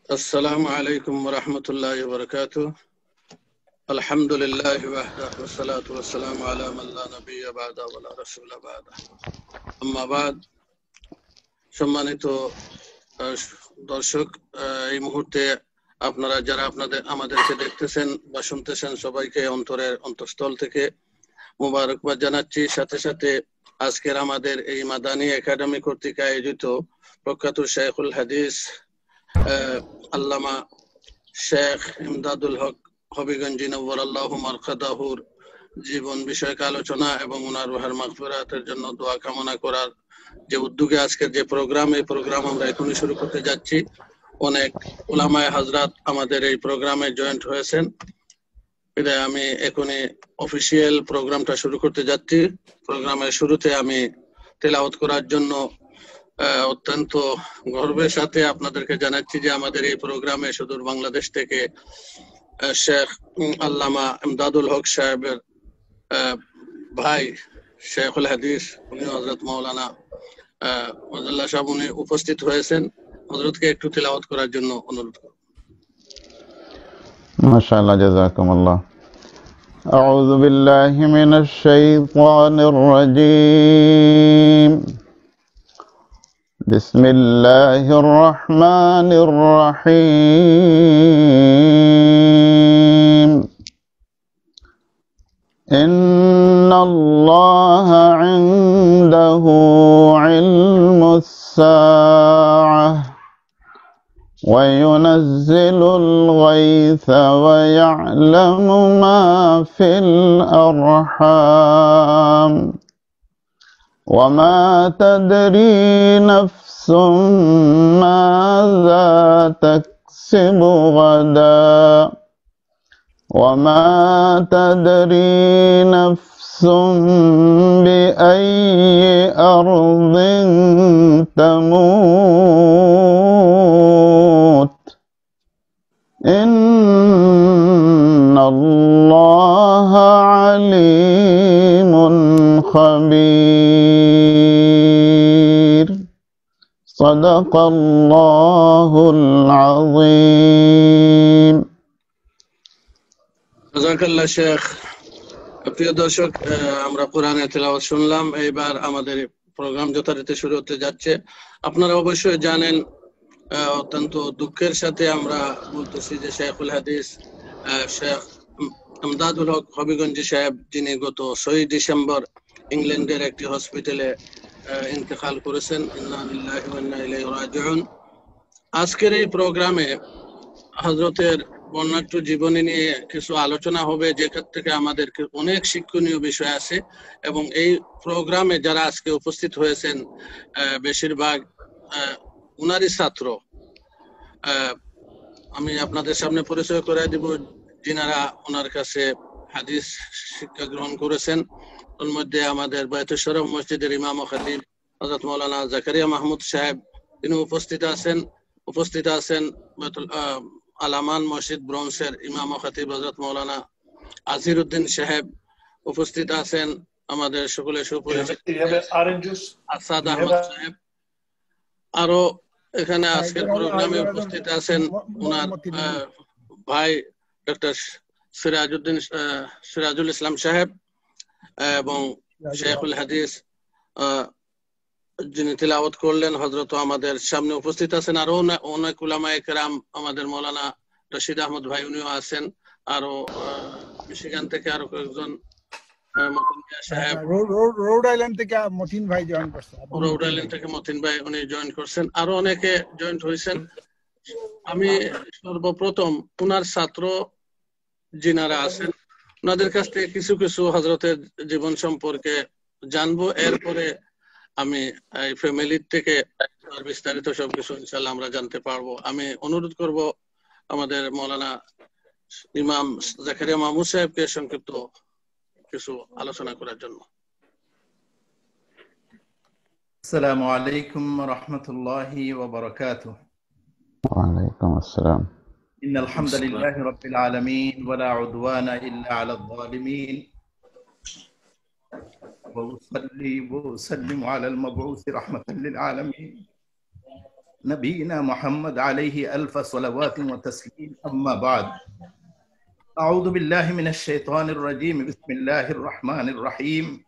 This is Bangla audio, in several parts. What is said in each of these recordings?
السلام عليكم ورحمة الله وبركاته. الحمد لله وحده والصلاة والسلام على من لا نبي بعده ولا رسول بعده. أما بعد, সম্মানিত দর্শক, এই মুহূর্তে আপনারা যারা আমাদেরকে দেখতেছেন বা শুনতেছেন সবাইকে অন্তরের অন্তঃস্থল থেকে মুবারকবাদ জানাচ্ছি। সাথে সাথে আজকের আমাদের এই মাদানী একাডেমি কর্তৃক আয়োজিত প্রখ্যাত শেখুল হাদিস আল্লামা শেখ ইমদাদুল হক হবিগঞ্জি নওয়ারাল্লাহু মারকাদাহুর জীবন বিষয়ক আলোচনা এবং ওনার রুহের মাগফিরাতের জন্য দোয়া কামনা করার যে উদ্যোগে আজকের যে প্রোগ্রাম, এই প্রোগ্রাম আমরা এখনই শুরু করতে যাচ্ছি। অনেক উলামায়ে হযরত আমাদের এই প্রোগ্রামে জয়েন্ট হয়েছেন। বিদায় আমি এখনই অফিসিয়াল প্রোগ্রামটা শুরু করতে যাচ্ছি। প্রোগ্রামের শুরুতে আমি তেলাওয়াত করার জন্য অত্যন্ত গর্বের সাথে আপনাদেরকে জানাচ্ছি যে আমাদের এই প্রোগ্রামে সুদূর বাংলাদেশ থেকে শেখ আল্লামা ইমদাদুল হক সাহেবের ভাই শেখুল হাদিস উনি হযরত মাওলানা ওয়াজুল্লাহ সাহেব উনি উপস্থিত হয়েছেন। হযরতকে একটু তেলাওয়াত করার জন্য অনুরোধ করব। মাশাআল্লাহ, জাযাকুমুল্লাহ। আউযু বিল্লাহি মিনাশ শাইতানির রাজীম। বিসমিল্লাহির রহমানির রহিম। ইন্নাল্লাহা ইনদাহু ইলমুস সাআহ وينزل الغيث ويعلم ما في الأرحام وما تدري نفس ماذا تكسب غدا وما تدري نفس بأي أرض تموت إن الله عليم خبير صدق الله العظيم। জাযাকাল্লাহ শেখ। প্রিয় দর্শক, আমরা কোরআনের তেলাওয়াত শুনলাম। এইবার আমাদের প্রোগ্রাম যথারীতি শুরু হতে যাচ্ছে। আপনারা অবশ্যই জানেন, অত্যন্ত দুঃখের সাথে আমরা বলতেছি যে শেখুল হাদিস শেখ ইমদাদুল হক হবিগঞ্জি সাহেব, যিনি গত 6 ডিসেম্বর ইংল্যান্ডের একটি হসপিটালে ইন্তেকাল করেছেন। ইন্না লিল্লাহি ওয়া ইন্না ইলাইহি রাজিউন। আজকের এই প্রোগ্রামে হযরতের বর্ণাঢ্য জীবনী নিয়ে কিছু আলোচনা হবে, যেখান থেকে আমাদের অনেক শিক্ষণীয় বিষয় আছে। এবং এই প্রোগ্রামে যারা আজকে উপস্থিত হয়েছেন বেশিরভাগ উনারই ছাত্র। আমি আপনাদের সামনে পরিচয় করে দিব যিনারা ওনার কাছে হাদিস শিক্ষা গ্রহণ করেছেন। ওর মধ্যে আমাদের বায়তুল শরফ মসজিদের ইমাম ও খতিব হযরত মাওলানা জাকারিয়া মাহমুদ সাহেব, তিনি উপস্থিত আছেন বায়তুল আলামান মসজিদ ব্রোঞ্জের ইমাম ও খতিব হযরত মাওলানা আজিরউদ্দিন সাহেব, উপস্থিত আছেন আমাদের সকলের সুপরিচিত আসাদ আহমদ সাহেব। আরো এখানে আজকের প্রোগ্রামে উপস্থিত আছেন ওনার ভাই ডক্টর সিরাজুল ইসলাম সাহেব এবং শেখুল হাদিস যিনি তিলাওয়াত করলেন হযরত আমাদের সামনে উপস্থিত আছেন। আরো অনেক উলামায়ে কেরাম, আমাদের মাওলানা রশিদ আহমদ ভাই উনিও আছেন। আরো মিশিগান থেকে আরো কয়েকজন, রোড আইল্যান্ড থেকে মতিন ভাই জয়েন করছেন, রোড আইল্যান্ড থেকে মতিন ভাই উনি জয়েন করছেন। আরো অনেকে জয়েন্ট হয়েছেন। আমি সর্বপ্রথম উনার ছাত্র যিনারা আছেন ওনাদের কাছ থেকে কিছু কিছু হযরতের জীবন সম্পর্কে জানবো। এরপরে আমি এই ফ্যামিলির থেকে বিস্তারিত সবকিছু ইনশাআল্লাহ আমরা জানতে পারবো। আমি অনুরোধ করব আমাদের মাওলানা ইমাম জাকারিয়া মাহমুদ সাহেবকে সংক্ষিপ্ত কিছু আলোচনা করার জন্য। আসসালামু আলাইকুম ওয়া রাহমাতুল্লাহি ওয়া বারাকাতুহু। ওয়া আলাইকুম আসসালাম। ইন্নাল হামদালিল্লাহি রাব্বিল আলামিন ওয়া লা উদওয়ানা ইল্লা আলাল যালিমিন ওয়া উসাল্লি ওয়া উসাল্লিমু আলাল মাবউস রাহমাতাল লিল আলামিন نبينا محمد عليه ألف صلوات وتسليم أما بعد أعوذ بالله من الشيطان الرجيم بسم الله الرحمن الرحيم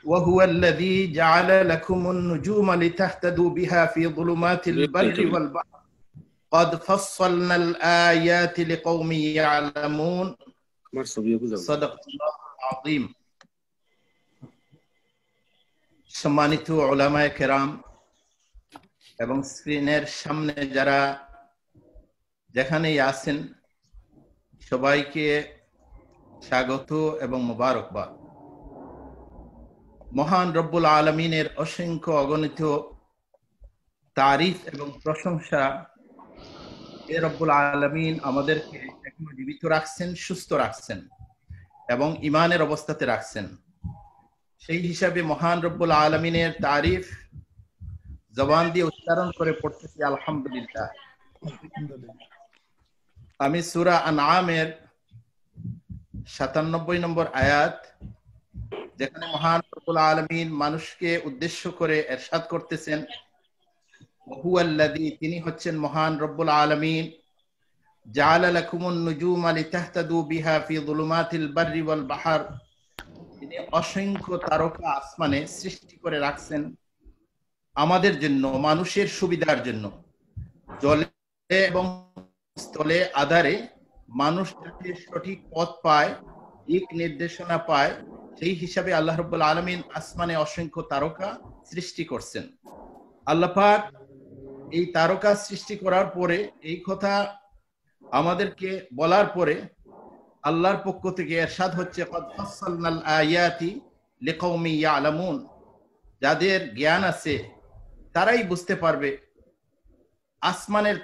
وهو الذي جعل لكم النجوم لتهتدوا بها في ظلمات البر والبحر قد فصلنا الآيات لقوم يعلمون صدق الله العظيم সম্মানিত উলামায়ে কেরাম এবং স্ক্রিনের সামনে যারা যেখানেই আছেন সবাইকে স্বাগত এবং মোবারকবাদ। মহান রব্বুল আলামিনের অসংখ্য অগণিত তারিফ এবং প্রশংসা এ রব্বুল আলামিন আমাদেরকে এখনো জীবিত রাখছেন, সুস্থ রাখছেন এবং ঈমানের অবস্থাতে রাখছেন। সেই হিসাবে মহান রব্বুল আলামিনের তারিফ জবান দিয়ে উচ্চারণ করে পড়তেছি আলহামদুলিল্লাহ। আমি সূরা আনআমের ৯৭ নম্বর আয়াত, যেখানে মহান রব্বুল আলামিন মানুষকে উদ্দেশ্য করে ইরশাদ করতেছেন, হুয়াল্লাযী, তিনি হচ্ছেন মহান রব্বুল আলামিন, জাআলা লাকুমুন নুজুমা লিতাহতাদু বিহা ফি যুলুমাতিল বাররি ওয়াল বাহর, তিনি অসংখ্য তারকা আসমানে সৃষ্টি করে রাখছেন আমাদের জন্য, মানুষের সুবিধার জন্য। জলে এবং স্থলে আধারে মানুষ যাতে সঠিক পথ পায়, দিক নির্দেশনা পায়, সেই হিসাবে আল্লাহ রাব্বুল আলামিন আসমানে অসংখ্য তারকা সৃষ্টি করছেন। আল্লাহ পাক এই তারকা সৃষ্টি করার পরে, এই কথা আমাদেরকে বলার পরে আল্লাহর পক্ষ থেকে ইরশাদ হচ্ছে, ক্বাদ ফাসসালনাল আয়াতি লিকাওমি ইয়ালামুন, যাদের জ্ঞান আছে তারাই বুঝতে পারবে। আসমানের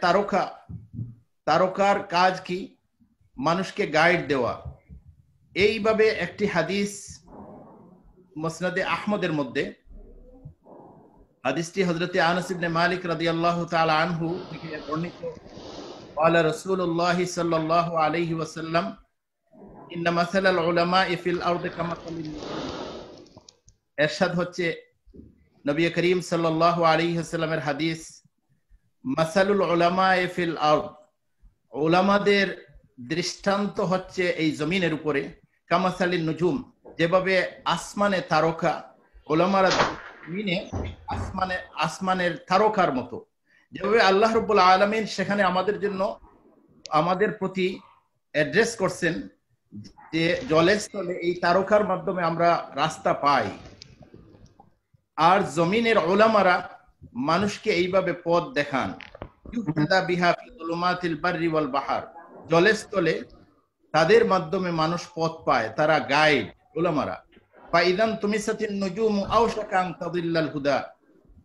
তারকার কাজ কি? মানুষকে গাইড দেওয়া। এইভাবে একটি হাদিস মুসনাদে আহমদের মধ্যে, হাদিসটি হযরতে আনাস ইবনে মালিক রাদিয়াল্লাহু তাআলা আনহু থেকে বর্ণিত। ক্বালা রাসূলুল্লাহ সাল্লাল্লাহু আলাইহি ওয়াসাল্লাম, ইন্না মাসালাল উলামা'i ফিল আরদি কামাসালিন নুজুম। ইরশাদ হচ্ছে নবী করিম সাল্লাল্লাহু আলাইহি ওয়াসাল্লামের হাদিস, মাসালুল উলামা'i ফিল আরদ, উলামাদের দৃষ্টান্ত হচ্ছে এই জমিনের উপরে, কামাসালিন নুজুম, যেভাবে আসমানে তারকা, উলামারা জমিনে আসমানের তারকার মতো। যেভাবে আল্লাহ রাব্বুল আলামিন সেখানে আমাদের জন্য, আমাদের প্রতি অ্যাড্রেস করছেন যে জলে স্থলে এই তারকার মাধ্যমে আমরা রাস্তা পাই। আর জমিনের উলামারা মানুষকে এইভাবে পথ দেখান, ইউহতাদা বিহা ফি যুলুমাতিল বাররি ওয়াল বাহর, জলে স্থলে তাদের মাধ্যমে মানুষ পথ পায়, তারা গাইড উলামারা। ফাইদান তুমিসাতিন নুজুমু আওশাকা আন তাদিল্লাল হুদা,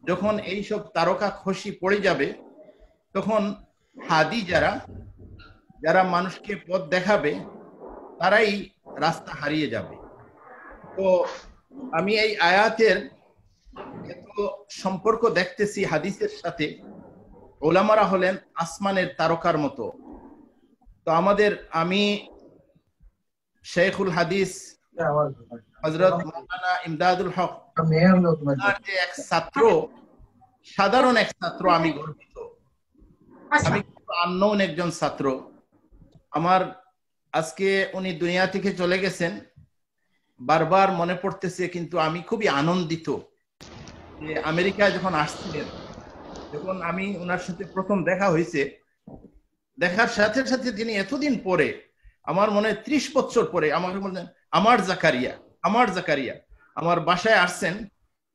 যখন এইসব তারকা খসি পড়ে যাবে, তখন হাদি যারা মানুষকে পথ দেখাবে তারাই রাস্তা হারিয়ে যাবে। তো আমি এই আয়াতের এত সম্পর্ক দেখতেছি হাদিসের সাথে। উলামারা হলেন আসমানের তারকার মতো। তো আমি শেখুল হাদিস হযরত মাওলানা ইমদাদুল হক, তার যে এক ছাত্র, সাধারণ এক ছাত্র, আমি গর্বিত। আমি আননোন একজন ছাত্র। আমার আজকে উনি দুনিয়া থেকে চলে গেছেন, বারবার মনে পড়তেছে, কিন্তু আমি খুবই আনন্দিত যে আমেরিকায় যখন আসছিলেন, যখন আমি ওনার সাথে প্রথম দেখা হয়েছে, দেখার সাথে সাথে তিনি এতদিন পরে, আমার মনে হয় 30 বছর পরে, আমাকে বললেন, আমার জাকারিয়া আমার বাসায় আসছেন।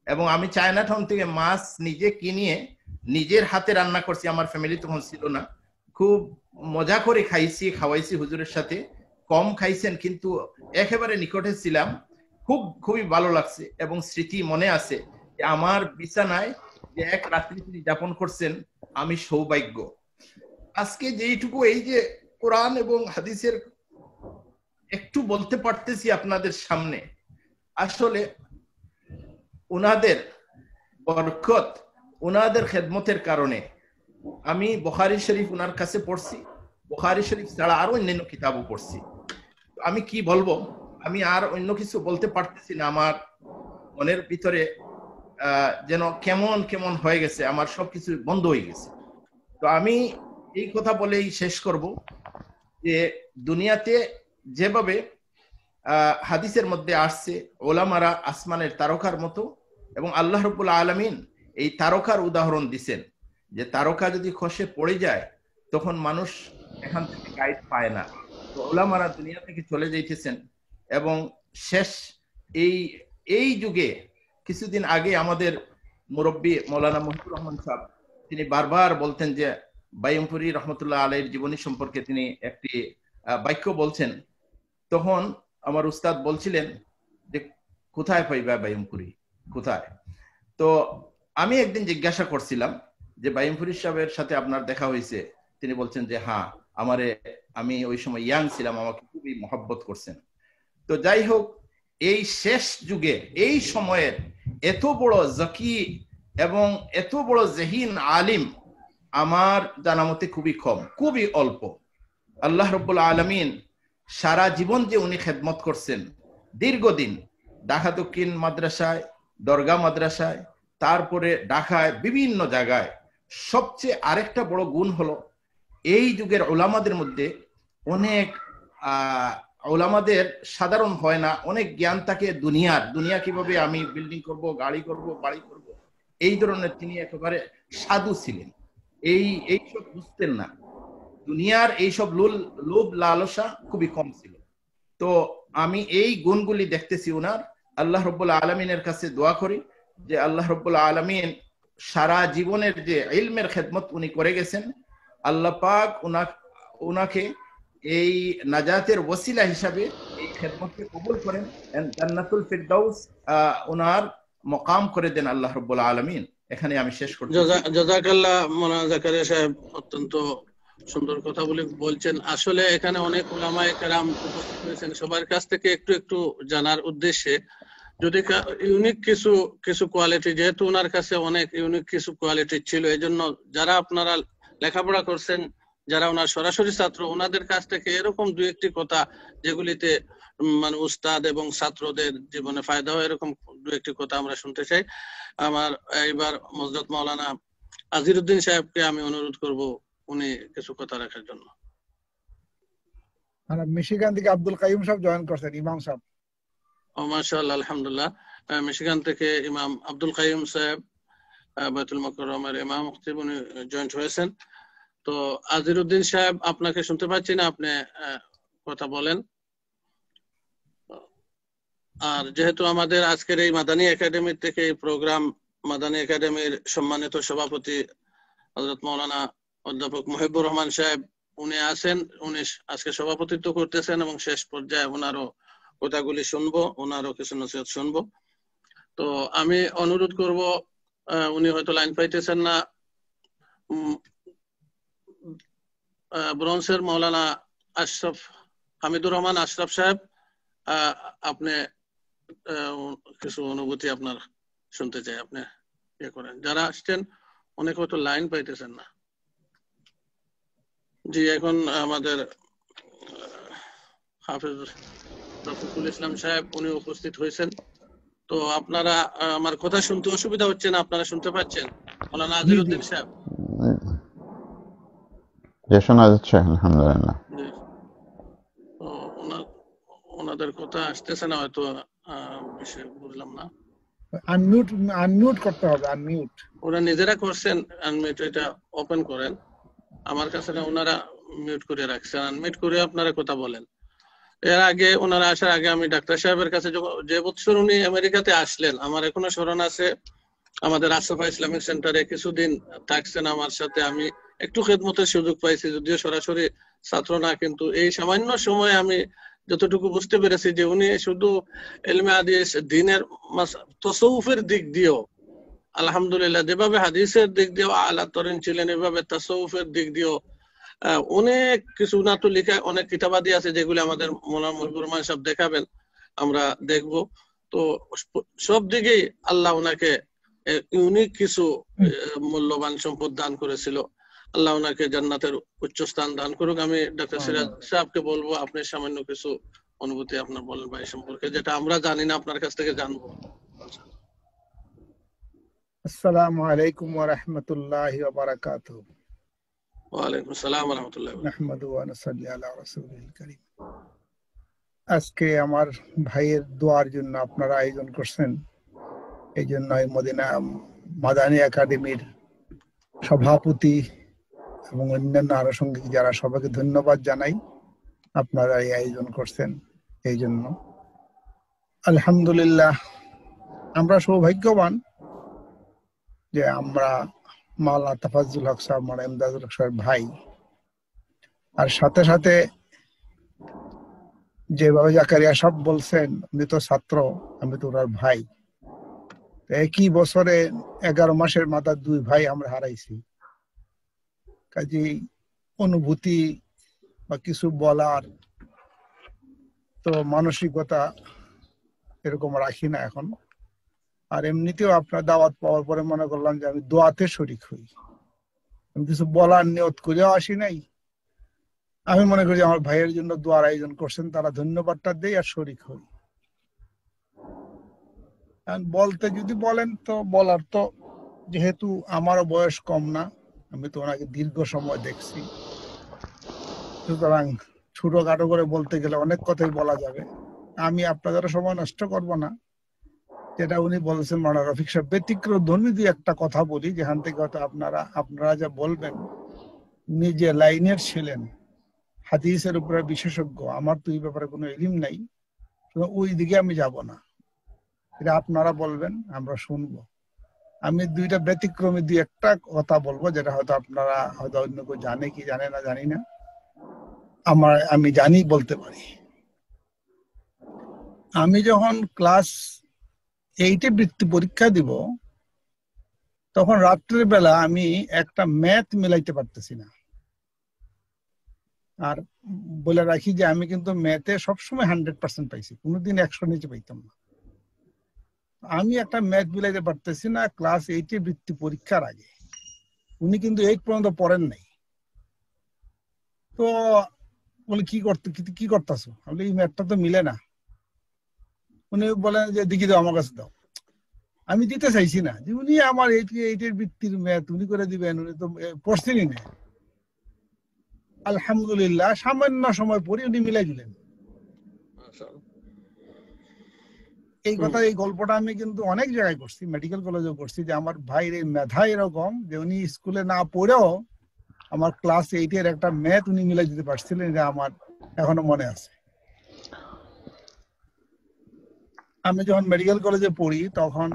এবং আমি চায়না টাউন থেকে মাছ নিজে কিনিয়ে নিজের হাতে রান্না করছি, আমার ফ্যামিলি তখন ছিল না। খুব মজা করে খাওয়াইছি হুজুরের সাথে। কম খাইছেন, কিন্তু একেবারে নিকটে ছিলাম। খুবই ভালো লাগছে এবং স্মৃতি মনে আছে যে আমার বিছানায় যে এক রাত্রি তিনি যাপন করছেন, আমি সৌভাগ্য। আজকে যেইটুকু এই যে কোরআন এবং হাদিসের একটু বলতে পারতেছি আপনাদের সামনে, আসলে উনাদের বরকত, উনাদের খেদমতের কারণে। আমি বুখারী শরীফ উনার কাছে পড়ছি, বুখারী শরীফ ছাড়া আরো অন্যান্য কিতাবও পড়ছি। আমি কি বলবো, আমি আর অন্য কিছু বলতে পারতেছি না। আমার মনের ভিতরে যেন কেমন কেমন হয়ে গেছে, আমার সবকিছু বন্ধ হয়ে গেছে। তো আমি এই কথা বলেই শেষ করব যে দুনিয়াতে যেভাবে হাদিসের মধ্যে আসছে ওলামারা আসমানের তারকার মতো, এবং আল্লাহ রাব্বুল আলামিন এই তারকার উদাহরণ দিছেন যে তারকা যদি খসে পড়ে যায় তখন মানুষ এখান থেকে গাইড পায় না। তো ওলামারা দুনিয়া থেকে চলে যাইতেছেন, এবং শেষ এই এই যুগে কিছুদিন আগে আমাদের মুরব্বী মৌলানা মহিবুর রহমান সাহেব তিনি বারবার বলতেন যে বাইয়ুমপুরী রহমতুল্লাহ আলাইহির জীবনী সম্পর্কে তিনি একটি বাক্য বলছেন। তখন আমার উস্তাদ বলছিলেন যে কোথায় পাইবা বাইয়ুমপুরী, কোথায়? তো আমি একদিন জিজ্ঞাসা করছিলাম যে বাইয়ুমপুরী সাহেবের সাথে আপনার দেখা হয়েছে? তিনি বলছেন যে হ্যাঁ, আমি ওই সময় ইয়াং ছিলাম, আমাকে খুবই মহব্বত করছেন। তো যাই হোক, এই শেষ যুগে এই সময়ের এত বড় জাকি এবং এত বড় জহিন আলিম আমার জানা মতে খুবই কম, খুবই অল্প। আল্লাহ রাব্বুল আলামিন সারা জীবন যে উনি খেদমত করছেন দীর্ঘদিন, ঢাকা দক্ষিণ মাদ্রাসায়, দরগা মাদ্রাসায়, তারপরে ঢাকায় বিভিন্ন জায়গায়, সবচেয়ে আরেকটা বড় গুণ হলো এই যুগের ওলামাদের মধ্যে অনেক ওলামাদের সাধারণ হয় না, অনেক জ্ঞান থাকে দুনিয়া কিভাবে আমি বিল্ডিং করব, গাড়ি করব, বাড়ি করব, এই ধরনের। তিনি একেবারে সাধু ছিলেন, এইসব বুঝতেন না। দুনিয়ার এইসব লোভ লালসা খুবই কম ছিল। তো আমি এই গুণগুলি দেখতেছি উনার। আল্লাহ রাব্বুল আলামিনের কাছে দোয়া করি যে আল্লাহ রাব্বুল আলামিন সারা জীবনের যে ইলমের খেদমত উনি করে গেছেন, আল্লাহ পাক উনাকে এই নাজাতের ওসিলা হিসাবে এই খেদমতকে কবুল করেন, জান্নাতুল ফিরদাউস উনার মকাম করে দেন আল্লাহ রাব্বুল আলামিন। এখানে আমি শেষ করছি। জাযাকাল্লাহ মাওলানা জাকারিয়া সাহেব, অত্যন্ত সুন্দর কথা বলছেন। আসলে এখানে অনেক উলামায়ে কেরাম উপস্থিত হয়েছেন, সবার কাছ থেকে একটু একটু জানার উদ্দেশ্যে, যদি ইউনিক কিছু কোয়ালিটি, যেহেতু ওনার কাছে অনেক ইউনিক কিছু কোয়ালিটি ছিল, এই জন্য যারা আপনারা লেখাপড়া করছেন, যারা ওনার সরাসরি ছাত্র, ওনাদের কাছ থেকে এরকম দু একটি কথা যেগুলিতে মানে উস্তাদ এবং ছাত্রদের জীবনে ফায়দা হয়, এরকম দু একটি কথা আমরা শুনতে চাই। আমার এইবার মজদুদ মাওলানা আজিরউদ্দিন সাহেবকে আমি অনুরোধ করব উনি কিছু কথা রাখার জন্য। মিশিগান থেকে আব্দুল কাইয়ুম সাহেব জয়েন করছেন, ইমাম সাহেব। মাশাআল্লাহ, আলহামদুলিল্লাহ। মিশিগান থেকে ইমাম আব্দুল কাইয়ুম সাহেব, বাইতুল মুকাররমের ইমাম খতিব, উনি জয়েন্ট হয়েছেন। তো আজিরউদ্দিন সাহেব, আপনাকে শুনতে পাচ্ছি না, আপনি কথা বলেন। আর যেহেতু আমাদের আজকের এই মাদানী একাডেমি থেকে এই প্রোগ্রাম, মাদানী একাডেমির সম্মানিত সভাপতি হযরত মাওলানা অধ্যাপক মহিবুর রহমান সাহেব উনি আছেন, উনি আজকে সভাপতিত্ব করতেছেন, এবং শেষ পর্যায়ে ওনারও কথাগুলি শুনবো, ওনারও কিছু নসিহত শুনবো। তো আমি অনুরোধ করব, উনি হয়তো লাইন পাইতেছেন না, ব্রঞ্জের মাওলানা আশরাফ হামিদুর রহমান আশরাফ সাহেব, আপনি কিছু অনুভূতি আপনার শুনতে চাই, আপনি ইয়ে করেন। যারা আসছেন অনেক হয়তো লাইন পাইতেছেন না। জি, এখন আমাদের হাফেজ রফিকুল ইসলাম সাহেব উনি উপস্থিত হয়েছেন। তো আপনারা আমার কথা শুনতে অসুবিধা হচ্ছে না? আপনারা শুনতে পাচ্ছেন? মাওলানা আজিরউদ্দিন সাহেব, যে শোনা যাচ্ছে আলহামদুলিল্লাহ। ওনাদের কথা আসতেছে না হয়তো, বুঝলাম না। আনমিউট করতে হবে, আনমিউট। ওরা নিজেরা করছেন আনমিউট, এটা ওপেন করেন। আমার কাছে না, ওনারা মিউট করে রাখছেন, আনমিউট করে আপনারা কথা বলেন। এর আগে, ওনারা আসার আগে আমি ডাক্তার সাহেবের কাছে যে বছর উনি আমেরিকাতে আসলেন, আমার এখনো স্মরণ আছে, আমাদের আশরাফা ইসলামিক সেন্টারে কিছুদিন থাকছেন আমার সাথে। আমি একটু খেদমতের সুযোগ পাইছি, যদিও সরাসরি ছাত্র না, কিন্তু এই সামান্য সময় আমি যতটুকু বুঝতে পেরেছি যে উনি শুধু ইলমে হাদিস, দ্বীনের তাসাউফের দিক দিয়েও আলহামদুলিল্লাহ, যেভাবে হাদিসের দিক দিয়েও আলা তরিন ছিলেন, এভাবে তাসাউফের দিক দিয়েও অনেক কিছু। না তো লেখা অনেক কিতাবাদি আছে যেগুলি আমাদের মাওলানা মহিবুর রহমান সাহেব দেখাবেন, আমরা দেখব। তো সব দিকেই আল্লাহ ওনাকে ইউনিক কিছু মূল্যবান সম্পদ দান করেছিল। আল্লাহ ওনাকে জান্নাতের উচ্চ স্থান দান করুক। আমি ডক্টর সিরাজ সাহেবকে বলবো, আপনি সামান্য কিছু অনুভূতি আপনার বলেন ভাই সম্পর্কে, যেটা আমরা জানি না, আপনার কাছ থেকে জানবো। আসসালামু আলাইকুম ওয়া রাহমাতুল্লাহি ওয়া বারাকাতুহু। ওয়ালাইকুম আসসালাম ওয়া রাহমাতুল্লাহি ওয়া বারাকাতুহু। নাহমাদু ওয়া নুসাল্লি আলা রাসূলিল কারীম। আজকে আমার ভাইয়ের দোয়ার জন্য আপনারা আয়োজন করছেন, এই জন্য মদিনা মাদানী একাডেমির সভাপতি এবং অন্যান্য আরো সঙ্গী যারা সবাইকে ধন্যবাদ জানাই। আপনারা এই আয়োজন করছেন এই জন্য আলহামদুলিল্লাহ। আমরা সৌভাগ্যবান যে আমরা মাওলানা তাফাজ্জুল হক সাহেব, মাওলানা ইমদাদুল হক সাহেব ভাই, আর সাথে সাথে যেভাবে জাকারিয়া সাহেব বলছেন উনি তো ছাত্র, আমি তো ওনার ভাই। একই বছরে 11 মাসের মাথায় 2 ভাই আমরা হারাইছি। কাজেই অনুভূতি বা কিছু বলার তো মানসিকতা এরকম রাখি না এখন। আর এমনিতেও আপনার দাওয়াত পাওয়ার পরে মনে করলাম যে আমি দোয়াতে শরীক হই। আমি কিছু বলার নিয়ত করেও আসি নাই। আমি মনে করি আমার ভাইয়ের জন্য দোয়ার আয়োজন করছেন, তারা ধন্যবাদটা দেই আর শরীক হই। বলতে যদি বলেন তো বলার তো, যেহেতু আমারও বয়স কম না, আমি তো ওনাকে দীর্ঘ সময় দেখছি, সুতরাং ছোটখাটো করে বলতে গেলে অনেক কথাই বলা যাবে। আমি আপনাদের সময় নষ্ট করব না। যেটা উনি বলেছেন মাওলানা রফিক সাহেব, ব্যতিক্রম ধর্মী দিয়ে একটা কথা বলি, যেখান থেকে হয়তো আপনারা যা বলবেন, নিজে লাইনের ছিলেন, হাদিসের উপরে বিশেষজ্ঞ। আমার তো এই ব্যাপারে কোনো ইলম নাই, ওই দিকে আমি যাব না। এটা আপনারা বলবেন, আমরা শুনবো। আমি দুইটা ব্যতিক্রমী দুই একটা কথা বলবো, যেটা হয়তো আপনারা হয়তো অন্য কেউ জানে কি জানে না জানি না, আমি জানি বলতে পারি। আমি যখন ক্লাস 8-এ বৃত্তি পরীক্ষা দিব, তখন রাত্রের বেলা আমি একটা ম্যাথ মিলাইতে পারতেছি না। আর বলে রাখি যে আমি কিন্তু ম্যাথে সবসময় 100% পাইছি, কোনোদিন 100 নিচে পাইতাম না। আমি একটা ম্যাথ মিলাইতে পারতেছি না ক্লাস 8-এ বৃত্তি পরীক্ষার আগে। উনি কিন্তু 8 পর্যন্ত পড়েন নাই। তো বলে কি করতেছো? আমি এই ম্যাথটা তো মিলে না। উনি বলেন যে দেখি দাও, আমার কাছে দাও। আমি দিতে চাইছি না, যে উনি আমার 8-এর বৃত্তির ম্যাথ উনি করে দিবেন, উনি তো পড়ছেনই না। আলহামদুলিল্লাহ, সামান্য সময় পরে উনি মিলাই দিলেন। এই কথা, এই গল্পটা আমি কিন্তু অনেক জায়গায় করছি, মেডিকেল কলেজেও করছি, যে আমার ভাইয়ের এই মেধা এরকম যে উনি স্কুলে না পড়েও আমার ক্লাস 8-এর একটা ম্যাথ উনি মিলাই দিতে পারছিলেন। এটা আমার এখনো মনে আছে। আমি যখন মেডিকেল কলেজে পড়ি তখন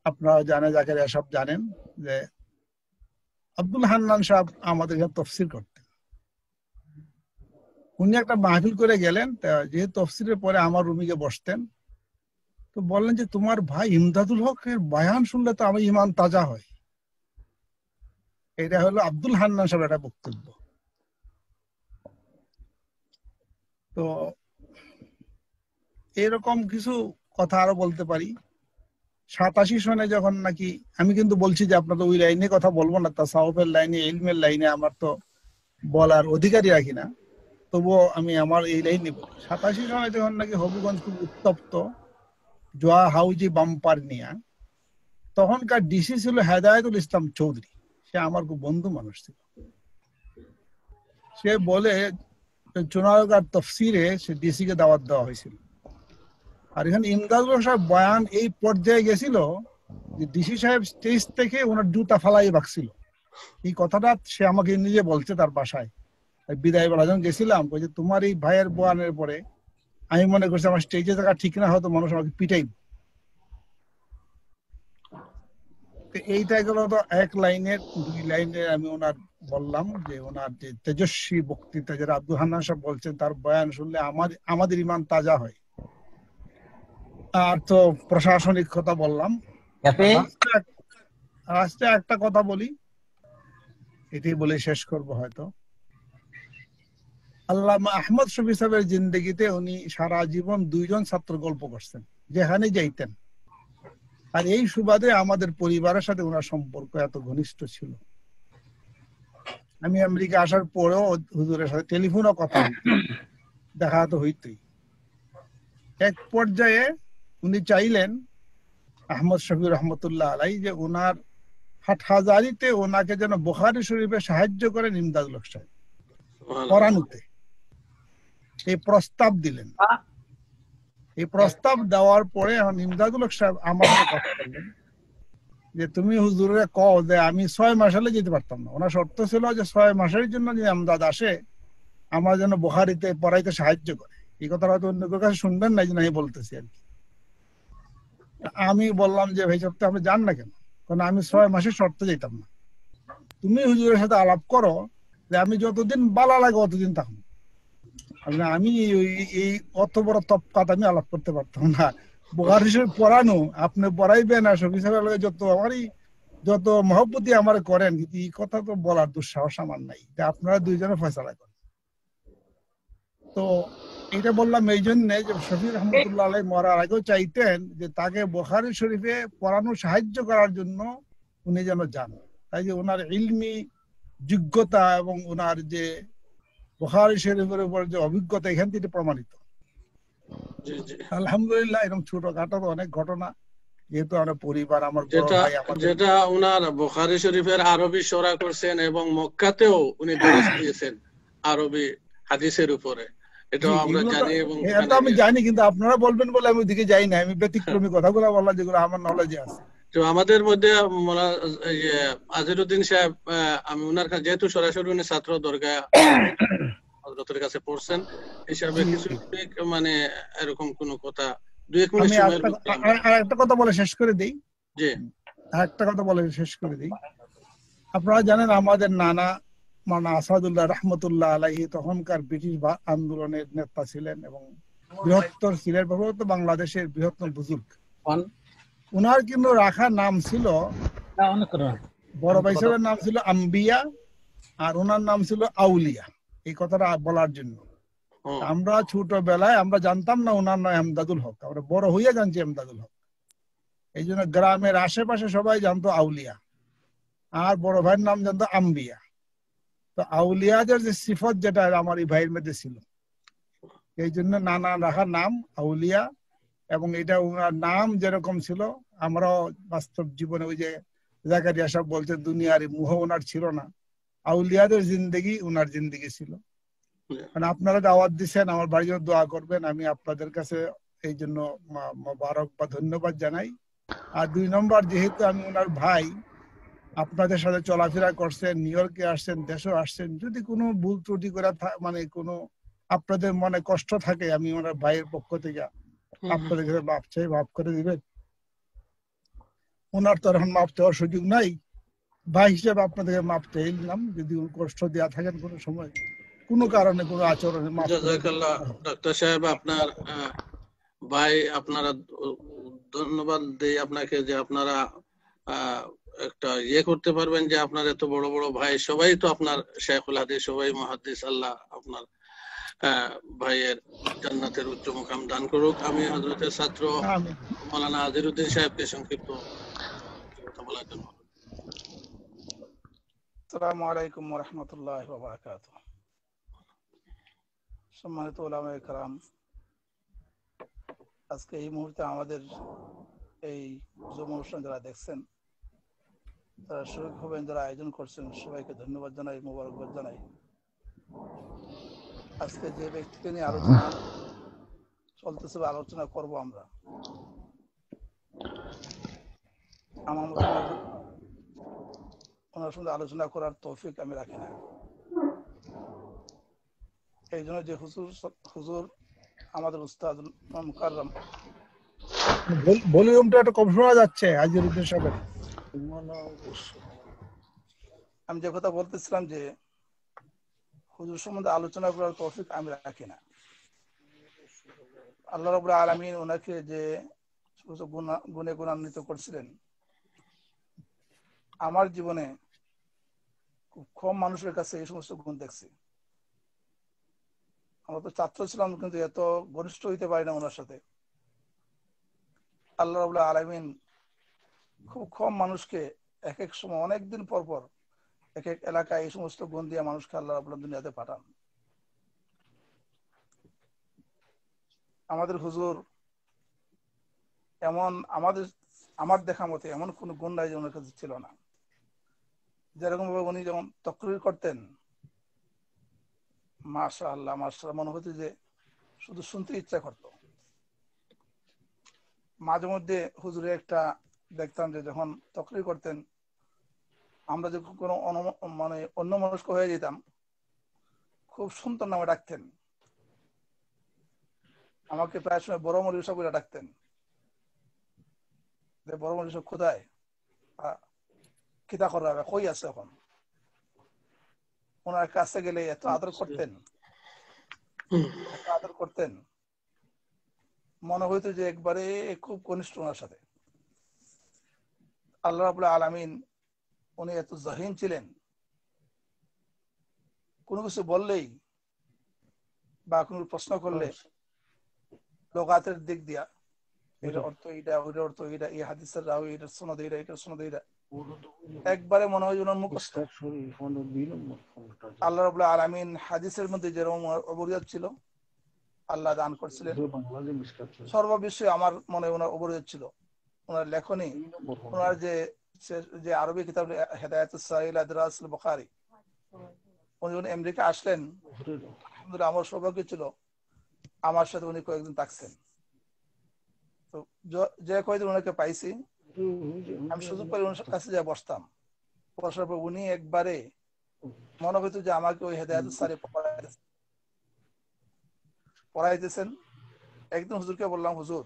আপনারা জানেন, জাকারিয়া সব জানেন, যে আব্দুল হান্নান সাহেব আমাদের এখানে তফসির করতেন। উনি একটা মাহফিল করে গেলেন, যেহেতু তফসিরের পরে আমার রুমে বসতেন, তো বললেন যে তোমার ভাই ইমদাদুল হকের বয়ান শুনলে তো আমার ইমান তাজা হয়। এটা হলো আব্দুল হান্নান সাহেবের একটা বক্তব্য। তো এরকম কিছু কথা আরো বলতে পারি। 87 সনে যখন নাকি, আমি কিন্তু বলছি যে আপনাদের ওই লাইনে কথা বলবো না, তাসাউফের লাইনে, ইলমের লাইনে আমার তো বলার অধিকারই রাখি না, তবুও আমি আমার এই লাইনে বলি। 87 সনে যখন নাকি হবিগঞ্জ খুব উত্তপ্ত, জোয়া হাউজি বাম্পার নিয়ে, তখনকার ডিসি ছিল হেদায়েতুল ইসলাম চৌধুরী। সে আমার খুব বন্ধু মানুষ ছিল। সে বলে চুনারগাঁর তফসিরে সে ডিসি কে দাওয়াত দেওয়া হয়েছিল। আর এখানে ইমদাদুল সাহেব বয়ান এই পর্যায়ে গেছিল যে ডিসি সাহেব স্টেজ থেকে ওনার জুতা ফালাই বাকছিল। এই কথাটা সে আমাকে নিজে বলছে তার বাসায়। বিদায় বেলা যখন গেছিলাম, বলছে তোমার এই ভাইয়ের বয়ানের পরে আমি মনে করছি আমার স্টেজে থাকা ঠিক না, হয়তো মানুষ আমাকে পিটাইব। এইটা গেল তো এক লাইনের। 2 লাইনের আমি ওনার বললাম যে ওনার যে তেজস্বী বক্তৃতা, যেটা আব্দুল হান্নান সাহেব বলছেন, তার বয়ান শুনলে আমাদের ইমান তাজা হয়। আর তো প্রশাসনিক কথা বললাম। লাস্টে একটা কথা বলি, এটাই বলে শেষ করব হয়তো। আল্লামা আহমদ শফি সাহেবের জিন্দগিতে উনি সারা জীবন 2 জন ছাত্র গল্প করছেন, যেখানে যাইতেন। আর এই সুবাদে আমাদের পরিবারের সাথে ওনার সম্পর্ক এত ঘনিষ্ঠ ছিল। আমি আমেরিকা আসার পরেও হুজুরের সাথে টেলিফোনও কথা হইত, দেখা তো হইতই। এক পর্যায়ে উনি চাইলেন, আহমদ শফি রহমতুল্লাহ আলাই, যে ওনার হাটহাজারিতে ওনাকে যেন বুখারী শরীফে সাহায্য করেন ইমদাদুল হক সাহেব পড়ানোতে, এই প্রস্তাব দিলেন। এই প্রস্তাব দেওয়ার পরে এখন ইমদাদুল হক সাহেব আমার সাথে কথা বললেন যে তুমি হুজুরে কও যে আমি 6 মাস হলে যেতে পারতাম না। ওনার শর্ত ছিল যে 6 মাসের জন্য যে আমদাদ আসে আমার যেন বুখারীতে পড়াইতে সাহায্য করে। এই কথা হয়তো অন্য কেউ কাছে শুনবেন না, এই জন্য আমি বলতেছি আর কি। আমি বললাম যে ভাই সপ্তাহে আপনি যান না কেন? কারণ আমি 6 মাসের শর্তে যেতাম না। তুমি হুজুরের সাথে আলাপ করো যে আমি যতদিন বালা লাগে অতদিন থাকবো। আমি এই অত বড় তফাৎ আমি আলাপ করতে পারতাম না। বুখারী শরীফ পড়ানো আপনি পড়াইবেন আর শফি সাহেবের যত আমারই যত মহব্বতি আমার করেন, কিন্তু এই কথা তো বলার দুঃসাহস আমার নাই, আপনারা দুইজনে ফয়সালা করেন। তো এটা বললাম এই জন্যে যে শফি রহমতুল্লাহ আলাইহি মরার আগেও চাইতেন যে তাকে বুখারী শরীফে পড়ানো সাহায্য করার জন্য উনি যেন যান। তাই যে ওনার ইলমি যোগ্যতা এবং ওনার যে বুখারী শরীফের উপর যে অভিজ্ঞতা এখান থেকে প্রমাণিত। আলহামদুলিল্লাহ এরকম ছোটখাটো অনেক ঘটনা, যেহেতু আমার পরিবার আমার বড় ভাই যেটা ওনার বুখারী শরীফের আরবি শরহ করছেন এবং মক্কাতেও উনি দরস দিয়েছেন আরবি হাদিসের উপরে, এটাও আমরা জানি। এবং এটা আমি জানি, কিন্তু আপনারা বলবেন বলে আমি ওদিকে যাই না। আমি ব্যতিক্রমী কথাগুলো বললাম যেগুলো আমার নলেজে আছে। তো আমাদের মধ্যে আজিরউদ্দিন সাহেব, আমি ওনার কাছে যেহেতু সরাসরি উনি ছাত্র দরগা হযরতের কাছে পড়ছেন হিসাবে কিছু মানে এরকম কোন কথা দুই এক মিনিট সময়ের মধ্যে আরেকটা কথা বলে শেষ করে দেই। জি, আরেকটা কথা বলে শেষ করে দেই। আপনারা জানেন আমাদের নানা মাওলানা আসাদুল্লাহ রহমতুল্লাহ আলাইহি তখনকার ব্রিটিশ আন্দোলনের নেতা ছিলেন এবং বৃহত্তর ছিলেন, বাংলাদেশের বৃহত্তম বুজুর্গ। উনার কিন্তু রাখা নাম ছিল, বড় ভাই সাহেবের নাম ছিল আম্বিয়া আর ওনার নাম ছিল আউলিয়া। এই কথাটা বলার জন্য আমরা ছোটবেলায় আমরা জানতাম না ওনার নাম এমদাদুল হক, আমরা বড় হইয়া জানছি এমদাদুল হক। এই জন্য গ্রামের আশেপাশে সবাই জানতো আউলিয়া, আর বড় ভাইয়ের নাম জানতো আম্বিয়া। তো আউলিয়াদের যে সিফত যেটা আমার এই ভাইয়ের মধ্যে ছিল, এই জন্য নানা রাখার নাম আউলিয়া। এবং এটা ওনার নাম যেরকম ছিল, আমরাও বাস্তব জীবনে ওই যে জাকারিয়া সাহেব বলতে দুনিয়ার মোহ ওনার ছিল না, আউলিয়াদের জিন্দেগি ওনার জিন্দেগি ছিল। মানে আপনারা দাওয়াত দিচ্ছেন, আমার বাড়ির জন্য দোয়া করবেন, আমি আপনাদের কাছে এই জন্য মোবারক বা ধন্যবাদ জানাই। আর 2 নম্বর, যেহেতু আমি ওনার ভাই, আপনাদের সাথে চলাফেরা করছেন, নিউ ইয়র্কে আসছেন, দেশেও আসছেন, যদি কোনো ভুল ত্রুটি করে মানে কোনো আপনাদের মনে কষ্ট থাকে, আমি ওনার ভাইয়ের পক্ষ থেকে আপনাদের কাছে মাপ চাই, মাফ করে দিবেন। ওনার তো এখন মাপ চাওয়ার সুযোগ নাই, ভাই হিসেবে আপনাদেরকে মাপ চাই নিলাম। যদি কষ্ট দেওয়া থাকেন কোনো সময়, কোনো কারণে কোনো আচরণে মাপ করে জাযাকাল্লাহ ডাক্তার সাহেব, আপনার ভাই, আপনারা ধন্যবাদ দেই আপনাকে যে আপনারা একটা করতে পারবেন যে আপনার এত বড় বড় ভাই সবাই তো আপনার শাইখুল হাদিস, সবাই মুহাদ্দিস। আল্লাহ আপনার ভাইয়ের জান্নাতের উচ্চ মুকাম দান করুক। আমি হযরতের ছাত্র মাওলানা আজিরউদ্দিন সাহেবকে সংক্ষিপ্ত কথা বলার জন্য। আসসালামু আলাইকুম ওয়া রাহমাতুল্লাহি ওয়া বারাকাতুহু। সম্মানিত উলামায়ে কেরাম, আজকে এই মুহূর্তে আমাদের এই জুম অনুষ্ঠান যারা দেখছেন, তারা শরীক হবেন, যারা আয়োজন করছেন, সবাইকে ধন্যবাদ জানাই, মোবারকবাদ জানাই। আজকে যে ব্যক্তিকে নিয়ে আলোচনা চলতেছে বা আলোচনা করব আমরা, আমার মতো ওনার সঙ্গে আলোচনা করার তৌফিক আমি রাখি না। এই জন্য যে হুজুর আমাদের উস্তাদ মুকাররম, ভলিউমটা একটু কম শোনা যাচ্ছে আজিরউদ্দিন সাহেব। আমি যে কথা বলতেছিলাম যে হুজুর সম্বন্ধে আলোচনা করার তৌফিক আমি রাখি না। আল্লাহ রাব্বুল আলামিন ওনাকে যে গুণে গুণান্বিত করছিলেন, আমার জীবনে খুব কম মানুষের কাছে এই সমস্ত গুণ দেখছি। আমরা তো ছাত্র ছিলাম, কিন্তু এত ঘনিষ্ঠ হইতে পারি না ওনার সাথে। আল্লাহ রাব্বুল আলামিন খুব কম মানুষকে এক এক সময় অনেকদিন পর পর এক এক এলাকায় এই সমস্ত গুণ দিয়ে মানুষকে আল্লাহ রাব্বুল দুনিয়াতে পাঠান। আমাদের হুজুর এমন আমার দেখা মতে এমন কোন গুণ নাই যে ওনার কাছে ছিল না। যেরকম ভাবে উনি যখন তাকরীর করতেন, মাশাআল্লাহ মাশাআল্লাহ, মনে হতো যে শুধু শুনতে ইচ্ছা করতো। মাঝে মধ্যে হুজুরে একটা দেখতাম যে যখন তাকরীর করতেন, আমরা যখন কোনো মানে অন্যমনস্ক হয়ে যেতাম, খুব সুন্দর নামে ডাকতেন। আমাকে প্রায় সময় বড় মৌলভী সাহেব বলে ডাকতেন, যে বড় মৌলভী সাহেব কোথায়, কিতা করা কই আছে এখন। ওনার কাছে গেলে এত আদর করতেন, এত আদর করতেন, মনে হইতো যে একবারে খুব ঘনিষ্ঠ ওনার সাথে। আল্লাহ রাব্বুল আলামিন উনি এত জাহিন ছিলেন, কোনো কিছু বললেই বা কোনো প্রশ্ন করলে লোকাতের দিক দিয়া এটা অর্থ এইটা, ওইটা অর্থ এইটা, এই হাদিসের রাও এটা সনদ এইটা, এটা সনদ এইটা, একবারে মনে হয় ওনার মুখস্থ। আল্লাহ রাব্বুল আলামিন হাদিসের মধ্যে যেরকম অবরিয়ত ছিল আল্লাহ দান করছিলেন, সর্ববিষয়ে আমার মনে ওনার অবরিয়ত ছিল। ওনার লেখনী, ওনার যে আরবি কিতাব হেদায়াতুস সাইল আদরাসুল বুখারী, উনি যখন আমেরিকা আসলেন, আলহামদুলিল্লাহ আমার সৌভাগ্য ছিল আমার সাথে উনি কয়েকদিন থাকছেন। তো যে কয়েকদিন ওনাকে পাইছি, আমি সুযোগ করে ওনার কাছে যা বসতাম, বসার পর উনি একবারে মনে হইতো যে আমাকে ওই হেদায়াতুস সাইল পড়াইতেছেন। একদিন হুজুরকে বললাম, হুজুর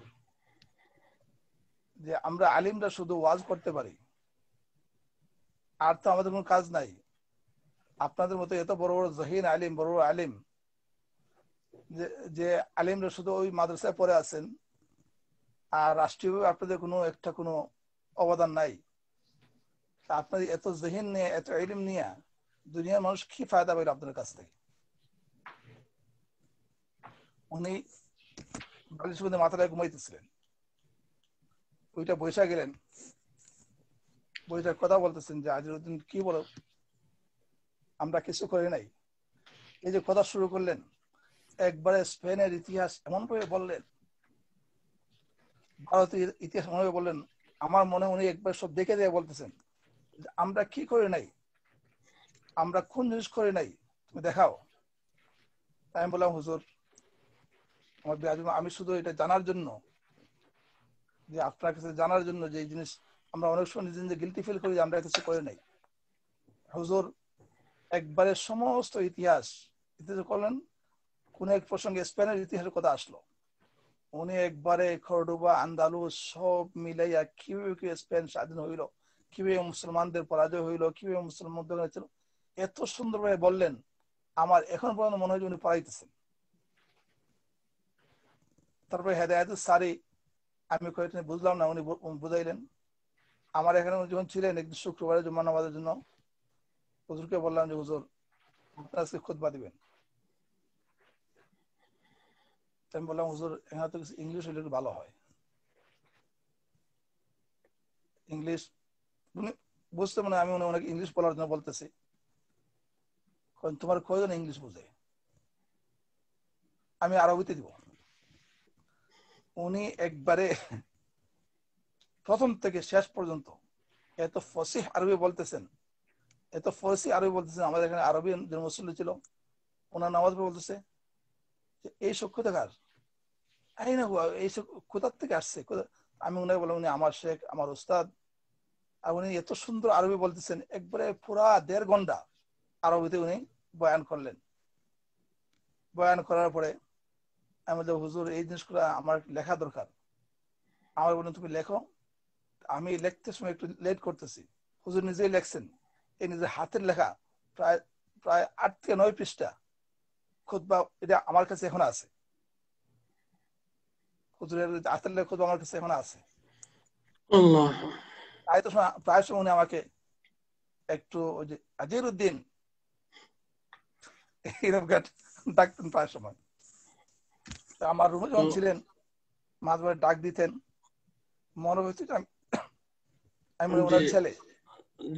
যে আমরা আলিমরা শুধু ওয়াজ করতে পারি, আর তো আমাদের কোনো কাজ নাই। আপনাদের মতো এত বড় বড় জহিন আলিম, বড় বড় আলিম, যে আলিমরা শুধু ওই মাদ্রাসায় পড়ে আছেন, আর রাষ্ট্রীয়ভাবে আপনাদের কোনো অবদান নাই। আপনার এত জহিন নিয়ে, এত ইলম নিয়ে দুনিয়ার মানুষ কি ফায়দা পাইল আপনাদের কাছ থেকে? উনি বালিশের মধ্যে মাথাটা ঘুমাইতেছিলেন, ওইটা বৈশা গেলেন, বইটার কথা বলতেছেন যে আজিরউদ্দিন কি বলো, আমরা কিছু করি নাই। এই যে কথা শুরু করলেন, একবারে স্পেনের ইতিহাস এমন ভাবে বললেন, ভারতের ইতিহাস এমন ভাবে বললেন, আমার মনে উনি একবার সব দেখে দিয়ে বলতেছেন আমরা কি করি নাই, আমরা কোন জিনিস করি নাই, তুমি দেখাও। আমি বললাম, হুজুর আমি শুধু এটা জানার জন্য, যে আপনার কাছে জানার জন্য যে এই জিনিস আমরা অনেক সময় নিজে নিজে গিলটি ফিল করি যে আমরা কিছু করে নাই। হুজুর একবারে সমস্ত ইতিহাস করলেন। কোন এক প্রসঙ্গে স্পেনের ইতিহাসের কথা আসলো, উনি একবারে কর্ডোবা, আন্দালুস সব মিলাইয়া কিভাবে স্পেন স্বাধীন হইল, কিভাবে মুসলমানদের পরাজয় হইল, কিভাবে মুসলমানদের ছিল, এত সুন্দরভাবে বললেন, আমার এখন পর্যন্ত মনে হয় উনি পড়াইতেছেন। তারপরে হেদায়াতুস সারি আমি কয়েকদিন বুঝলাম না, উনি বুঝাইলেন। আমার এখানে যখন ছিলেন একদিন শুক্রবারে জুম্মা নামাজের জন্য, হুজুরকে বললাম যে হুজুর আজকে খুতবা দিবেন। আমি বললাম, হুজুর এখানে তো ইংলিশ হইলে একটু ভালো হয়। ইংলিশ বুঝতে মানে আমি অনেক ইংলিশ বলার জন্য বলতেছি, তোমার কয়জন ইংলিশ বুঝে, আমি আরবিতে দিব। উনি একবারে প্রথম থেকে শেষ পর্যন্ত এত ফসিহ আরবি বলতেছেন, এত ফসিহ আরবি বলতেছেন। আমাদের এখানে আরবি যে মুসল্লি ছিল, ওনার নামাজ বলতেছে এই সব কোথাকার, এই সব কোথার থেকে আসছে। আমি উনাকে বললাম, উনি আমার শেখ, আমার উস্তাদ। আর উনি এত সুন্দর আরবি বলতেছেন, একবারে পুরা 1.5 ঘন্টা আরবিতে উনি বয়ান করলেন। বয়ান করার পরে আমি বললাম, হুজুর এই জিনিসগুলো আমার লেখা দরকার। আমার বললেন, তুমি লেখো। আমি লিখতে সময় একটু লেট করতেছি, হুজুর নিজেই লেখছেন, এই নিজের হাতের লেখা প্রায় 8 থেকে 9 পৃষ্ঠা খুতবা, এটা আমার কাছে এখন আছে। হুজুরের হাতের লেখা খুতবা আমার কাছে এখন আছে। প্রায় সময় উনি আমাকে একটু ওই যে আজিরউদ্দিন এরকম ডাকতেন প্রায় সময়। আমার রুমে যখন ছিলেন মাঝে মাঝে ডাক দিতেন, মনে হচ্ছে আমি ওনার ছেলে।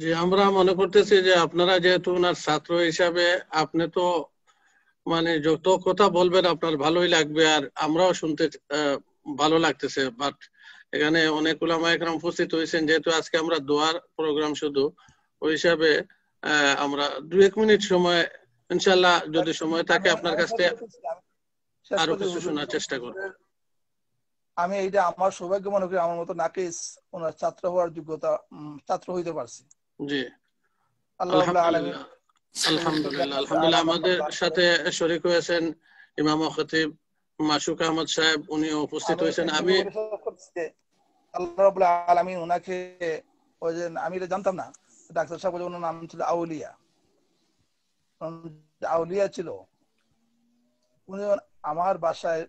যে আমরা মনে করতেছি যে আপনারা যেহেতু ওনার ছাত্র হিসাবে, আপনি তো মানে যত কথা বলবেন আপনার ভালোই লাগবে, আর আমরাও শুনতে ভালো লাগতেছে। বাট এখানে অনেক উলামা একরাম উপস্থিত হয়েছেন, যেহেতু আজকে আমরা দোয়ার প্রোগ্রাম শুধু, ওই হিসাবে আমরা 2-1 মিনিট সময় ইনশাআল্লাহ যদি সময় থাকে আপনার কাছ থেকে আরো কিছু শোনার চেষ্টা করব। আমি এইটা আমার সৌভাগ্য মনে করি, আমার মতো নাকিস ওনার ছাত্র হওয়ার যোগ্যতা, ছাত্র হইতে পারছি। জি, আল্লাহ রাব্বুল আলামিন। আলহামদুলিল্লাহ আমাদের সাথে শরীক হয়েছেন ইমাম ও খতিব মাসুক আহমদ সাহেব, উনিও উপস্থিত হয়েছেন। আমি আল্লাহ রাব্বুল আলামিন ওনাকে, ওই যে আমি এটা জানতাম না, ডাক্তার সাহেব বলে ওনার নাম ছিল আউলিয়া, আউলিয়া ছিল উনি। আমার বাসায়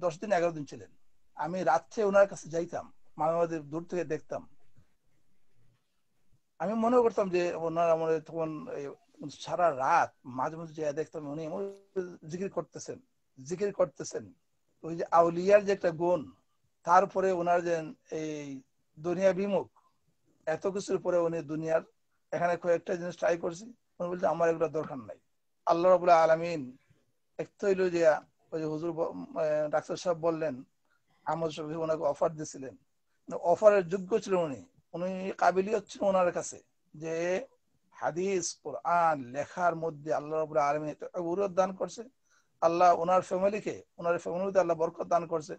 10 দিন 11 দিন ছিলেন। আমি রাত্রে ওনার কাছে যাইতাম, মাঝে মাঝে দূর থেকে দেখতাম। আমি মনে করতাম যে ওনারা মনে তখন সারা রাত মাঝে মাঝে যাই দেখতাম উনি জিকির করতেছেন। ওই যে আউলিয়ার যে একটা গুণ, তারপরে ওনার যে এই দুনিয়া বিমুখ, এত কিছুর পরে উনি দুনিয়ার এখানে কয়েকটা জিনিস ট্রাই করছি, উনি বলছে আমার এগুলো দরকার নাই। আল্লাহ রাব্বুল আলামিন একটা হইলো যে ওই যে হুজুর ডাক্তার সাহেব বললেন আহমদ শফি ওনাকে অফার দিয়েছিলেন, অফারের যোগ্য ছিল উনি কাবিলিয়ত ছিল ওনার কাছে যে হাদিস কোরআন লেখার মধ্যে আল্লাহ রাব্বুল আলামিন একটা অবরোধ দান করছে। আল্লাহ ওনার ফ্যামিলিতে আল্লাহ বরকত দান করছে।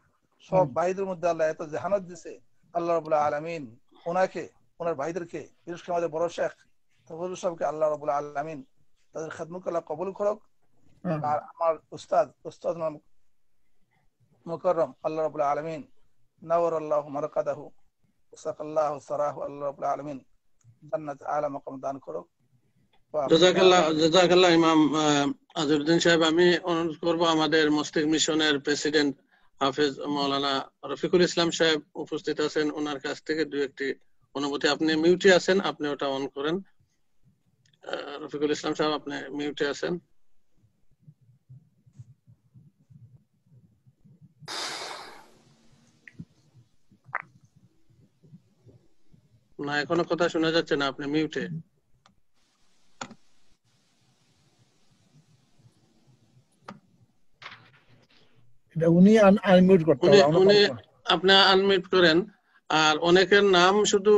সব ভাইদের মধ্যে আল্লাহ এত জাহানত দিছে। আল্লাহ রাব্বুল আলামিন ওনাকে, ওনার ভাইদেরকে, বিশেষ করে আমাদের বড় শেখ হুজুর সাহেবকে আল্লাহ রাব্বুল আলামিন তাদের খেদমত আল্লাহ কবুল করুক। আর আমার উস্তাদ নাম মুকাররম আল্লাহ রাব্বুল আলামিন নাওয়ারাল্লাহু মারকাদাহু ওয়াসাকাল্লাহু সারাহু, আল্লাহ রাব্বুল আলামিন জান্নাত আলা মাকাম দান করুক। জাযাকাল্লাহ ইমাম আজহারউদ্দিন সাহেব। আমি অনুরোধ করব আমাদের মস্তিষ্ক মিশনের প্রেসিডেন্ট হাফেজ মাওলানা রফিকুল ইসলাম সাহেব উপস্থিত আছেন, ওনার কাছ থেকে 2-1টি অনুভূতি। আপনি মিউটে আছেন, আপনি ওটা অন করেন। রফিকুল ইসলাম সাহেব আপনি মিউটে আছেন। না, এখনো কথা শোনা যাচ্ছে না, আপনি মিউটে। এটা উনি আনমিউট করতে হবে, উনি আপনি আনমিউট করেন। আর অনেকের নাম শুধু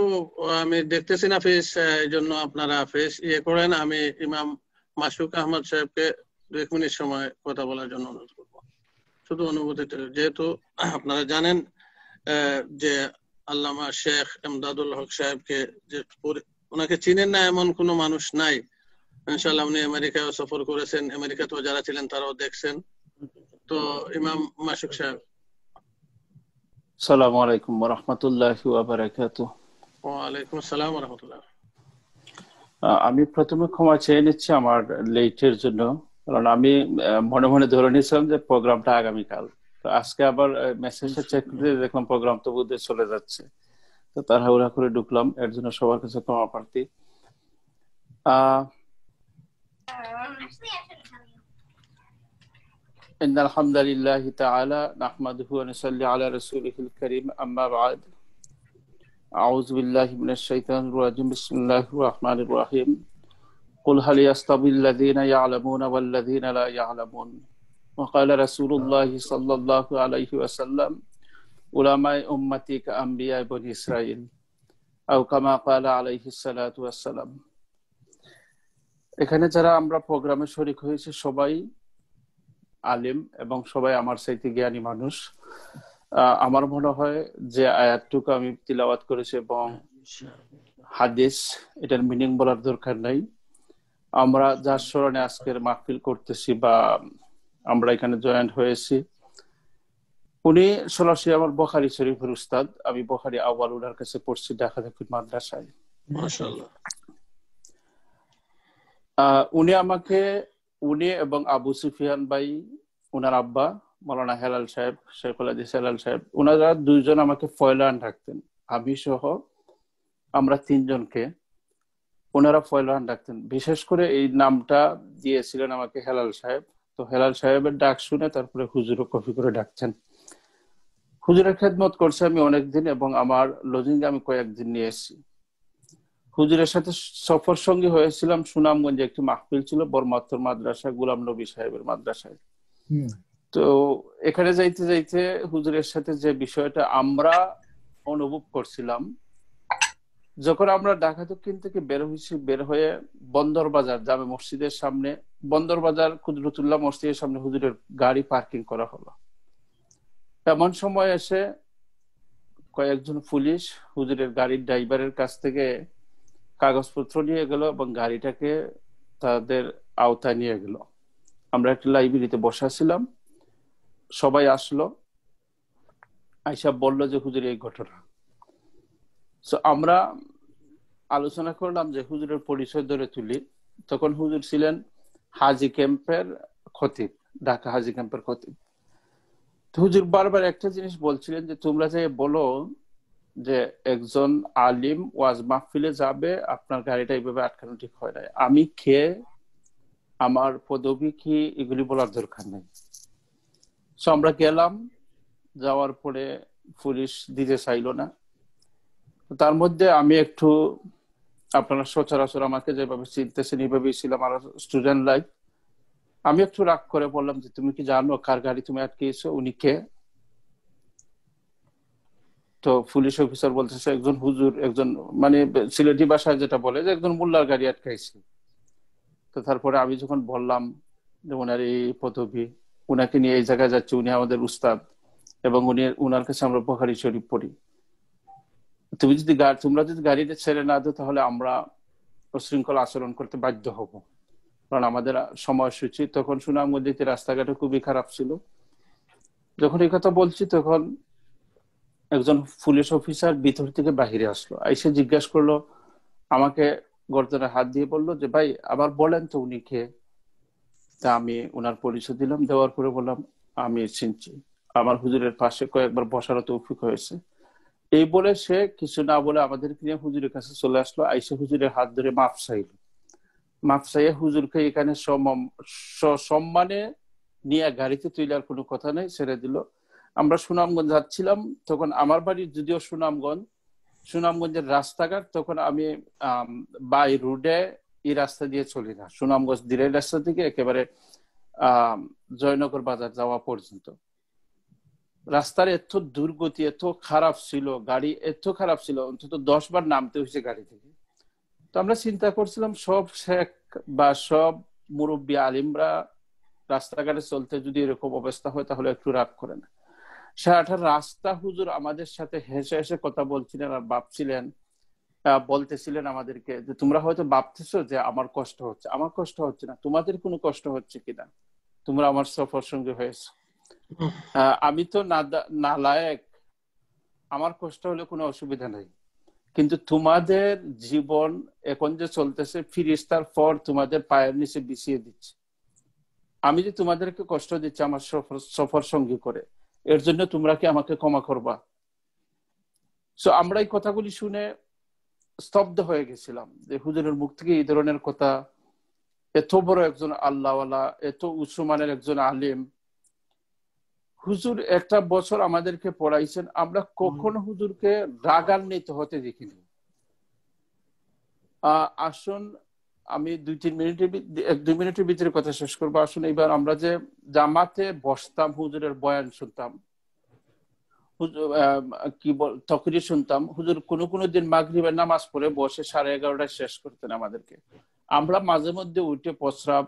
আমি দেখতেছি না ফেস, এই জন্য আপনারা ফেস করেন। আমি ইমাম মাসুক আহমদ সাহেবকে 2-1 মিনিট সময় কথা বলার জন্য অনুরোধ করব, শুধু অনুভূতি। যেহেতু আপনারা জানেন যে আল্লামা শেখ এমদাদুল হক সাহেবকে, যে ওনাকে চিনেন না এমন কোনো মানুষ নাই ইনশাআল্লাহ। উনি আমেরিকায় সফর করেছেন, আমেরিকাতেও যারা ছিলেন তারাও দেখছেন। তো ইমাম মাসুক সাহেব। আসসালামু আলাইকুম ওয়া রাহমাতুল্লাহি ওয়া বারাকাতুহু। ওয়া আলাইকুম আসসালাম ওয়া রাহমাতুল্লাহ। আমি প্রথমে ক্ষমা চেয়ে নিচ্ছি আমার লেটের জন্য, কারণ আমি মনে মনে ধরে নিয়েছিলাম যে প্রোগ্রামটা আগামীকাল। তো আজকে আবার মেসেজটা চেক করে দেখলাম প্রোগ্রাম তো বোধহয় চলে যাচ্ছে, তো তাড়াহুড়া করে ঢুকলাম, এর জন্য সবার কাছে ক্ষমা প্রার্থী। إن الحمد لله تعالى نحمده ونصلي على رسوله الكريم أما بعد أعوذ بالله من الشيطان الرجيم بسم الله الرحمن الرحيم قل هل يستوي الذين يعلمون والذين لا يعلمون وقال رسول الله صلى الله عليه وسلم علماء أمتي كأنبياء بني إسرائيل أو كما قال عليه الصلاة والسلام। এখানে যারা আমরা প্রোগ্রামে শরীক হয়েছে সবাই আলিম এবং সবাই আমার চাইতে জ্ঞানী মানুষ। আমার মনে হয় যে আয়াতটুকু আমি তিলাওয়াত করেছি এবং হাদিস, এটার মিনিং বলার দরকার নাই। আমরা যার স্মরণে আজকের মাহফিল করতেছি বা আমরা এখানে জয়েন্ট হয়েছি, উনি সরাসরি আমার বুখারী শরীফের উস্তাদ। আমি বুখারী আউয়াল ওনার কাছে পড়ছি ঢাকা দাখিল মাদ্রাসায়। মাশাআল্লাহ। উনি এবং আবু সুফিয়ান ভাই, উনার আব্বা মাওলানা হেলাল সাহেব, শেখুল হাদিস হেলাল সাহেব, উনারা দুইজন আমাকে ফয়লান ডাকতেন। আমি সহ আমরা 3 জনকে ওনারা ফয়লান ডাকতেন। বিশেষ করে এই নামটা দিয়েছিলেন আমাকে হেলাল সাহেব। তো হেলাল সাহেবের ডাক শুনে তারপরে হুজুর কফি করে ডাকছেন। হুজুরের খেদমত করছে আমি অনেকদিন এবং আমার লজিংয়ে আমি কয়েকদিন নিয়ে এসেছি। হুজুরের সাথে সফর সঙ্গী হয়েছিলাম সুনামগঞ্জে, একটি মাহফিল ছিল বরমাত্তর মাদ্রাসা, গোলাম নবী সাহেবের মাদ্রাসায়। তো এখানে যাইতে যাইতে হুজুরের সাথে যে বিষয়টা আমরা অনুভব করছিলাম যখন আমরা ঢাকা দক্ষিণ থেকে বের হয়ে বন্দর বাজার জামে মসজিদের সামনে, বন্দর বাজার কুদরতুল্লাহ মসজিদের সামনে হুজুরের গাড়ি পার্কিং করা হলো। এমন সময় এসে কয়েকজন পুলিশ হুজুরের গাড়ির ড্রাইভারের কাছ থেকে কাগজপত্র নিয়ে গেল এবং গাড়িটাকে তাদের আওতায় নিয়ে গেল। আমরা একটা লাইব্রেরিতে বসা ছিলাম, সবাই আসলো, আইসা বলল যে হুজুর এই ঘটনা। তো আমরা আলোচনা করলাম যে হুজুরের পরিচয় ধরে তুলি। তখন হুজুর ছিলেন হাজি ক্যাম্পের খতিব, ঢাকা হাজি ক্যাম্পের খতিব। হুজুর বারবার একটা জিনিস বলছিলেন যে তোমরা যে বলো যে একজন আলিম ওয়াজ মাহফিলে যাবে, আপনার গাড়িটা এইভাবে আটকানো ঠিক হয় না। আমি খেয়ে আমার পদবি কি এগুলি বলার দরকার নেই। তো আমরা গেলাম, যাওয়ার পরে পুলিশ দিতে চাইলো না। তার মধ্যে আমি একটু, আপনারা সচরাচর আমাকে যেভাবে চিনতেছেন এইভাবেই ছিলাম আর স্টুডেন্ট লাইফ, আমি একটু রাগ করে বললাম যে তুমি কি জানো কার গাড়ি তুমি আটকেছো, উনি কে? তো পুলিশ অফিসার বলতেছে একজন হুজুর, একজন মানে সিলেটি ভাষায় যেটা বলে যে একজন মোল্লার গাড়ি আটকাইছে। তো তারপরে আমি যখন বললাম যে ওনার এই পদবি, উনাকে নিয়ে এই জায়গায় যাচ্ছে, উনি আমাদের উস্তাদ এবং উনার কাছে আমরা বুখারী শরীফ পড়ি, তোমরা যদি গাড়িটা ছেড়ে না দাও তাহলে আমরা উশৃঙ্খল আচরণ করতে বাধ্য হব, কারণ আমাদের সময়সূচি। তখন সুনামগঞ্জে রাস্তাঘাটে খুবই খারাপ ছিল। যখন এই কথা বলছি তখন একজন পুলিশ অফিসার ভিতর থেকে বাহিরে আসলো, এসে জিজ্ঞাসা করলো, আমাকে গর্দনে হাত দিয়ে বললো যে ভাই আবার বলেন তো উনি কে। তা আমি ওনার পরিচয় দিলাম, দেওয়ার পরে বললাম আমি চিনছি, আমার হুজুরের পাশে কয়েকবার বসার তৌফিক হয়েছে। এই বলে সে কিছু না বলে আমাদেরকে নিয়ে হুজুরের কাছে চলে আসলো, আইসে হুজুরের হাত ধরে মাপ চাইল। মাপ চাইয়ে হুজুরকে এখানে সম্মানে নিয়ে গাড়িতে তুইলার কোনো কথা নেই, ছেড়ে দিল। আমরা সুনামগঞ্জ যাচ্ছিলাম, তখন আমার বাড়ি যদিও সুনামগঞ্জের রাস্তাঘাট, তখন আমি বাই রোডে এই রাস্তা দিয়ে চলি না, সুনামগঞ্জ দিরের রাস্তা থেকে একেবারে জয়নগর বাজার যাওয়া পর্যন্ত। রাস্তার এত দুর্গতি, এত খারাপ ছিল, গাড়ি এত খারাপ ছিল, অন্তত 10 বার নামতে হয়েছে গাড়ি থেকে। তো আমরা চিন্তা করছিলাম সব শেখ বা সব মুরব্বী আলিমরা রাস্তাঘাটে চলতে যদি এরকম অবস্থা হয় তাহলে একটু রাগ করে না। সারাটা রাস্তা হুজুর আমাদের সাথে হেসে হেসে কথা বলছিলেন আর বলতেছিলেন আমাদেরকে যে তোমরা হয়তো ভাবতেছো যে আমার কষ্ট হচ্ছে, আমার কষ্ট হচ্ছে না, তোমাদের কোনো কষ্ট হচ্ছে কিনা, তোমরা আমার সফর সঙ্গী হয়েছো। আমি তো নালায়েক, আমার কষ্ট হলে কোনো অসুবিধা নেই, কিন্তু তোমাদের জীবন এখন যে চলতেছে ফিরিস্তার পর তোমাদের পায়ের নিচে বিছিয়ে দিচ্ছে। আমি যে তোমাদেরকে কষ্ট দিচ্ছি আমার সফর সঙ্গী করে, এর জন্য তোমরা কি আমাকে ক্ষমা করবা? সো আমরা এই কথাগুলি শুনে স্তব্ধ হয়ে গেছিলাম যে হুজুরের মুখ থেকে এই ধরনের কথা, এত বড় একজন আল্লাহওয়ালা, এত উঁচু মানের একজন আলিম, হুজুর একটা বছর আমাদেরকে পড়াইছেন, আমরা কখনো হুজুরকে রাগান্বিত হতে দেখিনি। আসুন আমি 1-2 মিনিটের ভিতরে কথা শেষ করবো। আসুন এবার আমরা যে জামাতে বসতাম, হুজুরের বয়ান শুনতাম, তখনই শুনতাম হুজুর কোনো দিন মাগরিবের নামাজ পড়ে বসে 11:30টায় শেষ করতেন আমাদেরকে। আমরা মাঝে মধ্যে উঠে প্রস্রাব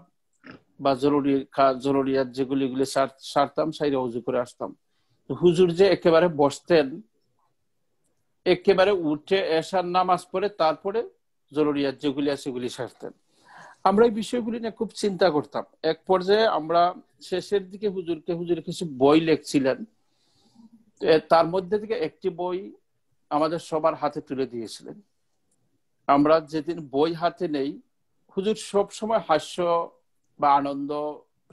বা জরুরিয়াত যেগুলি সারতাম, সাইরে উজু করে আসতাম। হুজুর যে একেবারে বসতেন, একেবারে উঠে এশার নামাজ পড়ে তারপরে জরুরিয়াত যেগুলি আছে সেগুলি সারতেন। আমরা এই বিষয়গুলি নিয়ে খুব চিন্তা করতাম। এক পর্যায়ে আমরা শেষের দিকে হুজুর কিছু বই লিখছিলেন, তার মধ্যে থেকে একটি বই আমাদের সবার হাতে তুলে দিয়েছিলেন। আমরা যেদিন বই হাতে নেই, হুজুর সব সময় হাস্য বা আনন্দ,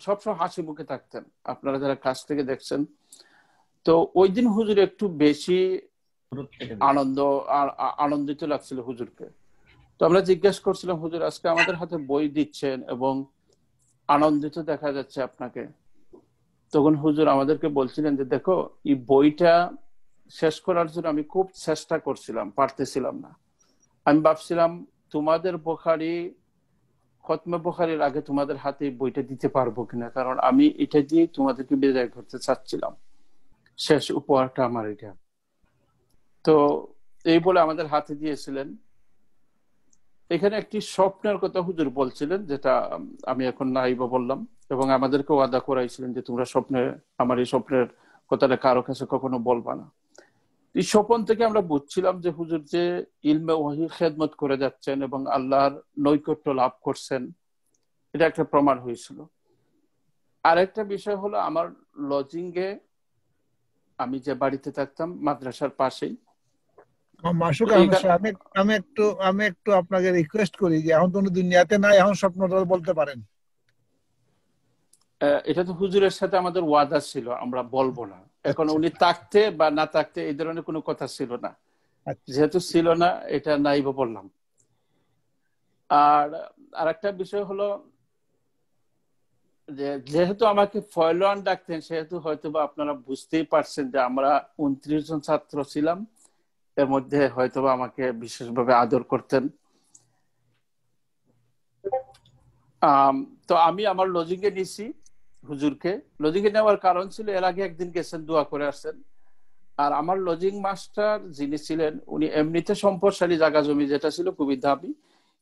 সবসময় হাসি মুখে থাকতেন, আপনারা যারা কাছ থেকে দেখছেন। তো ওই দিন হুজুর একটু বেশি আনন্দিত লাগছিল হুজুরকে। তো আমরা জিজ্ঞেস করছিলাম, হুজুর আজকে আমাদের হাতে বই দিচ্ছেন এবং আনন্দিত দেখা যাচ্ছে আপনাকে। তখন হুজুর আমাদেরকে বলছিলেন যে দেখো, এই বইটা শেষ করার জন্য আমি খুব চেষ্টা করছিলাম, পারতেছিলাম না। আমি ভাবছিলাম তোমাদের খতমে বুখারীর আগে তোমাদের হাতে বইটা দিতে পারবো কিনা, কারণ আমি এটা দিয়ে তোমাদেরকে বিদায় করতে চাচ্ছিলাম, শেষ উপহারটা আমার এটা। তো এই বলে আমাদের হাতে দিয়েছিলেন। এখানে একটি স্বপ্নের কথা হুজুর বলছিলেন, যেটা আমি এখন নাইব বললাম, এবং আমাদেরকে ওয়াদা করাইছিলেন যে তোমরা আমার এই স্বপ্নের কথাটা কারো কাছে কখনো বলবা না। এই স্বপ্ন থেকে আমরা বুঝছিলাম যে হুজুর যে ইলমে ওয়াহির খেদমত করে যাচ্ছেন এবং আল্লাহর নৈকট্য লাভ করছেন, এটা একটা প্রমাণ হয়েছিল। আরেকটা বিষয় হলো, আমার লজিংয়ে আমি যে বাড়িতে থাকতাম মাদ্রাসার পাশেই। মাসুক আহমেদ সাহেব, আমি একটু আপনাকে রিকোয়েস্ট করি যে এখন তো উনি দুনিয়াতে নাই, এখন স্বপ্নটা বলতে পারেন। এটা তো হুজুরের সাথে আমাদের ওয়াদা ছিল, আমরা বলবো না। এখন উনি থাকতে বা না থাকতে এই ধরনের কোনো কথা ছিল না, যেহেতু ছিল না এটা নাইব বললাম। আর আরেকটা বিষয় হলো যে যেহেতু আমাকে ফয়লোয়ান ডাকতেন, সেহেতু হয়তো বা আপনারা বুঝতেই পারছেন যে আমরা 29 জন ছাত্র ছিলাম, এর মধ্যে হয়তো বা আমাকে বিশেষভাবে আদর করতেন। তো আমি আমার লজিংয়ে নিছি হুজুরকে। লজিংয়ে নেওয়ার কারণ ছিল, এর আগে একদিন গেছেন, দোয়া করে আসছেন। আর আমার লজিং মাস্টার যিনি ছিলেন, উনি এমনিতে সম্পদশালী, জায়গা জমি যেটা ছিল খুবই দামি,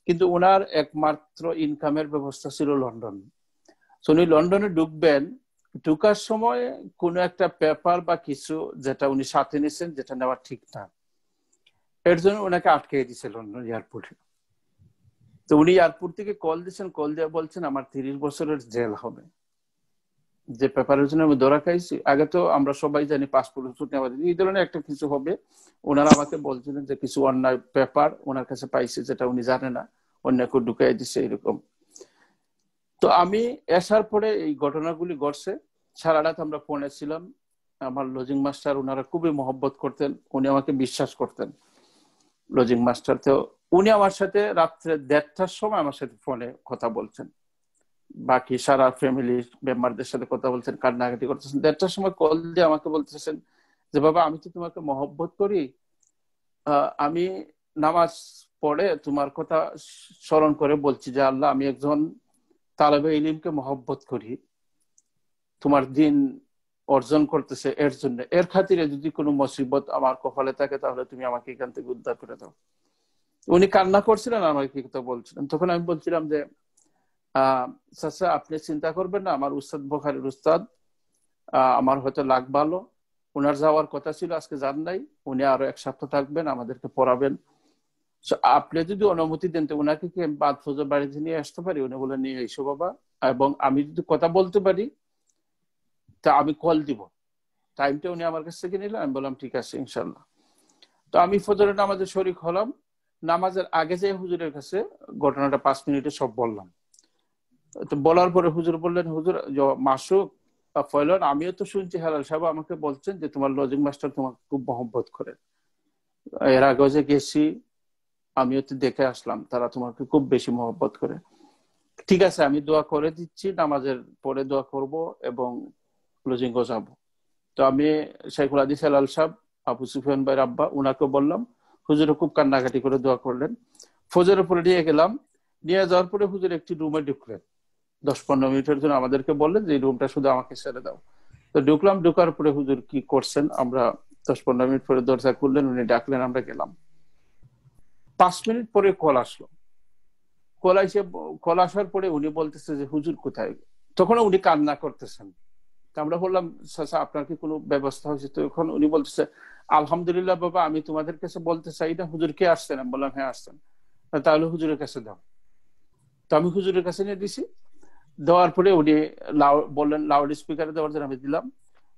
কিন্তু ওনার একমাত্র ইনকামের ব্যবস্থা ছিল লন্ডন। তো উনি লন্ডনে ঢুকবেন, ঢুকার সময় কোনো একটা পেপার বা কিছু যেটা উনি সাথে নিয়েছেন, যেটা নেওয়া ঠিক না, এর জন্য ওনাকে আটকে দিয়েছে লন্ডন এয়ারপোর্টে। তো উনি এয়ারপোর্ট থেকে কল দিচ্ছেন, কল দিয়ে বলছেন আমার 30 বছরের জেল হবে, যে পেপারের জন্য আমি ধরা খাইছি। আগে তো আমরা সবাই জানি পাসপোর্ট এই ধরনের একটা কিছু হবে। ওনারা আমাকে বলছিলেন যে কিছু অন্যায় পেপার ওনার কাছে পাইছে, যেটা উনি জানে না, অন্য কেউ ঢুকাই দিচ্ছে এরকম। তো আমি আসার পরে এই ঘটনাগুলি ঘটছে। সারা রাত আমরা ফোনে ছিলাম। আমার লজিং মাস্টার ওনারা খুবই মহব্বত করতেন, উনি আমাকে বিশ্বাস করতেন, লজিং মাস্টার। তো উনি আমার সাথে রাত্রে 1:30টার সময় আমার সাথে ফোনে কথা বলছেন, বাকি সারা ফ্যামিলি মেম্বারদের সাথে কথা বলছেন, কান্নাকাটি করতেছেন। 1:30টার সময় কল দিয়ে আমাকে বলতেছেন যে বাবা, আমি তো তোমাকে মহব্বত করি, আমি নামাজ পড়ে তোমার কথা স্মরণ করে বলছি যে আল্লাহ, আমি একজন তালেবে ইলমকে মহব্বত করি, তোমার দিন অর্জন করতেছে, এর জন্য, এর খাতিরে যদি কোনো মুসিবত আমার কপালে থাকে তাহলে তুমি আমাকে এখান থেকে উদ্ধার করে দাও। উনি কান্না করছিলেন, আমাকে কি কথা বলছিলেন। তখন আমি বলছিলাম যে চাচা, আপনি চিন্তা করবেন না, আমার উস্তাদ বুখারীর উস্তাদ, আমার হয়তো লাগ ভালো, ওনার যাওয়ার কথা ছিল, আজকে যান নাই, উনি আরো 1 সপ্তাহ থাকবেন, আমাদেরকে পড়াবেন। আপনি যদি অনুমতি দেন তো ওনাকে কি বাদ ফজর বাড়িতে নিয়ে আসতে পারি? উনি বলে নিয়ে এসো বাবা, এবং আমি যদি কথা বলতে পারি তা আমি কল দিব। টাইমটা উনি আমার কাছ থেকে নিলেন, আমি বললাম ঠিক আছে ইনশাল্লাহ। তো আমি ফজরের নামাজে শরীক হলাম। নামাজের আগে যে হুজুরের কাছে ঘটনাটা 5 মিনিটে সব বললাম। তো বলার পরে হুজুর বললেন, হুজুর মাসুক ফয়লন, আমিও তো শুনছি হেলাল সাহেব আমাকে বলছেন যে তোমার লজিং মাস্টার তোমাকে খুব মহব্বত করে, এর আগেও যে গেছি আমিও তো দেখে আসলাম, তারা তোমাকে খুব বেশি মহব্বত করে। ঠিক আছে, আমি দোয়া করে দিচ্ছি, নামাজের পরে দোয়া করব এবং লজিং যাব। তো আমি শেখুল হাদিস হেলাল সাহেব, আবু সুফিয়ান ভাইয়ের আব্বা, উনাকে বললাম। হুজুরে খুব কান্নাকাটি করে দোয়া করলেন। ফজরের পরে নিয়ে গেলাম। নিয়ে যাওয়ার পরে হুজুর একটি রুমে ঢুকলেন, 10-15 মিনিটের জন্য আমাদেরকে বললেন যে এই রুমটা শুধু আমাকে ছেড়ে দাও। তো ঢুকলাম। ঢুকার পরে হুজুর কি করছেন, আমরা 10-15 মিনিট পরে দরজা খুললেন, উনি ডাকলেন, আমরা গেলাম। 5 মিনিট পরে কল আসলো। কল আসার পরে উনি বলতেছে যে হুজুর কোথায়। তখন উনি কান্না করতেছেন। আমরা বললাম চাচা, আপনার কি কোনো ব্যবস্থা হয়েছে? তো এখন উনি বলতেছে, আলহামদুলিল্লাহ বাবা, আমি তোমাদের কাছে বলতে চাই না, হুজুর কে আসছেন? আমি বললাম হ্যাঁ আসছেন। তাহলে হুজুরের কাছে দাও। তো আমি হুজুরের কাছে নিয়ে দিছি। দেওয়ার পরে উনি বললেন লাউড স্পিকারে দেওয়ার জন্য, আমি দিলাম।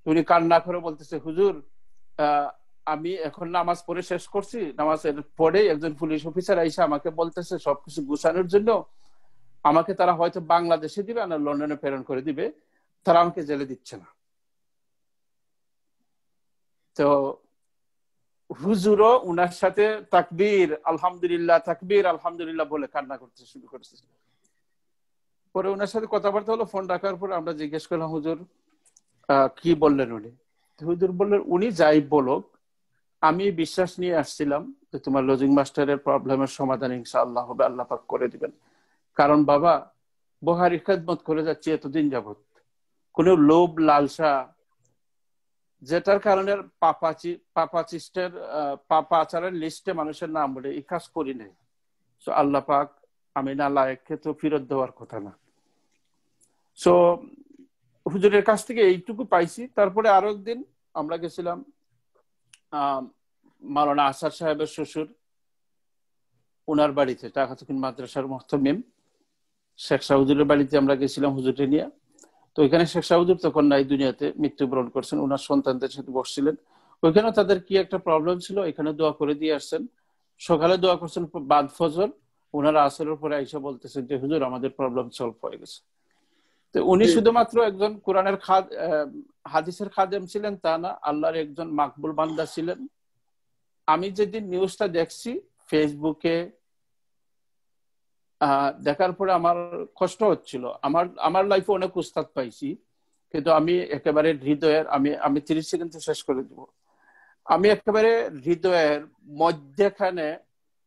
উনি কান্না করে বলতেছে, হুজুর আমি এখন নামাজ পড়ে শেষ করছি, নামাজের পরে একজন পুলিশ অফিসার আইসা আমাকে বলতেছে সবকিছু গুছানোর জন্য, আমাকে তারা হয়তো বাংলাদেশে দিবে না লন্ডনে প্রেরণ করে দিবে, তারা আমাকে জেলে দিচ্ছে না। তো হুজুরও উনার সাথে তাকবীর আলহামদুলিল্লাহ, তাকবীর আলহামদুলিল্লাহ বলে কান্না করতে শুরু করেছে। পরে ওনার সাথে কথাবার্তা হলো। ফোন রাখার পর আমরা জিজ্ঞেস করলাম, হুজুর কি বললেন? উনি হুজুর বললেন, উনি যাই বলুক, আমি বিশ্বাস নিয়ে আসছিলাম যে তোমার লজিং মাস্টারের প্রবলেমের সমাধান ইনশাআল্লাহ হবে, আল্লাহ পাক করে দিবেন। কারণ বাবা, বুখারী খেদমত করে যাচ্ছি এতদিন যাবত, কোন লোভ লালসা যেটার কারণে পাপাচিস্টের পাপাচারের লিস্টে মানুষের নাম বলে এই কাজ করি নাই। সো আল্লাহ পাক আমি না লায়েককে তো ফেরত দেওয়ার কথা না। সো হুজুরের কাছ থেকে এইটুকু পাইছি। তারপরে আরো একদিন আমরা গেছিলাম মাওলানা আসার সাহেবের শ্বশুর ওনার বাড়িতে, টাকাতুকিন মাদ্রাসার মুহতামিম শেখ শাহুজুরের বাড়িতে আমরা গেছিলাম হুজুরকে নিয়ে। তো ওইখানে শেখ শাহুজুর তখন নাই দুনিয়াতে, মৃত্যুবরণ করছেন। ওনার সন্তানদের সাথে বসছিলেন। ওইখানে তাদের কি একটা প্রবলেম ছিল, এখানে দোয়া করে দিয়ে আসছেন। সকালে দোয়া করছেন বাদ ফজর, ওনারা আসরের পরে আইসা বলতেছেন যে হুজুর আমাদের প্রবলেম সলভ হয়ে গেছে। তো উনি শুধুমাত্র একজন কোরআনের হাদিসের খাদেম ছিলেন তা না, আল্লাহর একজন মাকবুল বান্দা ছিলেন। আমি যেদিন নিউজটা দেখছি ফেসবুকে দেখার পরে আমার কষ্ট হচ্ছিল। আমার লাইফে অনেক উস্তাদ পাইছি, কিন্তু আমি একেবারে হৃদয়ের, আমি 30 সেকেন্ডে শেষ করে দিব। আমি একেবারে হৃদয়ের মধ্যখানে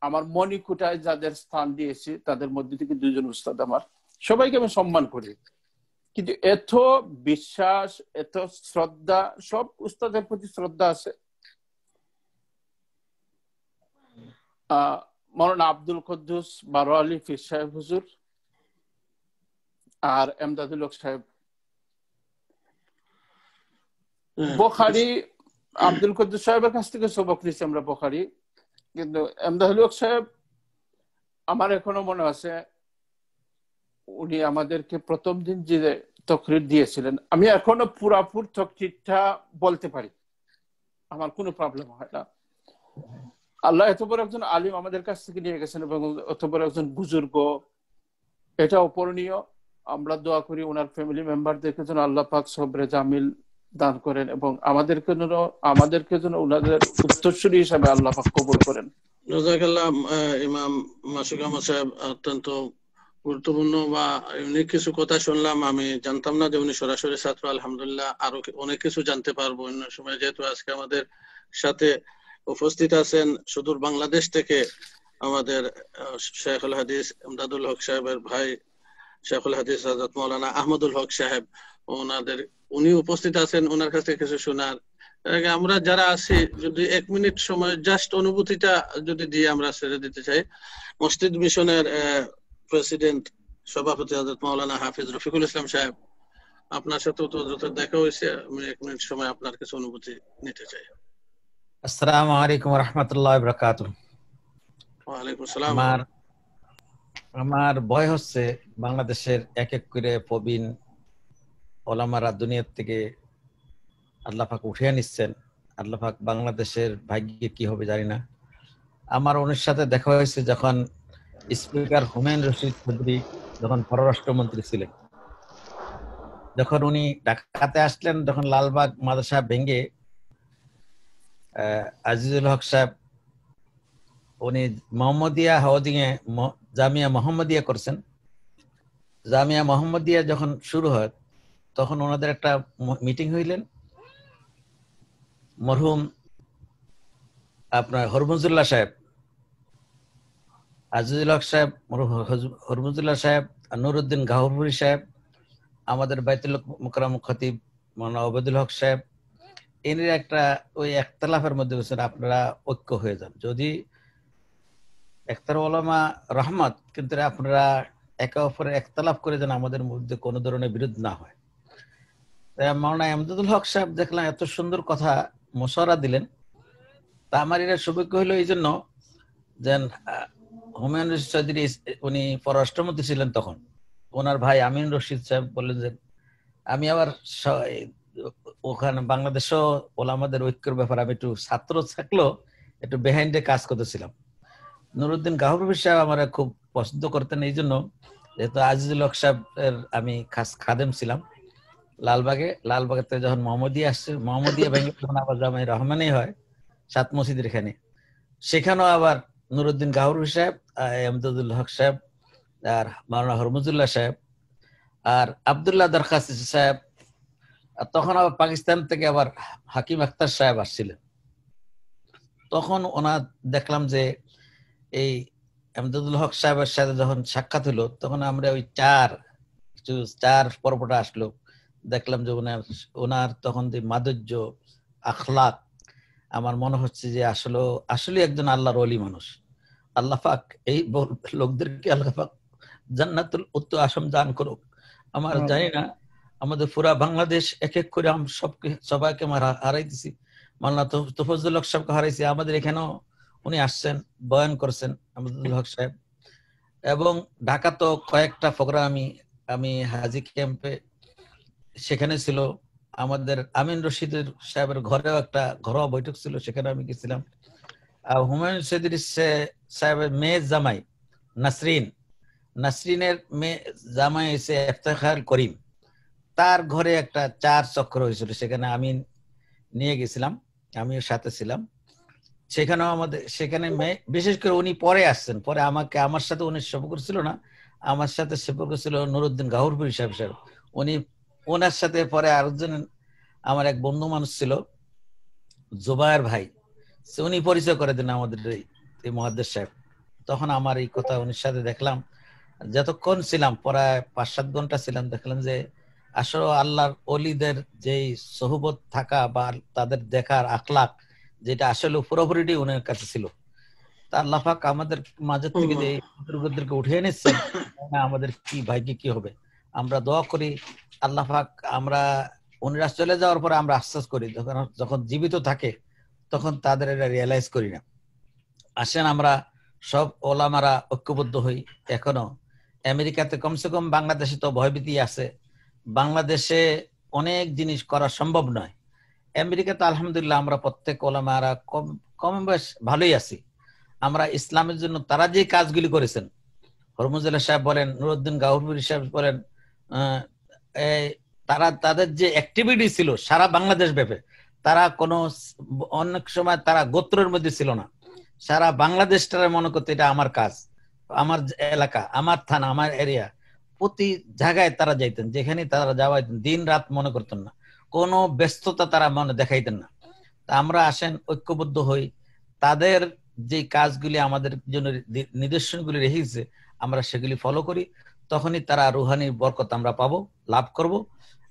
আমার মণিকুটায় যাদের স্থান দিয়েছি তাদের মধ্যে থেকে 2 জন উস্তাদ আমার, সবাইকে আমি সম্মান করি। কিন্তু এত বিশ্বাস, এত শ্রদ্ধা, সব উস্তাদের প্রতি শ্রদ্ধা আছে। মাওলানা আব্দুল কুদ্দুস বারোয়ালি ফির সাহেব হুজুর আর এমদাদুল হক সাহেব বুখারী। আব্দুল কুদ্দুস সাহেবের কাছ থেকে সবক নিয়েছি আমরা বুখারী, কিন্তু এমদাদুল হক সাহেব আমার এখনো মনে আছে উনি আমাদেরকে প্রথম দিন যে তকরির দিয়েছিলেন, আমি এখনো পুরাপুর তকরিরটা বলতে পারি, আমার কোনো প্রবলেম হয় না। আল্লাহ এত বড় একজন আলিম আমাদের কাছ থেকে নিয়ে গেছেন এবং এত বড় একজন বুজুর্গ, এটা অপূরণীয়। আমরা দোয়া করি ওনার ফ্যামিলি মেম্বারদেরকে যেন আল্লাহ পাক সবরে জামিল দান করেন এবং আমাদেরকে যেন ওনাদের উত্তরসূরি হিসাবে আল্লাহ পাক কবুল করেন। জাযাকাল্লাহ ইমাম মাসুক আহমদ সাহেব, অত্যন্ত গুরুত্বপূর্ণ বা ইউনিক কিছু কথা শুনলাম। আমি জানতাম না যে উনি সরাসরি ছাত্র। আলহামদুলিল্লাহ, আরো অনেক কিছু জানতে পারবো অন্য সময়। যেহেতু আজকে আমাদের সাথে উপস্থিত আছেন সুদূর বাংলাদেশ থেকে আমাদের শেখুল হাদিস এমদাদুল হক সাহেবের ভাই শেখুল হাদিস হযরত মাওলানা আহমদুল হক সাহেব, উনি উপস্থিত আছেন। ওনার কাছ থেকে কিছু শোনার আগে আমরা যারা আছি যদি 1 মিনিট সময় জাস্ট অনুভূতিটা যদি দিয়ে আমরা ছেড়ে দিতে চাই। মসজিদ মিশনের প্রেসিডেন্ট সভাপতি হযরত মাওলানা হাফিজ রফিকুল ইসলাম সাহেব, আপনার সাথে তো দেখা হয়েছে। আমি 1 মিনিট সময় আপনার কিছু অনুভূতি নিতে চাই। আসসালামু আলাইকুম ওয়া রাহমাতুল্লাহি ওয়া বারাকাতুহু। ওয়া আলাইকুম আসসালাম। আমার ভয় হচ্ছে বাংলাদেশের এক এক করে প্রবীণ ওলামারা দুনিয়ার থেকে আল্লাহ পাক উঠিয়ে নিচ্ছেন। আল্লাহ পাক বাংলাদেশের ভাগ্যে কি হবে জানি না। আমার ওনার সাথে দেখা হয়েছে যখন স্পিকার হুমায়ুন রশিদ চৌধুরী যখন পররাষ্ট্রমন্ত্রী ছিলেন, যখন উনি ঢাকাতে আসলেন, যখন লালবাগ মাদ্রাসা ভেঙে আজিজুল হক সাহেব উনি মোহাম্মদিয়া হাউজিং এ জামিয়া মোহাম্মদিয়া করছেন। জামিয়া মোহাম্মদিয়া যখন শুরু হয় তখন ওনাদের একটা মিটিং হইলেন। মরহুম আপনার হরমুজুল্লাহ সাহেব, আজিজুল হক সাহেব, হরমুজুল্লাহ সাহেব, নুরুদ্দিন গাহরপুরি সাহেব, আমাদের বাইতুল মুকাররম খতিব মাওলানা ওবায়দুল হক সাহেব, এর একটা ওই একতলাফের মধ্যে বলছেন আপনারা ঐক্য হয়ে যান। যদি একতার ওলামা রহমত, কিন্তু আপনারা একে অপরের একতলাফ করে যেন আমাদের মধ্যে কোনো ধরনের বিরোধ না হয়। মাওলানা এমদাদুল হক সাহেব দেখলাম এত সুন্দর কথা মশওয়ারা দিলেন। তা আমার এর সৌভাগ্য হইলো এই জন্য যে হুমায়ুন রশিদ চৌধুরী উনি পররাষ্ট্রমন্ত্রী ছিলেন তখন, ওনার ভাই আমিন রশিদ সাহেব বললেন যে আমি আবার ওখানে বাংলাদেশও ওলামাদের ঐক্যের ব্যাপারে আমি একটু ছাত্র থাকলেও একটু বিহাইন্ডে কাজ করতেছিলাম। নুরুদ্দিন গাহরপুরি সাহেব আমার খুব পছন্দ করতেন, এই জন্য যেহেতু আজিজুল হক সাহেবের আমি খাস খাদেম ছিলাম লালবাগে যখন মোহাম্মদিয়া আসছে, মোহাম্মদিয়া ভেঙে যখন আবার জামাই রহমানই হয় 7 মসজিদের এখানে, সেখানেও আবার নুরুদ্দিন গাহরপুরি সাহেব, এমদাদুল হক সাহেব আর মাওলানা হরমুজুল্লাহ সাহেব আর আব্দুল্লাহ দরখাস্তি সাহেব, তখন আবার পাকিস্তান থেকে আবার হাকিম আখতার সাহেব আসছিলেন। তখন ওনার দেখলাম যে এই এমদাদুল হক সাহেবের সাথে যখন সাক্ষাৎ হলো তখন আমরা ওই চার পর্বটা আসলো, দেখলাম যে ওনার তখন যে মাধুর্য আখলাক, আমার মনে হচ্ছে যে আসলে একজন আল্লাহর ওলি মানুষ। আল্লাহ পাক এই লোকদেরকে আল্লাহ পাক জান্নাতুল উত্ত আসম দান করুক। আমার জানি না, আমাদের পুরা বাংলাদেশ এক এক করে সবাইকে আমরা হারাই দিছি। মাওলানা তোফাজ্জল হক সাহেবকে হারাইছি, আমাদের এখানেও উনি আসছেন, বয়ান করছেন আমাদুল হক সাহেব। এবং ঢাকা তো কয়েকটা প্রোগ্রাম আমি হাজি ক্যাম্পে সেখানে ছিল। আমাদের আমিন রশিদের সাহেবের ঘরেও একটা ঘরোয়া বৈঠক ছিল, সেখানে আমি গেছিলাম। হুমায়ুন চৌধুরী সাহেবের মেয়ে জামাই নাসরিনের মেয়ে জামাই এসে ইফতেখার করিম, তার ঘরে একটা 4 চক্র হয়েছিল, সেখানে আমি নিয়ে গেছিলাম, আমিও সাথে ছিলাম। সেখানে বিশেষ করে উনি পরে আসছেন, পরে আমার সাথে উনি সম্পর্ক ছিল না, আমার সাথে সম্পর্ক ছিল নুরুদ্দিন গাহুরপুরি সাহেব। ওনার সাথে পরে আরেকজন আমার এক বন্ধু মানুষ ছিল জুবায়ের ভাই, উনি পরিচয় করে দেন আমাদের এই মুহাদ্দিস সাহেব। তখন আমার এই কথা উনির সাথে দেখলাম, যতক্ষণ ছিলাম প্রায় 5-7 ঘন্টা ছিলাম, দেখলাম যে আসলে আল্লাহর ওলিদের যেই সোহবত থাকা বা তাদের দেখার আখলাক, যেটা আসলে পুরোপুরিটি ওনার কাছে ছিল। তা আল্লাহ পাক আমাদের মাঝে থেকে যে বুজুর্গদেরকে উঠিয়ে নিচ্ছেন, আমাদের কি ভাগ্যে কি হবে। আমরা দোয়া করি আল্লাহ পাক, আমরা উনিরা চলে যাওয়ার পরে আমরা আশ্বাস করি, যখন জীবিত থাকে তখন তাদের এটা রিয়েলাইজ করি না। আসেন আমরা সব ওলামারা ঐক্যবদ্ধ হই। এখনো আমেরিকাতে কমসে কম, বাংলাদেশে তো ভয়ভীতি আছে, বাংলাদেশে অনেক জিনিস করা সম্ভব নয়। আমেরিকাতে আলহামদুলিল্লাহ আমরা প্রত্যেক ওলামারা কম বেশ ভালোই আছি। আমরা ইসলামের জন্য তারা যে কাজগুলি করেছেন, হরমুজুল্লাহ সাহেব বলেন, নুরুদ্দিন গাহুরপুরি সাহেব বলেন, তাদের যে অ্যাক্টিভিটি ছিল সারা বাংলাদেশ ব্যাপী, তারা অনেক সময় তারা গোত্রের মধ্যে ছিল না, সারা বাংলাদেশটারে মনে করতে এটা আমার কাজ, আমার এলাকা, আমার থানা, আমার এরিয়া, প্রতি জায়গায় তারা যাইতেন, যেখানে তারা যাওয়াইতেন, দিন রাত মনে করতেন না, কোনো ব্যস্ততা তারা মনে দেখাইতেন না। তা আমরা আসেন ঐক্যবদ্ধ হই, তাদের যে কাজগুলি আমাদের জন্য নিদর্শনগুলি রেখেছে আমরা সেগুলি ফলো করি, তখনই তারা রুহানির বরকত আমরা পাবো, লাভ করব।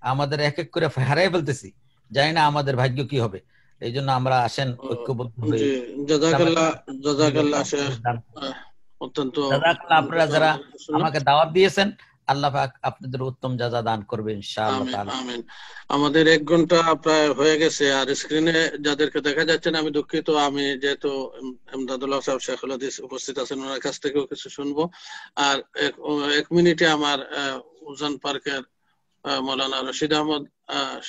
আমাদের এক এক করে হারাই ফেলতেছি, জানি না আমাদের ভাগ্য কি হবে। এই জন্য আমরা আসেন ঐক্যবদ্ধ হই। জাযাকাল্লাহ শেখ, অত্যন্ত আপনারা যারা আমাকে দাওয়াত দিয়েছেন, আল্লাহ পাক আপনাদের উত্তম জাযা দান করবে ইনশাআল্লাহ তাআলা। আমিন। আমাদের 1 ঘন্টা প্রায় হয়ে গেছে, আর স্ক্রিনে যাদেরকে দেখা যাচ্ছে না আমি দুঃখিত। আমি যেহেতু এমদাদুল্লাহ সাহেব শেখুল হাদিস উপস্থিত আছেন, ওনার কাছ থেকেও কিছু শুনবো। আর 1 মিনিটে আমার উজান পার্কের মৌলানা রশিদ আহমদ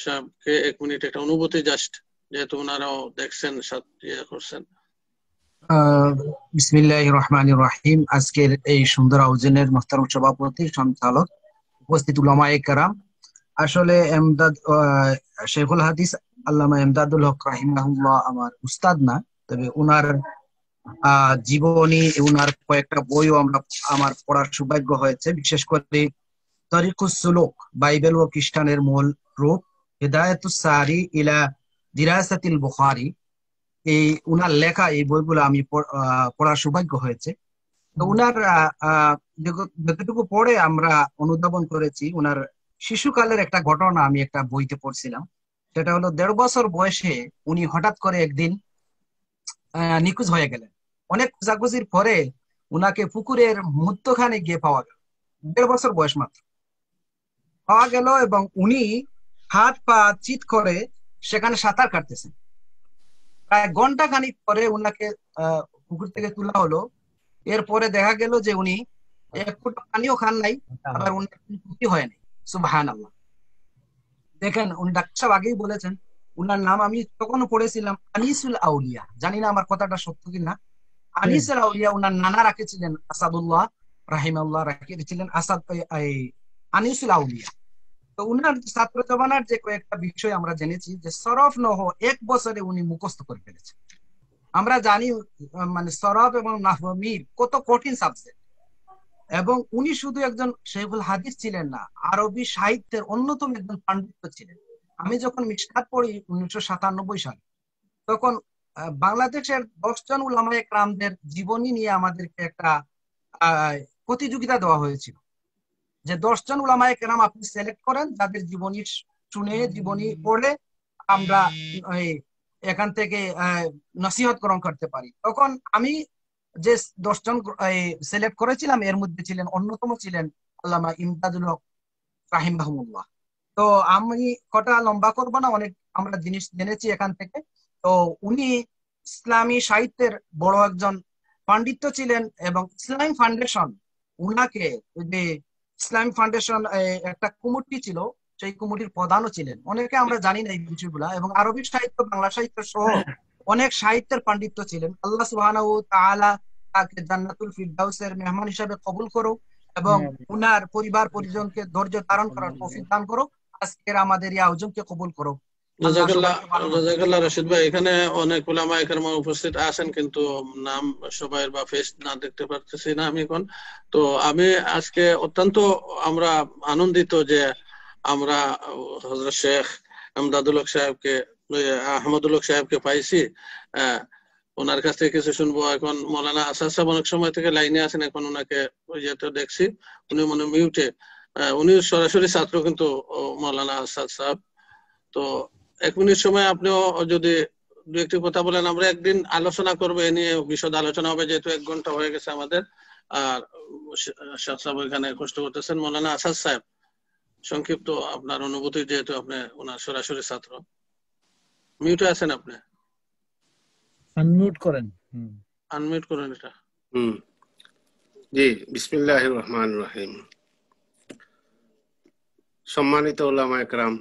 সাহেবকে 1 মিনিট একটা অনুভূতি, জাস্ট যেহেতু ওনারাও দেখছেন, সাথে করছেন। বিসমিল্লাহির রহমানির রহিম। আজকের এই সুন্দর আয়োজনের মোহতারম সভাপতি, সঞ্চালক, উপস্থিত উলামায়ে কেরাম, আসলে শেখুল হাদিস আল্লামা এমদাদুল হক রাহিমাহুল্লাহ আমার উস্তাদ না, তবে ওনার জীবনী, ওনার কয়েকটা বইও আমার পড়ার সৌভাগ্য হয়েছে। বিশেষ করে তরিকুস সুলুক, বাইবেল ও খ্রিস্টানের মূল রূপ, হিদায়াতুস সারি ইলা দিরাসাতিল বুখারী, এই উনার লেখা এই বইগুলো আমি পড়ার সৌভাগ্য হয়েছে। তো উনার যতটুকু পড়ে আমরা অনুধাবন করেছি, উনার শিশুকালের একটা ঘটনা আমি একটা বইতে পড়ছিলাম। সেটা হলো 1.5 বছর বয়সে উনি হঠাৎ করে একদিন নিখোঁজ হয়ে গেলেন। অনেক খোঁজাখুঁজির পরে উনাকে পুকুরের মধ্যখানে গিয়ে পাওয়া গেল। 1.5 বছর বয়স মাত্র পাওয়া গেল, এবং উনি হাত পা চিৎ করে সেখানে সাঁতার কাটতেছেন। প্রায় ঘন্টা খানিক পরে উনাকে পুকুর থেকে তোলা হলো। এরপরে দেখা গেল যে উনি 1 ফোঁটা পানিও খান নাই, আবার উনার ক্ষতি হয় নাই। সুবহানাল্লাহ। দেখেন, উনি ডাক্তার সাহেব আগেই বলেছেন, উনার নাম আমি তখনও পড়েছিলাম আনিসুল আউলিয়া, জানি না আমার কথাটা সত্য কিনা। আনিসুল আউলিয়া উনার নানা রাখেছিলেন আসাদুল্লাহ রাহিমাহুল্লাহ, রাখিয়েছিলেন আনিসুল আউলিয়া। তো উনার ছাত্র জমানার যে কয়েকটা বিষয় আমরা জেনেছি, যে সরফ নহ 1 বছরে উনি মুখস্থ করে ফেলেছেন। আমরা জানি মানে সরফ এবং নাহব মির কত কঠিন সাবজেক্ট, এবং উনি শুধু একজন শেখুল হাদিস ছিলেন না, আরবি সাহিত্যের অন্যতম একজন পাণ্ডিত্য ছিলেন। আমি যখন মিশকাত পড়ি 1997 সালে, তখন বাংলাদেশের 10 জন উলামায়ে কেরামদের জীবনী নিয়ে আমাদেরকে একটা প্রতিযোগিতা দেওয়া হয়েছিল, যে 10 জন উলামায়ে কেরাম আপনি সিলেক্ট করেন, যাদের জীবনী শুনে, জীবনী পড়ে আমরা এখান থেকে নসিহত গ্রহণ করতে পারি। তখন আমি যে 10 জন সিলেক্ট করেছিলাম এর মধ্যে ছিলেন অন্যতম ছিলেন আল্লামা ইমদাদুল হক রাহিমাহুল্লাহ। তো আমি কটা লম্বা করব না, অনেক আমরা জিনিস জেনেছি এখান থেকে। তো উনি ইসলামী সাহিত্যের বড় একজন পাণ্ডিত্য ছিলেন এবং ইসলামী ফাউন্ডেশন উনাকে, যে ইসলামী ফাউন্ডেশন একটা কমিটি ছিল, সেই কমিটির প্রধানও ছিলেন। অনেকে আমরা জানি না এই বিষয়গুলা। এবং আরবি সাহিত্য, বাংলা সাহিত্য সহ অনেক সাহিত্যের পাণ্ডিত্য ছিলেন। আল্লাহ সুবহানাহু ওয়া তাআলা তাকে জান্নাতুল ফিরদাউসের মেহমান হিসেবে কবুল করো এবং উনার পরিবার পরিজনকে ধৈর্য ধারণ করার তৌফিক দান করো। আজকের আমাদের এই আয়োজনকে কবুল করো। জাযাকাল্লাহ রশিদ ভাই, এখানে অনেক উলামায়ে কেরাম উপস্থিত আছেন, কিন্তু নাম সবাই বা ফেস না দেখতে পারতেছি না আমি এখন। তো আমি আজকে অত্যন্ত আমরা আনন্দিত যে আমরা হযরত শেখ ইমদাদুল হক সাহেবকে, আহমদুল হক সাহেবকে পাইছি। ওনার কাছ থেকে কিছু শুনবো। এখন মৌলানা আসাদ সাহেব অনেক সময় থেকে লাইনে আছেন, এখন ওনাকে তো দেখছি উনি মনে মিউটে। উনি সরাসরি ছাত্র কিন্তু মৌলানা আসাদ সাহেব। তো 1 মিনিট সময় আপনিও যদি 2-1টি কথা বলেন, আমরা একদিন আলোচনা করবো এ নিয়ে, বিশদ আলোচনা হবে, যেহেতু 1 ঘন্টা হয়ে গেছে আমাদের। আর শেখ সাহেব এখানে কষ্ট করতেছেন। মৌলানা আসাদ সাহেব, সংক্ষিপ্ত আপনার অনুভূতি, যেহেতু আপনি ওনার সরাসরি ছাত্র। মিউটে আছেন আপনি, আনমিউট করেন। আনমিউট করেন এটা। জি, বিসমিল্লাহির রহমানির রহিম। সম্মানিত উলামায়ে কেরাম,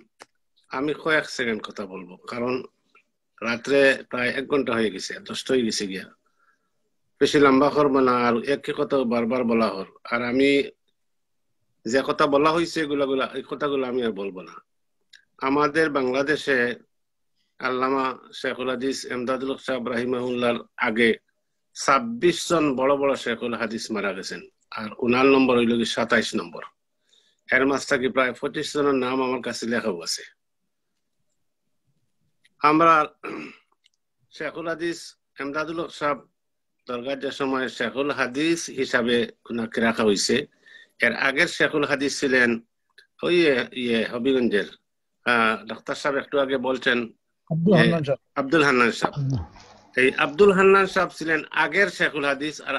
আমি কয়েক সেকেন্ড কথা বলবো, কারণ রাত্রে প্রায় 1 ঘন্টা হয়ে গেছে, 10টা হয়ে গেছে গিয়া। বেশি লম্বা করবো না, আর একই কথা বারবার বলা হর। আর আমি যে কথা বলা হয়েছে এই কথাগুলো আমি আর বলবো না। আমাদের বাংলাদেশে আল্লামা শেখুল হাদিস ইমদাদুল হক সাহেব রাহিমাহুল্লাহর আগে 26 জন বড় বড় শেখুল হাদিস মারা গেছেন, আর উনার নম্বর হইল 27 নম্বর। এর মাঝ থেকে প্রায় 25 জনের নাম আমার কাছে লেখাও আছে। আমরা শেখুল হাদিস ইমদাদুল হক সাহেব দরগার যে সময় শেখুল হাদিস হিসাবে উনাকে রাখা হয়েছে, এর আগের শেখুল হাদিস ছিলেন ওই হবিগঞ্জের ডাক্তার সাহেব একটু আগে বলছেন আব্দুল হান্নান সাহেব। এই আব্দুল হান্নান সাহেব ছিলেন আগের শেখুল হাদিস, আর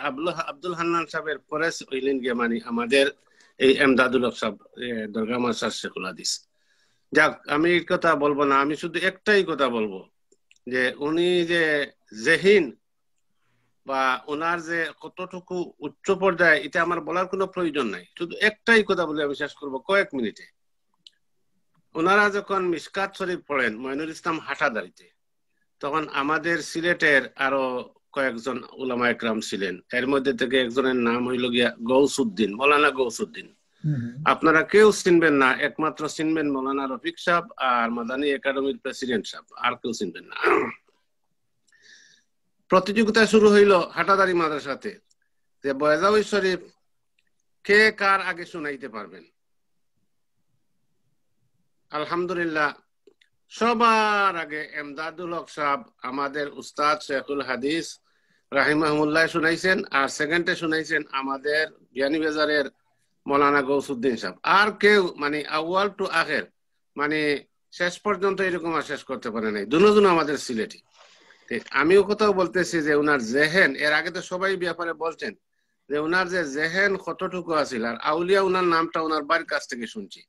আব্দুল হান্নান সাহেবের পরে হইলেন গিয়ে মানে আমাদের এই ইমদাদুল হক সাহেব দরগা মাদ্রাসার শেখুল হাদিস। যাক, আমি এই কথা বলবো না, আমি শুধু একটাই কথা বলবো যে উনি যে জেহিন বা ওনার যে কতটুকু উচ্চ পর্যায়ে, এটা আমার বলার কোনো প্রয়োজন নাই। শুধু একটাই কথা বলে আমি শেষ করবো কয়েক মিনিটে। ওনারা যখন মিশকাত শরীফ পড়েন মঈনুল ইসলাম হাটাদারিতে, তখন আমাদের সিলেটের আরো কয়েকজন উলামায়ে কেরাম ছিলেন। এর মধ্যে থেকে একজনের নাম হইল গিয়া গৌসউদ্দিন, মৌলানা গৌসউদ্দিন। আপনারা কেউ চিনবেন না, একমাত্র চিনবেন মৌলানা রফিক সাহেব আর মাদানী একাডেমির প্রেসিডেন্ট সাহেব, আর কেউ চিনবেন না। প্রতিযোগিতা শুরু হইল হাটাদারি মাদ্রাসাতে যে বয়জাউই শরীফ কে কার আগে শুনাইতে পারবেন। আলহামদুলিল্লাহ, সবার আগে ইমদাদুল হক সাহেব আমাদের উস্তাদ শেখুল হাদিস রাহিমাহুল্লাহ শুনাইছেন, আর সেকেন্ডে শুনাইছেন আমাদের বিয়ানীবাজারের মৌলানা গৌসউদ্দিন সাহেব। আর কেউ মানে আউয়াল টু আখের মানে শেষ পর্যন্ত এরকম আর শেষ করতে পারে নাই, দুজন আমাদের সিলেটি। আমিও কোথাও বলতেছি যে উনার জেহেন, এর আগে তো সবাই ব্যাপারে বলছেন যে উনার যে জেহেন কতটুকু আছিল, আর আউলিয়া উনার নামটা উনার বাড়ির কাছ থেকে শুনছি।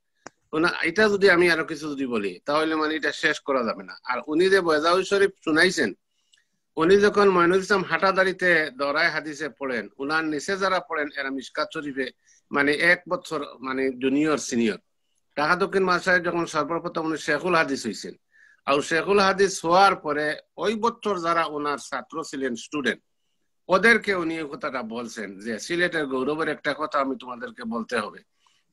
এটা যদি আমি আরো কিছু যদি বলি তাহলে মানে এটা শেষ করা যাবে না। আর উনি যে বয়জাউই শরীফ শুনাইছেন, উনি যখন মঈনুল ইসলাম হাটাদারিতে দরায় হাদিসে পড়েন, উনার নিচে যারা পড়েন এরা মিশকাত শরীফে মানে 1 বছর মানে জুনিয়র সিনিয়র। ঢাকা দক্ষিণ মাদ্রাসায় যখন সর্বপ্রথম উনি শেখুল হাদিস হয়েছেন, আর শেখুল হাদিস হওয়ার পরে ওই বছর যারা ওনার ছাত্র ছিলেন, স্টুডেন্ট, ওদেরকে উনি কথাটা বলছেন যে সিলেটের গৌরবের একটা কথা আমি তোমাদেরকে বলতে হবে,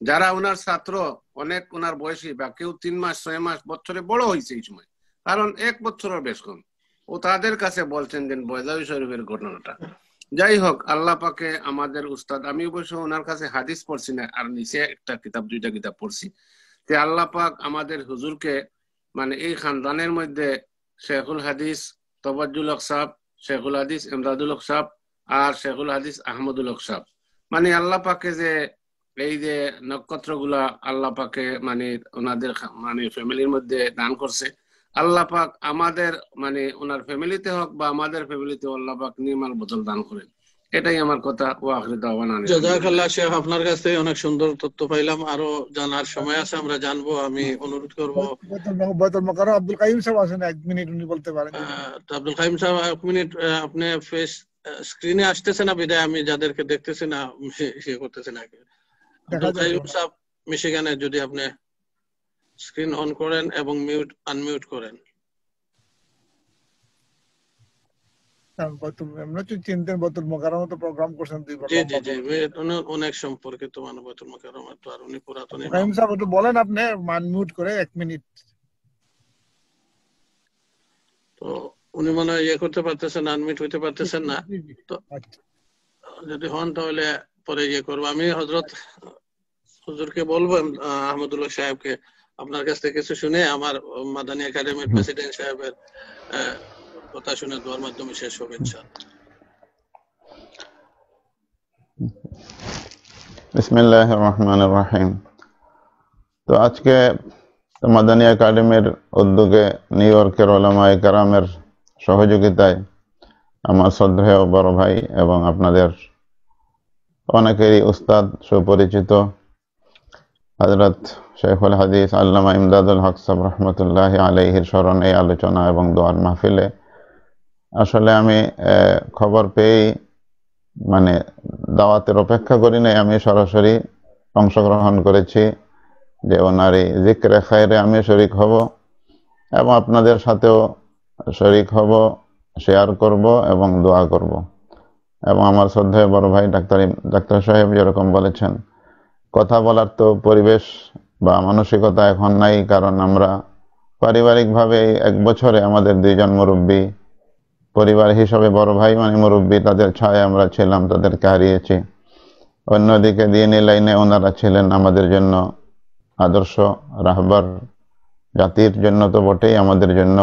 যারা ওনার ছাত্র অনেক ওনার বয়সী বা কেউ 3 মাস 6 মাস বছরে বড় হয়েছে এই সময়, কারণ 1 বছরের বেশ কম, ও তাদের কাছে বলছেন যে বয়জাউই শরীফের ঘটনাটা। যাই হোক, আল্লাহ পাকে আমাদের উস্তাদ, আমি অবশ্য ওনার কাছে হাদিস পড়ছি না, আর নিচে একটা কিতাব 2টা কিতাব পড়ছি, যে আল্লাহ পাক আমাদের হুজুরকে মানে এই খানদানের মধ্যে শেখুল হাদিস তবাজ্জুল হক সাহেব, শেখুল হাদিস ইমদাদুল হক সাহেব আর শেখুল হাদিস আহমদুল হক সাহেব, মানে আল্লাহ পাকে যে এই যে নক্ষত্রগুলা আল্লাহ পাকে মানে ওনাদের মানে ফ্যামিলির মধ্যে দান করছে, আল্লাহ পাক আমাদের মানে ওনার ফ্যামিলিতে হোক বা আমাদের ফ্যামিলিতে আল্লাহ পাক নির্মাল বদল দান করেন। এটাই আমার কথা। ওয়া আখিরু দাওয়ানা জাযাকাল্লাহ শেখ, আপনার কাছ থেকে অনেক সুন্দর তথ্য পাইলাম। আরো জানার সময় আছে, আমরা জানবো। আমি অনুরোধ করব বৈতুল মোকাররম আব্দুল কাইম সাহেব আছেন, 1 মিনিট উনি বলতে পারেন। আব্দুল কাইম সাহেব 1 মিনিট। আপনি ফেস স্ক্রিনে আসতেছে না বিদায় আমি যাদেরকে দেখতেছি না ইয়ে করতেছি না। আব্দুল কাইম সাহেব মিশিগানে, যদি আপনি স্ক্রিন অন করেন এবং মিউট আনমিউট করেন। চিনতেন বৈতুল মোকাররম তো প্রোগ্রাম করছেন 2 বার। জি জি জি, অনেক সম্পর্কিত মানে বৈতুল মোকাররম, তো আর উনি পুরাতন ইমাম। কাইম সাহেব একটু বলেন আপনি, আনমিউট করে 1 মিনিট। তো উনি মনে হয় ইয়ে করতে পারতেছেন, আনমিউট হইতে পারতেছেন না। তো যদি হন তাহলে পরে ইয়ে করবো। আমি হযরত হুজুরকে বলবো, আহমদুল্লাহ সাহেবকে, আপনার কাছ থেকে কিছু শুনে আমার মাদানী একাডেমির প্রেসিডেন্ট সাহেবের কথা শুনে দোয়ার মাধ্যমে শেষ হবে ইনশাআল্লাহ। বিসমিল্লাহির রহমানির রহিম। তো আজকে মাদানী একাডেমির উদ্যোগে নিউ ইয়র্কের উলামায়ে কেরামের সহযোগিতায় আমার শ্রদ্ধেয় বড় ভাই এবং আপনাদের অনেকেরই উস্তাদ, সুপরিচিত হযরত শেখুল হাদিস আল্লামা ইমদাদুল হক সাহেব রহমতুল্লাহি আলাইহির স্মরণে এই আলোচনা এবং দোয়ার মাহফিলে আসলে আমি খবর পেয়ে মানে দাওয়াতের অপেক্ষা করি নাই, আমি সরাসরি অংশগ্রহণ করেছি যে ওনার এই জিক্রে খায়রে আমি শরীক হব এবং আপনাদের সাথেও শরীক হব, শেয়ার করব এবং দোয়া করব। এবং আমার শ্রদ্ধেয় বড় ভাই ডাক্তার সাহেব যেরকম বলেছেন, কথা বলার তো পরিবেশ বা মানসিকতা এখন নাই, কারণ আমরা পারিবারিকভাবে 1 বছরে আমাদের 2 জন মুরব্বী, পরিবার হিসাবে বড় ভাই মানে মুরব্বী, তাদের ছায় আমরা ছিলাম, তাদেরকে হারিয়েছি। অন্যদিকে দ্বীনি লাইনে ওনারা ছিলেন আমাদের জন্য আদর্শ রাহবার, জাতির জন্য তো বটেই, আমাদের জন্য।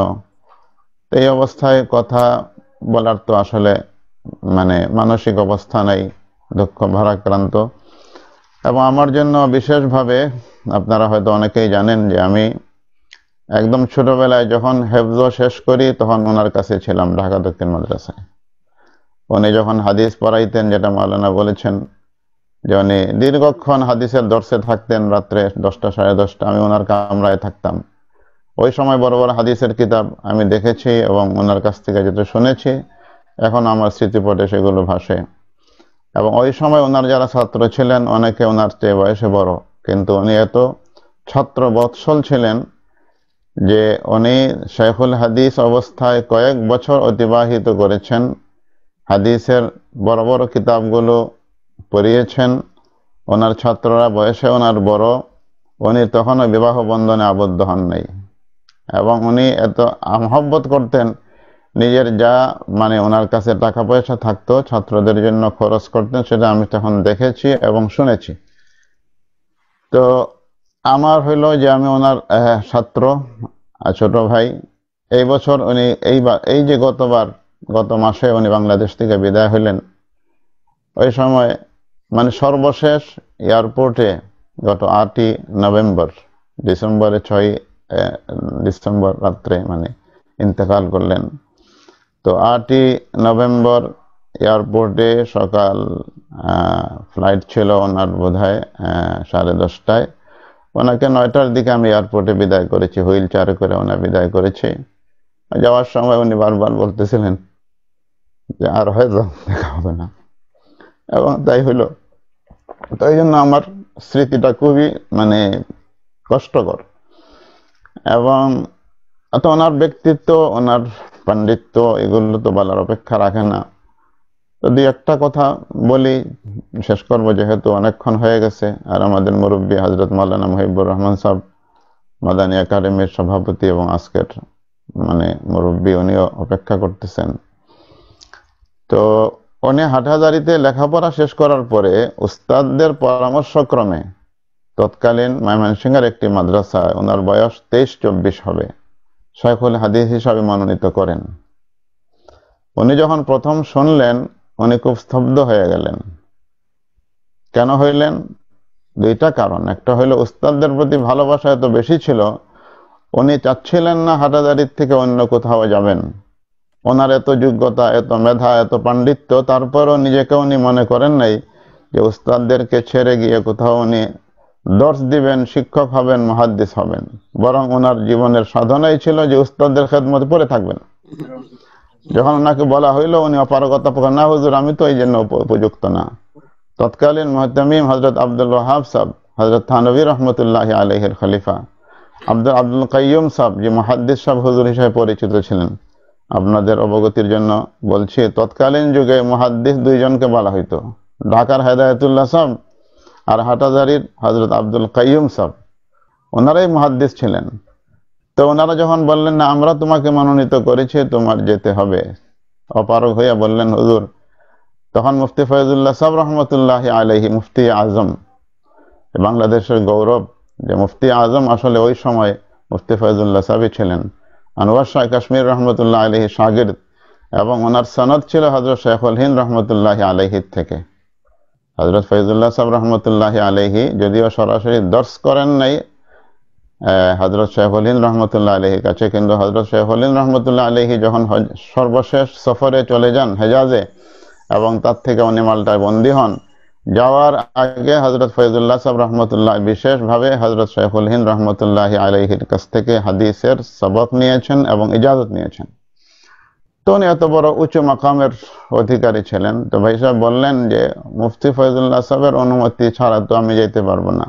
এই অবস্থায় কথা বলার তো আসলে মানে মানসিক অবস্থা নাই, দুঃখ ভারাক্রান্ত। এবং আমার জন্য বিশেষভাবে আপনারা হয়তো অনেকেই জানেন যে আমি একদম ছোটবেলায় যখন হেফজ শেষ করি তখন ওনার কাছে ছিলাম ঢাকা দক্ষিণ মাদ্রাসায়। উনি যখন হাদিস পড়াইতেন, যেটা মাওলানা বলেছেন যে উনি দীর্ঘক্ষণ হাদিসের দর্শে থাকতেন, রাত্রে 10টা সাড়ে 10টা আমি ওনার কামরায় থাকতাম। ওই সময় বড় বড় হাদিসের কিতাব আমি দেখেছি এবং ওনার কাছ থেকে যেটা শুনেছি এখন আমার স্মৃতিপটে সেগুলো ভাসে। এবং ওই সময় ওনার যারা ছাত্র ছিলেন অনেকে ওনার চেয়ে বয়সে বড়, কিন্তু উনি এত ছাত্র বৎসল ছিলেন যে উনি শেখুল হাদিস অবস্থায় কয়েক বছর অতিবাহিত করেছেন, হাদিসের বড় বড় কিতাবগুলো পড়িয়েছেন। ওনার ছাত্ররা বয়সে ওনার বড়, উনি তখনও বিবাহ বন্ধনে আবদ্ধ হন নাই। এবং উনি এত মহব্বত করতেন, নিজের যা মানে ওনার কাছে টাকা পয়সা থাকতো ছাত্রদের জন্য খরচ করতেন, সেটা আমি তখন দেখেছি এবং শুনেছি। তো আমার হইল যে আমি ওনার ছাত্র, ছোট ভাই। এই বছর উনি এই যে গত মাসে উনি বাংলাদেশ থেকে বিদায় হইলেন, ওই সময় মানে সর্বশেষ এয়ারপোর্টে গত 8ই নভেম্বর, ডিসেম্বরে 6 ডিসেম্বর রাত্রে মানে ইন্তেকাল করলেন। তো 8ই নভেম্বর এয়ারপোর্টে সকাল ফ্লাইট ছিল ওনার বোধহয় 10:30টায়, ওনাকে 9টার দিকে আমি এয়ারপোর্টে বিদায় করেছি, হুইল চেয়ারে করে ওনা বিদায় করেছি। যাওয়ার সময় উনি বারবার বলতেছিলেন যে আর হয়তো দেখা হবে না, এবং তাই হইলো। তো এই জন্য আমার স্মৃতিটা খুবই মানে কষ্টকর। এবং তো ওনার ব্যক্তিত্ব, ওনার পাণ্ডিত্য এগুলো তো বলার অপেক্ষা রাখে না। তো 2-একটা কথা বলি, শেষ করবো যেহেতু অনেকক্ষণ হয়ে গেছে। আর আমাদের মুরব্বী হযরত মাওলানা মুহিবুর রহমান সাহেব, মাদানী একাডেমির সভাপতি এবং আজকের মানে মুরব্বী, উনিও অপেক্ষা করতেছেন। তো উনি হাটহাজারীতে লেখাপড়া শেষ করার পরে উস্তাদদের পরামর্শক্রমে তৎকালীন ময়মনসিংহের একটি মাদ্রাসায় ওনার বয়স 23-24 হবে, শেখুল হাদিস হিসাবে মনোনীত করেন। উনি যখন প্রথম শুনলেন উনি খুব স্তব্ধ হয়ে গেলেন। কেন হইলেন? 2টা কারণ। একটা হইলো উস্তাদদের প্রতি ভালোবাসা এত বেশি ছিল, উনি চাচ্ছিলেন না হাটহাজারীর থেকে অন্য কোথাও যাবেন, ওনার এত যোগ্যতা, এত মেধা, এত পাণ্ডিত্য, তারপরও নিজেকে উনি মনে করেন নাই যে উস্তাদদেরকে ছেড়ে গিয়ে কোথাও উনি দর্শ দিবেন, শিক্ষক হবেন, মুহাদ্দিস হবেন। বরং ওনার জীবনের সাধনাই ছিল যে উস্তাদদের খেদমতে পড়ে থাকবেন। যখন ওনাকে বলা হইল, উনি অপারগতা প্রকাশ, না হুজুর আমি তো এই জন্য উপযুক্ত না। তৎকালীন মুহতামিম হযরত আব্দুল ওয়াহাব সাহেব, হযরত থানভী রহমতুল্লাহ আলাইহির খলিফা আব্দুল কাইয়ুম সাহেব, যে মুহাদ্দিস সাহেব হুজুর হিসেবে পরিচিত ছিলেন, আপনাদের অবগতির জন্য বলছি, তৎকালীন যুগে মুহাদ্দিস দুইজনকে বলা হইতো, ঢাকার হেদায়েতুল্লাহ সাহেব আর হাটাজারির হযরত আব্দুল কাইয়ুম সাহেব, ওনারাই মুহাদ্দিস ছিলেন। তো ওনারা যখন বললেন না আমরা তোমাকে মনোনীত করেছি, তোমার যেতে হবে, অপারগ হইয়া বললেন হুজুর, তখন মুফতি ফয়জুল্লাহ সাহেব রহমতুল্লাহ আলাইহি, মুফতি আজম, বাংলাদেশের গৌরব, যে মুফতি আজম আসলে ওই সময় মুফতি ফয়জুল্লাহ সাহেবই ছিলেন, আনোয়ার শাহ কাশ্মীর রহমতুল্লাহ আলাইহি শাগির্দ, এবং ওনার সনদ ছিল হযরত শেখুল হিন্দ রহমতুল্লাহ আলাইহির থেকে। হযরত ফয়জুল্লাহ সাহেব রহমতুল্লাহ আলাইহি যদিও সরাসরি দর্শ করেন নাই হযরত শেখুল হিন্দ রহমতুল্লাহ আলাইহির কাছে, কিন্তু হযরত শেখুল হিন্দ রহমতুল্লাহ আলাইহি যখন সর্বশেষ সফরে চলে যান হেজাজে, এবং তার থেকে উনি মাল্টায় বন্দী হন, যাওয়ার আগে হযরত ফয়জুল্লাহ সাহেব রহমতুল্লাহ বিশেষভাবে হযরত শেখুল হিন্দ রহমতুল্লাহ আলাইহির কাছ থেকে হাদিসের সবক নিয়েছেন এবং ইজাজত নিয়েছেন। তো উনি এত বড় উচ্চ মাকামের অধিকারী ছিলেন। তো ভাই সাহেব বললেন যে মুফতি ফয়জুল্লাহ সাহেবের অনুমতি ছাড়া তো আমি যেতে পারবো না।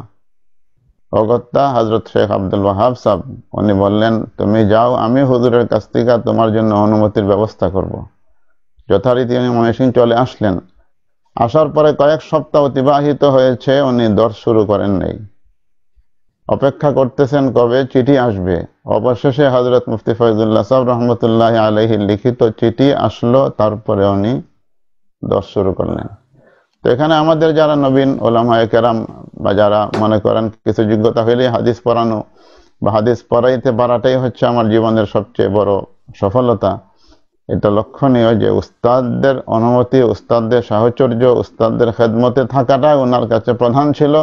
অগত্যা হযরত শেখ আব্দুল ওয়াহাব সাহেব উনি বললেন, তুমি যাও, আমি হুজুরের কাছ থেকে তোমার জন্য অনুমতির ব্যবস্থা করব। যথারীতি উনি ময়মনসিংহ চলে আসলেন। আসার পরে কয়েক সপ্তাহ অতিবাহিত হয়েছে, উনি দর্শ শুরু করেন নাই, অপেক্ষা করতেছেন কবে চিঠি আসবে। অবশেষে হযরত মুফতি ফয়জুল্লাহ সাহেব রহমতুল্লাহ আলাইহির লিখিত চিঠি আসলো, তারপরে উনি দর্শ শুরু করলেন। তো এখানে আমাদের যারা নবীন ওলামায়ে কেরাম বা যারা মনে করেন কিছু যোগ্যতা হইলে হাদিস পড়ানো বা হাদিস পড়াইতে পারাটাই হচ্ছে আমার জীবনের সবচেয়ে বড় সফলতা, এটা লক্ষণীয় যে উস্তাদদের অনুমতি, উস্তাদদের সাহচর্য, উস্তাদদের খেদমতে থাকাটা ওনার কাছে প্রধান ছিল।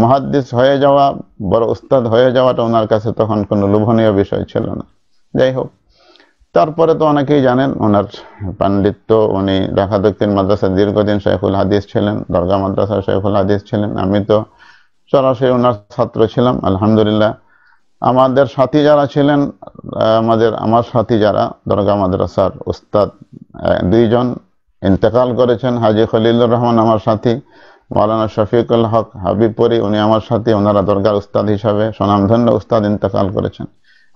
মুহাদ্দিস হয়ে যাওয়া, বড় উস্তাদ হয়ে যাওয়াটা ওনার কাছে তখন কোনো লোভনীয় বিষয় ছিল না। যাই হোক, তারপরে তো অনেকেই জানেন ওনার পাণ্ডিত্য। উনি ঢাকা দক্ষিণ মাদ্রাসার দীর্ঘদিন শেখুল হাদিস ছিলেন, দরগা মাদ্রাসার শেখুল হাদিস ছিলেন। আমি তো সরাসরি ওনার ছাত্র ছিলাম আলহামদুলিল্লাহ। আমাদের সাথী যারা ছিলেন, আমার সাথী যারা দরগা মাদ্রাসার উস্তাদ, দুইজন ইন্তেকাল করেছেন। হাজী খলিলুর রহমান আমার সাথী, মাওলানা শফিকুল হক হাবিবপুরি উনি আমার সাথী, ওনারা দরগার উস্তাদ হিসাবে স্বনামধন্য উস্তাদ, ইন্তেকাল করেছেন।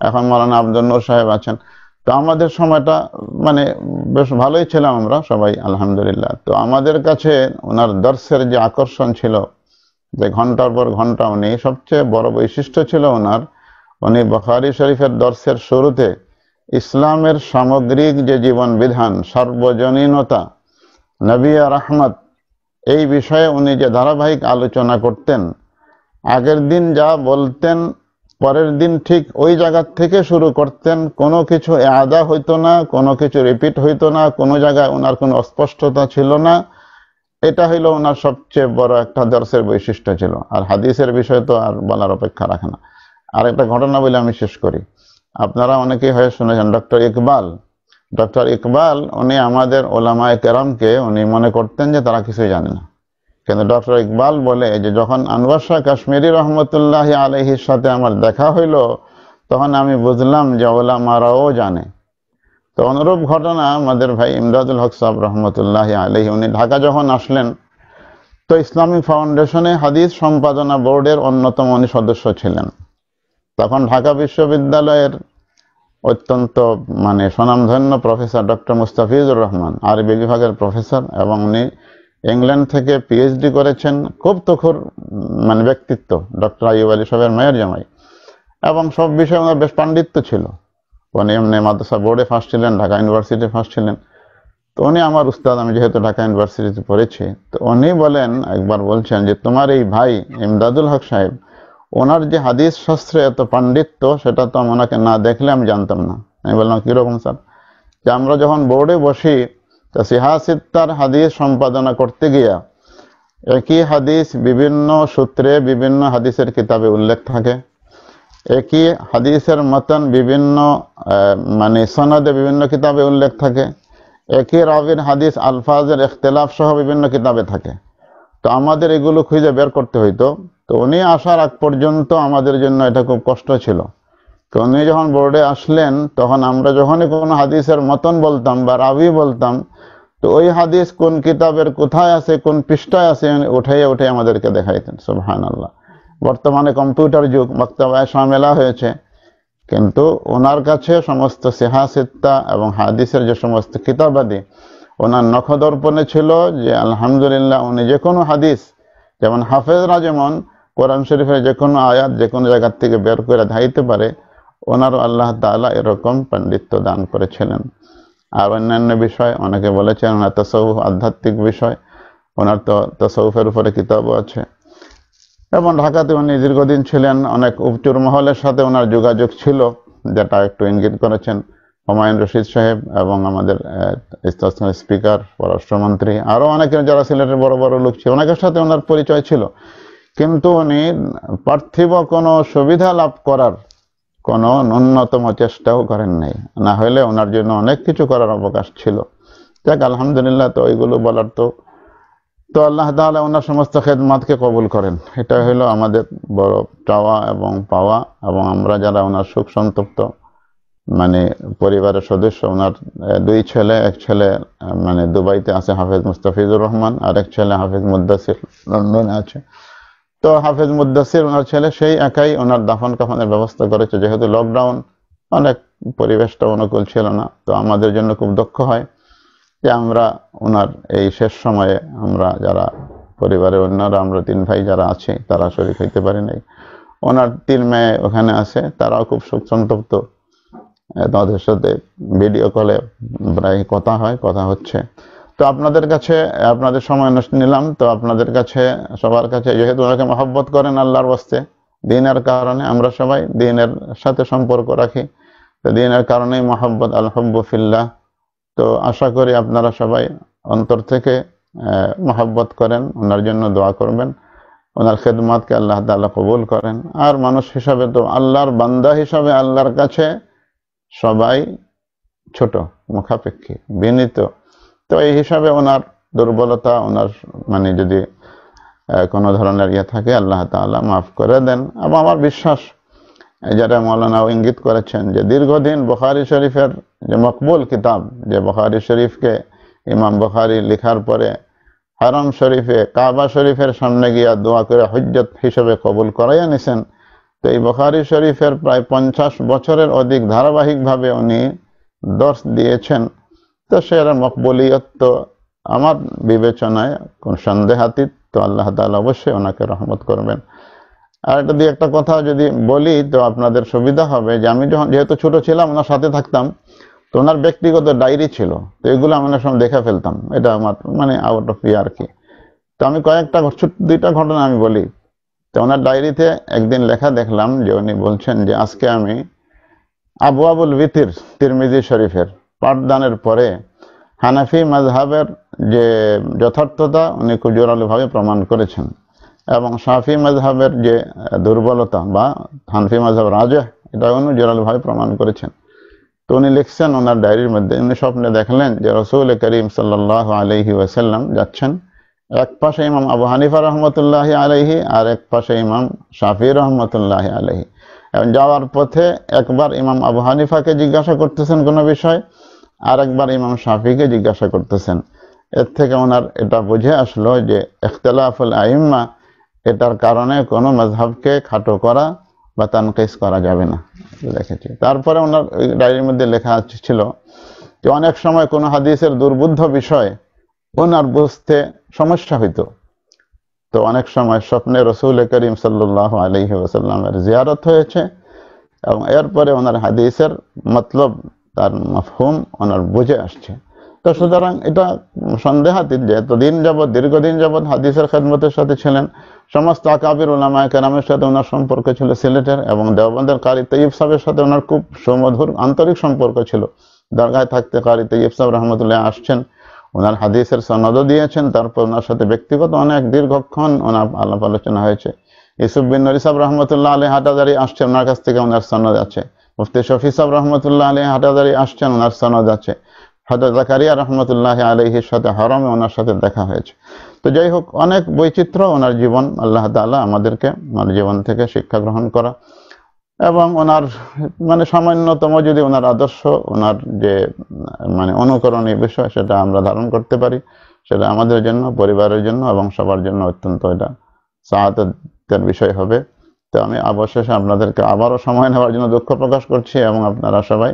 এখন মাওলানা আব্দুল নূর সাহেব আছেন। তো আমাদের সময়টা মানে বেশ ভালোই ছিলাম আমরা সবাই আলহামদুলিল্লাহ। তো আমাদের কাছে ওনার দর্শের যে আকর্ষণ ছিল, যে ঘন্টার পর ঘন্টা, উনি সবচেয়ে বড় বৈশিষ্ট্য ছিল ওনার, উনি বুখারী শরীফের দর্শের শুরুতে ইসলামের সামগ্রিক যে জীবন বিধান, সার্বজনীনতা, নবী রাহমত, এই বিষয়ে উনি যে ধারাবাহিক আলোচনা করতেন, আগের দিন যা বলতেন পরের দিন ঠিক ওই জায়গা থেকে শুরু করতেন। কোনো কিছু আদা হইতো না, কোনো কিছু রিপিট হইতো না, কোনো জায়গায় ওনার কোনো অস্পষ্টতা ছিল না। এটা হইল ওনার সবচেয়ে বড় একটা দর্শের বৈশিষ্ট্য ছিল। আর হাদিসের বিষয় তো আর বলার অপেক্ষা রাখে না। আর একটা ঘটনা বলে আমি শেষ করি। আপনারা অনেকেই হয়ে শুনেছেন ডক্টর ইকবাল উনি আমাদের ওলামায়ে কেরামকে উনি মনে করতেন যে তারা কিছুই জানে না। কিন্তু ডক্টর ইকবাল বলে যে যখন আনোয়ার শাহ কাশ্মীরি রহমতুল্লাহ আলাইহির সাথে আমার দেখা হইল, তখন আমি বুঝলাম যে ওলামারাও জানে। তো অনুরূপ ঘটনা আমাদের ভাই ইমদাদুল হক সাহেব রহমতুল্লাহ আলাইহি, উনি ঢাকা যখন আসলেন, তো ইসলামিক ফাউন্ডেশনে হাদিস সম্পাদনা বোর্ডের অন্যতম উনি সদস্য ছিলেন। তখন ঢাকা বিশ্ববিদ্যালয়ের অত্যন্ত মানে স্বনামধন্য প্রফেসর ডক্টর মুস্তাফিজুর রহমান, আরবি বিভাগের প্রফেসর, এবং উনি ইংল্যান্ড থেকে পিএইচডি করেছেন। খুব তখুর মানে ব্যক্তিত্ব, ডক্টর আইয়ুব আলী সাহেবের মেয়ের জামাই, এবং সব বিষয়ে ওনার বেশ পাণ্ডিত্য ছিল। উনি এমনি মাদ্রাসা বোর্ডে ফার্স্ট ছিলেন, ঢাকা ইউনিভার্সিটি ফার্স্ট ছিলেন। তো উনি আমার উস্তাদ, আমি যেহেতু ঢাকা ইউনিভার্সিটিতে পড়েছি। তো উনি বলেন, একবার বলছেন যে তোমার এই ভাই ইমদাদুল হক সাহেব, ওনার যে হাদিস শাস্ত্রে এত পাণ্ডিত্য, সেটা তো ওনাকে না দেখলে আমি জানতাম না। আমি বললাম কিরকম স্যার? যে আমরা যখন বোর্ডে বসি, তো সিহাসিত্তার হাদিস সম্পাদনা করতে গিয়া একই হাদিস বিভিন্ন সূত্রে বিভিন্ন হাদিসের কিতাবে উল্লেখ থাকে, একই হাদিসের মতন বিভিন্ন মানে সনদে বিভিন্ন কিতাবে উল্লেখ থাকে, একই রাবির হাদিস আলফাজের ইখতিলাফ সহ বিভিন্ন কিতাবে থাকে। তো আমাদের এগুলো খুঁজে বের করতে হইতো। তো উনি আসার আগ পর্যন্ত আমাদের জন্য এটা খুব কষ্ট ছিল। তো উনি যখন বোর্ডে আসলেন, তখন আমরা যখনই কোনো হাদিসের মতন বলতাম বা রাবি বলতাম, তো ওই হাদিস কোন কিতাবের কোথায় আছে, কোন পৃষ্ঠায় আছে, উঠে আমাদেরকে দেখাইতেন। সুবহানাল্লাহ। বর্তমানে কম্পিউটার যুগ, মাকতাবায়ে শামিলা হয়েছে, কিন্তু ওনার কাছে সমস্ত সিহাসিত্তা এবং হাদিসের যে সমস্ত কিতাবাদি ওনার নখদর্পণে ছিল, যে আলহামদুলিল্লাহ উনি যে কোনো হাদিস, যেমন হাফেজরা যেমন কোরআন শরীফের যে কোনো আয়াত যে কোনো জায়গার থেকে বের করে ধাইতে পারে, ওনারও আল্লাহ তাআলা এরকম পাণ্ডিত্য দান করেছিলেন। আর অন্যান্য বিষয় অনেকে বলেছেন ওনার তাসাউফ, আধ্যাত্মিক বিষয়, ওনার তো তাসাউফের উপরে কিতাবও আছে। এবং ঢাকাতে উনি দীর্ঘদিন ছিলেন, অনেক উপচুর মহলের সাথে ওনার যোগাযোগ ছিল, যেটা একটু ইঙ্গিত করেছেন হুমায়ুন রশিদ সাহেব এবং আমাদের স্পিকার, পররাষ্ট্রমন্ত্রী, আরো অনেকের যারা সিলেটের বড় বড় লোক ছিল, অনেকের সাথে ওনার পরিচয় ছিল। কিন্তু উনি পার্থিব কোনো সুবিধা লাভ করার কোনো ন্যূনতম চেষ্টাও করেন নাই, না হলে ওনার জন্য অনেক কিছু করার অবকাশ ছিল। যাক আলহামদুলিল্লাহ। তো ওইগুলো বলার তো আল্লাহ তাআলা ওনার সমস্ত খেদমতকে কবুল করেন, এটা হলো আমাদের বড় চাওয়া এবং পাওয়া। এবং আমরা যারা ওনার সুখ সন্তপ্ত মানে পরিবারের সদস্য, ওনার দুই ছেলে, এক ছেলে মানে দুবাইতে আছে হাফেজ মুস্তাফিজুর রহমান, আর এক ছেলে হাফেজ মুদ্দাসির লন্ডনে আছে। তো হাফেজ মুদ্দাসির ওনার ছেলে, সেই একাই ওনার দাফন কাফনের ব্যবস্থা করেছে। যেহেতু লকডাউন, অনেক পরিবেশটা অনুকূল ছিল না, তো আমাদের জন্য খুব দুঃখ হয় যে আমরা ওনার এই শেষ সময়ে আমরা যারা পরিবারের অন্যরা, আমরা তিন ভাই যারা আছি, তারা শরীক হইতে পারি নাই। ওনার তিন মেয়ে ওখানে আছে, তারাও খুব শোক সন্তপ্ত। তাদের সাথে ভিডিও কলে প্রায় কথা হচ্ছে। তো আপনাদের কাছে আপনাদের সময় নিলাম। তো আপনাদের কাছে সবার কাছে, যেহেতু ওনাকে মহব্বত করেন আল্লাহর ওয়াস্তে, দ্বীনের কারণে, আমরা সবাই দ্বীনের সাথে সম্পর্ক রাখি, তো দ্বীনের কারণেই মহব্বত, আল হুব্বু ফিল্লাহ। তো আশা করি আপনারা সবাই অন্তর থেকে মহব্বত করেন, ওনার জন্য দোয়া করবেন, ওনার খেদমতকে আল্লাহ তাআলা কবুল করেন। আর মানুষ হিসাবে তো আল্লাহর বান্দা হিসাবে আল্লাহর কাছে সবাই ছোট, মুখাপেক্ষী, বিনীত। তো এই হিসাবে ওনার দুর্বলতা, ওনার মানে যদি কোনো ধরনের থাকে, আল্লাহ তাআলা মাফ করে দেন। এবং আমার বিশ্বাস, যারা মৌলানাও ইঙ্গিত করেছেন, যে দীর্ঘদিন বুখারী শরীফের যে মকবুল কিতাব, যে বুখারী শরীফকে ইমাম বুখারী লেখার পরে হারাম শরীফে, কাবা শরীফের সামনে গিয়া দোয়া করে হজ্জত হিসেবে কবুল করাইয়া নিছেন। তো এই বুখারী শরীফের প্রায় 50 বছরের অধিক ধারাবাহিকভাবে উনি দর্শ দিয়েছেন। তো সের মকবুলিয়ত তো আমার বিবেচনায় কোন সন্দেহাতীত। তো আল্লাহ তাআলা অবশ্যই ওনাকে রহমত করবেন। আর এটা দিয়ে একটা কথা যদি বলি, তো আপনাদের সুবিধা হবে, যে আমি যেহেতু ছোট ছিলাম, ওনার সাথে থাকতাম, তো ওনার ব্যক্তিগত ডায়েরি ছিল, তো এগুলো আমি অনেক সময় দেখে ফেলতাম। এটা আমার মানে আউট অফ আর কি। তো আমি কয়েকটা দুইটা ঘটনা আমি বলি। তো ওনার ডায়েরিতে একদিন লেখা দেখলাম যে উনি বলছেন যে আজকে আমি আবওয়াবুল বিতির তিরমিজি শরীফের পাঠদানের পরে হানাফি মাযহাবের যে যথার্থতা উনি খুব জোরালোভাবে প্রমাণ করেছেন, এবং শাফি মাযহাবের যে দুর্বলতা বা হানফি মাযহাব রাজিহ, এটা উনি জোরালোভাবে প্রমাণ করেছেন। তো উনি লিখছেন ওনার ডায়েরির মধ্যে, উনি স্বপ্নে দেখলেন যে রাসূল করিম সাল্লাল্লাহু আলাইহি ওয়াসাল্লাম যাচ্ছেন, এক পাশে ইমাম আবু হানিফা রহমতুল্লাহি আলাইহি, আর এক পাশে ইমাম শাফি রহমতুল্লাহি আলাইহি। এবং যাওয়ার পথে একবার ইমাম আবু হানিফাকে জিজ্ঞাসা করতেছেন কোনো বিষয়, আর একবার ইমাম শাফিকে জিজ্ঞাসা করতেছেন। এর থেকে ওনার এটা বুঝে আসলো যে ইখতিলাফুল আইম্মা, এটার কারণে কোনো মাযহাবকে খাটো করা বা তানকিস করা যাবে না, দেখেছি। তারপরে ওনার ডায়েরির মধ্যে লেখা ছিল যে অনেক সময় কোনো হাদিসের দুর্বোধ্য বিষয় ওনার বুঝতে সমস্যা হইতো। তো অনেক সময় স্বপ্নে রাসূল করিম সাল্লাল্লাহু আলাইহি ওয়াসাল্লামের জিয়ারত হয়েছে, এবং এরপরে ওনার হাদিসের মতলব, তার মাফহুম ওনার বুঝে আসছে। তো সুতরাং এটা সন্দেহাতীত যে দীর্ঘদিন যাবৎ হাদিসের খেদমতের সাথে ছিলেন। সমস্ত আকাবির উলামায়ে কেরামের সাথে ওনার সম্পর্ক ছিল সিলেটের, এবং দেওবন্দের কারি তৈয়ব সাহেবের সাথে ওনার খুব সুমধুর আন্তরিক সম্পর্ক ছিল। দরগায় থাকতে কারি তৈয়ব সাহেব রহমতুল্লাহ আসছেন, ওনার হাদিসের সনদও দিয়েছেন, তারপর ওনার সাথে ব্যক্তিগত অনেক দীর্ঘক্ষণ ওনার আলাপ আলোচনা হয়েছে। ইউসুফ বিন নূর সাহেব রহমতুল্লাহ আলাইহি হাটাজারি আসছেন, ওনার কাছ থেকে ওনার সনদ আছে। মুফতি শফি সাহেব রহমতুল্লাহ আলাইহি হাটাজারি আসছেন, ওনার সনদ আছে। হযরত জাকারিয়া রহমতুল্লাহ আলাইহির সাথে হরমে ওনার সাথে দেখা হয়েছে। তো যাই হোক, অনেক বৈচিত্র্য ওনার জীবন। আল্লাহ তাআলা আমাদেরকে ওনার জীবন থেকে শিক্ষা গ্রহণ করা এবং ওনার মানে সামান্যতম যদি ওনার আদর্শ, ওনার যে মানে অনুকরণীয় বিষয় সেটা আমরা ধারণ করতে পারি, সেটা আমাদের জন্য, পরিবারের জন্য এবং সবার জন্য অত্যন্ত এটা সাআদাতের বিষয় হবে। তো আমি অবশেষে আপনাদেরকে আবারও সময় নেওয়ার জন্য দুঃখ প্রকাশ করছি এবং আপনারা সবাই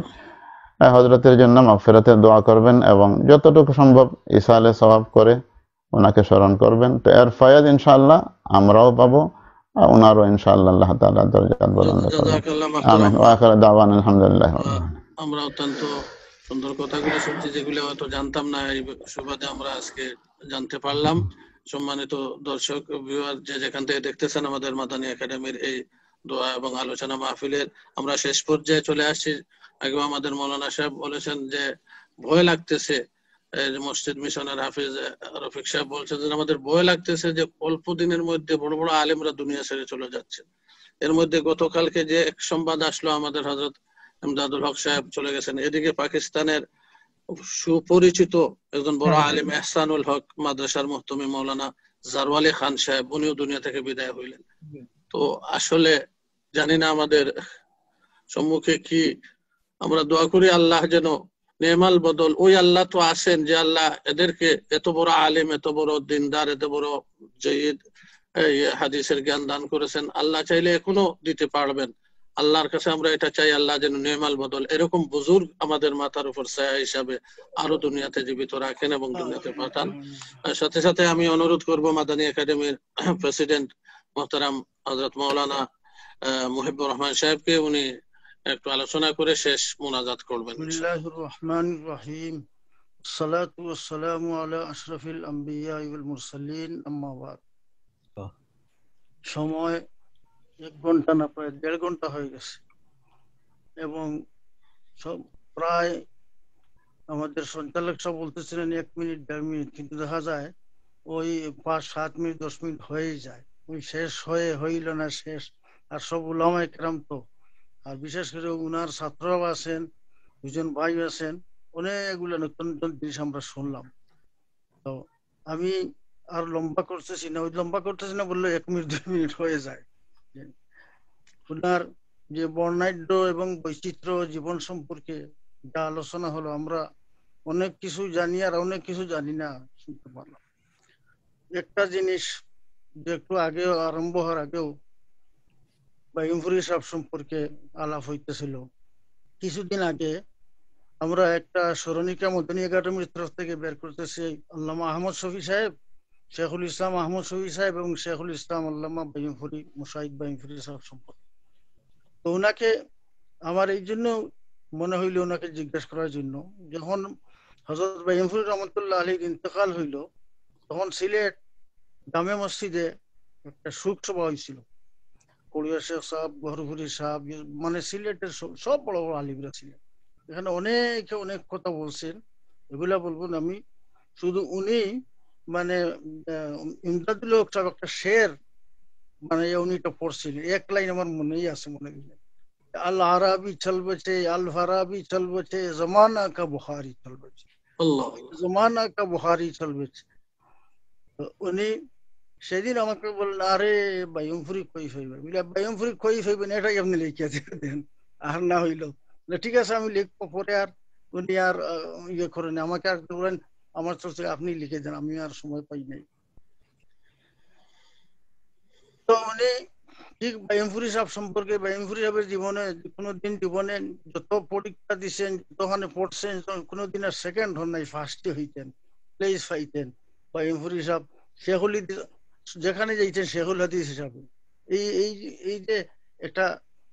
হযরতের জন্য মাগফিরাতের দোয়া করবেন এবং যতটুকু সম্ভব ইসালে সওয়াব করে ওনাকে স্মরণ করবেন। তো এর ফায়াদ ইনশাআল্লাহ আমরাও পাবো, ওনারও ইনশাআল্লাহ আল্লাহ তাআলা দরজাত বুলন্দ করবেন। আমিন। ওয়া আখিরু দাওয়ানা আলহামদুলিল্লাহ। আমরা অত্যন্ত সুন্দর কথাগুলো শুনছি, যেগুলো হয়তো জানতাম না, এই সুবাদে আমরা আজকে জানতে পারলাম। সম্মানিত দর্শক ভিউয়ার, যে যেখান থেকে দেখতেছেন আমাদের মাদানী একাডেমির এই দোয়া এবং আলোচনা মাহফিলের আমরা শেষ পর্যায়ে চলে আসছি। আগেও আমাদের মৌলানা সাহেব বলেছেন যে ভয় লাগতেছে, মসজিদ মিশনের হাফিজ রফিক সাহেব বলছেন যে আমাদের ভয় লাগতেছে যে অল্প দিনের মধ্যে বড় বড় আলেমরা দুনিয়া ছেড়ে চলে যাচ্ছে। এর মধ্যে গতকালকে যে এক সংবাদ আসলো, আমাদের হযরত ইমদাদুল হক সাহেব চলে গেছেন। এদিকে পাকিস্তানের সুপরিচিত একজন বড় আলেম এহসানুল হক মাদ্রাসার মুহতমি মৌলানা জারওয়ালি খান সাহেব, উনিও দুনিয়া থেকে বিদায় হইলেন। তো আসলে জানি না আমাদের সম্মুখে কি, আমরা দোয়া করি আল্লাহ যেন নেমাল বদল, ওই আল্লাহ তো আছেন যে আল্লাহ এদেরকে এত বড় আলেম, এত বড় দিনদার, এত বড় জয়ীদ হাদিসের জ্ঞান দান করেছেন। আল্লাহ চাইলে এখনো দিতে পারবেন। আল্লাহর কাছে আমরা এটা চাই, আল্লাহ যেন নেমাল বদল এরকম বুজুর্গ আমাদের মাথার উপর ছায়া হিসাবে আরো দুনিয়াতে জীবিত রাখেন এবং দুনিয়াতে পাঠান। সাথে সাথে আমি অনুরোধ করব মাদানী একাডেমির প্রেসিডেন্ট মোহতারাম হযরত মাওলানা মুহিবুর রহমান সাহেবকে, উনি একটু আলোচনা করে শেষ মুনাজাত করবেন। বিসমিল্লাহির রহমানির রহিম। সালাতু ওয়াসসালামু আলা আশরাফিল আম্বিয়া ওয়াল মুরসালিন, আম্মা বাদ। সময় 1 ঘন্টা না প্রায় 1.5 ঘন্টা হয়ে গেছে এবং সব প্রায় আমাদের সঞ্চালক সব বলতেছিলেন 1 মিনিট 1.5 মিনিট, কিন্তু দেখা যায় ওই 5-7 মিনিট 10 মিনিট হয়েই যায়, ওই শেষ হইল না শেষ। আর সব উলামায়ে কেরাম তো, আর বিশেষ করে উনার ছাত্ররাও আছেন, 2 জন ভাই আছেন, অনেকগুলো নতুন নতুন জিনিস আমরা শুনলাম। তো আমি আর লম্বা করতেছি না, বললে 1 মিনিট 2 মিনিট হয়ে যায়। উনার যে বর্ণাঢ্য এবং বৈচিত্র্য জীবন সম্পর্কে যা আলোচনা হলো, আমরা অনেক কিছু জানি আর অনেক কিছু জানি না শুনতে পারলাম। একটা জিনিস যে একটু আগে আরম্ভ হওয়ার আগেও বাইমফুরি সাহেব সম্পর্কে আলাপ হইতেছিল। কিছুদিন আগে আমরা একটা স্মরণিকা মদনী একাডেমির তরফ থেকে বের করতেছি আল্লামা আহমদ শফি সাহেব, শেখুল ইসলাম আহমদ শফি সাহেব এবং শেখুল ইসলাম আল্লামা বাইমফুরি মুশাহিদ বাইমফুরি সাহেব সম্পর্কে। তো ওনাকে আমার এই জন্য মনে হইল ওনাকে জিজ্ঞেস করার জন্য, যখন হযরত বাইমফুরি রহমতুল্লাহ আলাইহির ইন্তেকাল হইল, তখন সিলেট জামে মসজিদে একটা শোক সভা হয়েছিল। কড়িয়া শেখ সাহেব, গহরপুরি সাহেব, মানে সিলেটের সব বড় বড় আলিমরা ছিলেন। এখানে অনেকে অনেক কথা বলছেন, এগুলা বলবো না আমি। শুধু উনি মানে ইমদাদুল হক সাহেব একটা শের মানে উনি এটা পড়ছিলেন, 1 লাইন আমার মনেই আছে, মনে গেলে, আল আরাবি চল বচে, আল ফারাবি চল বচে, জমানা কা বুখারি চল বচে, জমানা কা বুখারি চল বচে। উনি সেদিন আমাকে বললেন, আরে বাইমফুরি কই হইবেন, বাইমফুরি কই হইবেন এটাই আপনি লিখে দেন, আর না হইল ঠিক আছে আমি লিখবো পরে। আর উনি আর ইয়ে করেন, আমাকে আর বলেন আমার তরফ থেকে আপনি লিখে দেন, আমি আর সময় পাই নাই। তো উনি ঠিক বাইমফুরি সাহেব সম্পর্কে, বাইমফুরি সাহেবের জীবনে কোনোদিন জীবনে যত পরীক্ষা দিচ্ছেন, যতখানে পড়ছেন, কোনোদিন আর সেকেন্ড হন নাই, ফার্স্টে হইতেন, প্লেস পাইতেন। বাইমফুরি সাহেব শেখুল যেখানে যাইতেন শেখুল হাদিস হিসাবে, এই যে একটা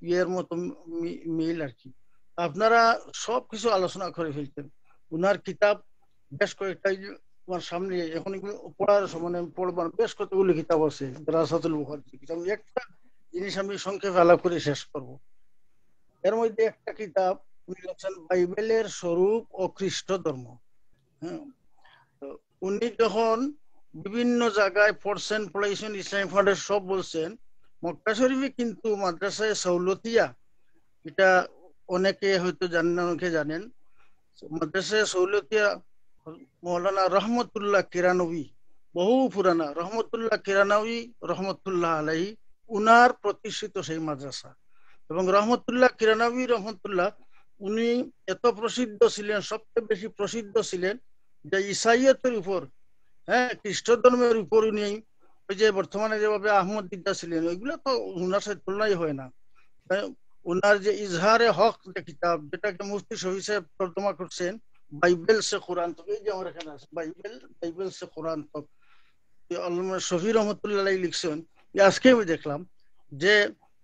ইয়ের মতো মিল আর কি। আপনারা সবকিছু আলোচনা করে ফেলতেন। উনার কিতাব বেশ কয়েকটা আমার সামনে এখন পড়ার মানে পড়বার বেশ কতগুলো কিতাব আছে, দারাসাতুল বুখারী কিতাব। একটা জিনিস আমি সংক্ষেপে আলাপ করে শেষ করব। এর মধ্যে একটা কিতাব উনি লিখছেন বাইবেলের স্বরূপ ও খ্রিস্ট ধর্ম। হ্যাঁ, উনি যখন বিভিন্ন জায়গায় পড়ছেন, পড়াইছেন, ইসলামিক ফান্ডের সব বলছেন, মক্কা শরীফে কিন্তু মাদ্রাসায় সৌলতিয়া, এটা অনেকে হয়তো জানেন, অনেকে জানেন। মাদ্রাসায় সৌলতিয়া মৌলানা রহমতুল্লাহ কিরানবী, বহু পুরানা রহমতুল্লাহ কিরানবী রহমতুল্লাহ আলাইহি, উনার প্রতিষ্ঠিত সেই মাদ্রাসা। এবং রহমতুল্লাহ কিরানবী রহমতুল্লাহ উনি এত প্রসিদ্ধ ছিলেন, সবচেয়ে বেশি প্রসিদ্ধ ছিলেন যে ইসাইয়তের উপর, হ্যাঁ, খ্রিস্ট ধর্মের উপর উনি, ওই যে বর্তমানে যেভাবে আহমদ দিদা ছিলেন, ওইগুলো তো উনার সাথে তুলনাই হয় না। উনার যে ইজহারে হক যে কিতাব, যেটাকে মুফতি শফি সাহেব তর্জমা করছেন বাইবেল সে কোরআন তক, এই যে আমার এখানে আছে বাইবেল সে কোরআন তক, আল্লামা শফি রহমতুল্লাহ আলাইহি লিখছেন। আজকে আমি দেখলাম যে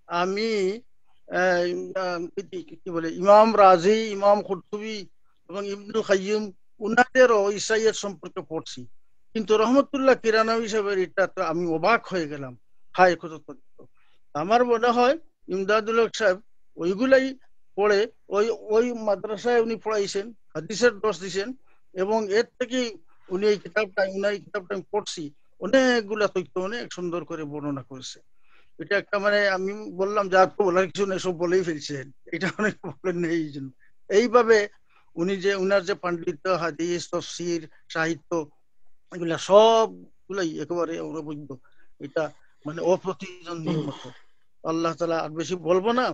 আমি কি বলে ইমাম রাজি, ইমাম কুরতুবী এবং ইবনুল কাইয়্যিম উনাদেরও ইসাইয়ত সম্পর্কে পড়ছি, কিন্তু রহমতুল্লাহ কিরানবী সাহেবের এটা তো আমি অবাক হয়ে গেলাম। হায় কত তথ্য! আমার মনে হয় ইমদাদুল হক সাহেব ওইগুলাই পড়ে, ওই মাদ্রাসায় উনি পড়াইছেন, হাদিসের দর্শ দিয়েছেন, এবং এর থেকে উনি এই কিতাবটা আমি পড়ছি, অনেকগুলা তথ্য অনেক সুন্দর করে বর্ণনা করেছে। এটা একটা মানে আমি বললাম যা তো বলার কিছু নেই, সব বলেই ফেলছেন, এটা অনেক বলেন নেই। এই জন্য এইভাবে উনি যে উনার যে পাণ্ডিত্য, হাদিস, তফসির, সাহিত্য, এগুলা সবগুলাই একেবারে অনবদ্য, এটা মানে অপ্রতিদ্বন্দ্বীর মতো। আল্লাহ তাআলা আর বেশি বলবো না,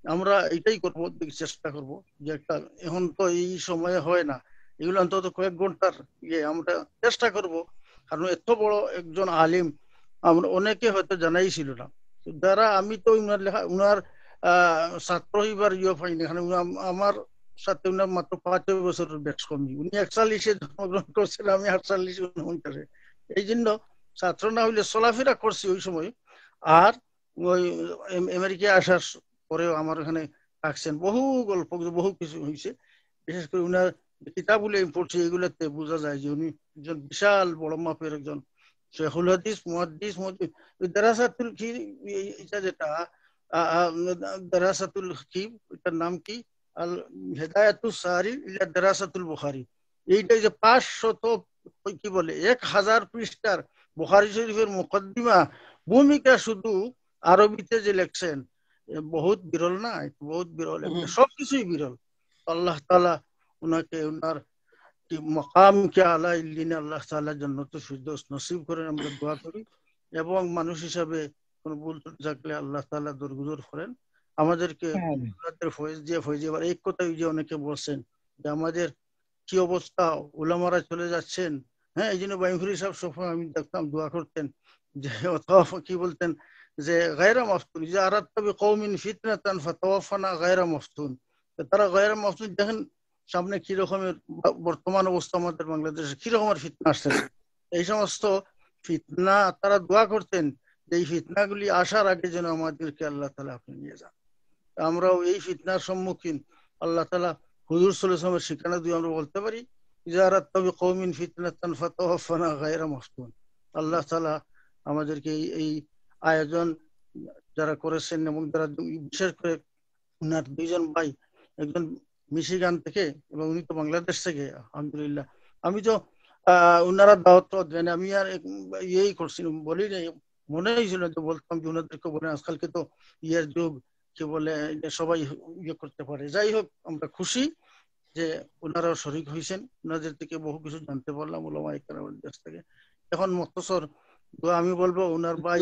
আমরা এটাই করবো, চেষ্টা করব যে একটা, এখন তো এই সময়ে হয় না, এগুলো অন্তত কয়েক ঘন্টার আমরা চেষ্টা করব, কারণ এত বড় একজন আলিম আমরা অনেকে হয়তো জানাই ছিল না। যারা আমি তো উনার লেখা, উনার ছাত্র হইবার পাই না, এখানে আমার সাথে উনার মাত্র 5 বছরের ব্যাচ কমি। উনি 41-এ জন্মগ্রহণ করছেন, আমি 48-49-এ। এই জন্য ছাত্র না হইলে চলাফেরা করছি ওই সময়। আর ওই আমেরিকায় আসার পরেও আমার এখানে থাকছেন, বহু গল্প, বহু কিছু হয়েছে। বিশেষ করে উনার কিতাবগুলো আমি পড়ছি, এগুলোতে বোঝা যায় যে উনি একজন বিশাল বড় মাপের একজন শেখুল হাদিস, মুহাদ্দিস, দারাসাতুল কি, এটা যেটা দারাসাতুল কি, এটার নাম কি, আল হেদায়াতুস সারি ইলা দারাসাতুল বুখারী, এইটা যে 500 কি বলে 1000 পৃষ্ঠার বুখারী শরীফের মুকদ্দিমা ভূমিকা শুধু আরবিতে যে লেখছেন, বহুত বিরল না, বহুত বিরল, সবকিছুই বিরল। আল্লাহ তাআলা উনাকে উনার মকাম কে আলা ইল্লিনে আল্লাহ তাআলা জান্নাতুল ফিরদৌস নসিব করেন, আমরা দোয়া করি। এবং মানুষ হিসাবে কোন ভুল থাকলে আল্লাহ তাআলা দরগুজর করেন, আমাদেরকে ফয়েজ দিয়ে ফয়েজ। এবার এক কথাই যে অনেকে বলছেন যে আমাদের কি অবস্থা, উলামারা চলে যাচ্ছেন, হ্যাঁ, এই জন্য বাইমফুরি সাহেব সবসময় আমি দেখতাম দোয়া করতেন, যে কি বলতেন যে গায়রা মাফতুন, যে আরাদতা বিকওমিন ফিতনাতান ফাতাওয়াফানা গায়রা মাফতুন। তারা গায়রা মাফতুন, দেখেন সামনে কি রকমের বর্তমান অবস্থা, আমাদের বাংলাদেশে কি রকমের ফিতনা আসতেছে, এই সমস্ত ফিতনা তারা দোয়া করতেন যে এই ফিতনাগুলি আসার আগে যেন আমাদেরকে আল্লাহ তাআলা আপনি নিয়ে যান। আমরাও এই ফিতনার সম্মুখীন আল্লাহ তাআলা হুজুর সাল্লাল্লাহু আলাইহি ওয়াসাল্লামের শিক্ষা দিয়ে আমরা বলতে পারি, ইজারাত বিকওমিন ফিতনাতান ফাতাওয়াফানা গায়রা মাফতুন। আল্লাহ তাআলা আমাদেরকে এই আয়োজন যারা করেছেন, এবং যারা বিশেষ করে উনার 2জন ভাই, একজন মিশিগান থেকে এবং উনি তো বাংলাদেশ থেকে, আলহামদুলিল্লাহ। আমি তো উনারা দাওয়াত দেন, আমি আর ইয়েই করছিলাম, বলি নাই, মনে হয়েছিল যে বলতাম যে ওনাদেরকে বলে, আজকালকে তো ইয়ের যুগ, কি বলে সবাই ইয়ে করতে পারে। যাই হোক, আমরা খুশি যে ওনারাও শরীক হয়েছেন, ওনাদের থেকে বহু কিছু জানতে পারলাম ওলামায়ে কেরামের দেশ থেকে। এখন মুখতসর আমি বলবো ওনার ভাই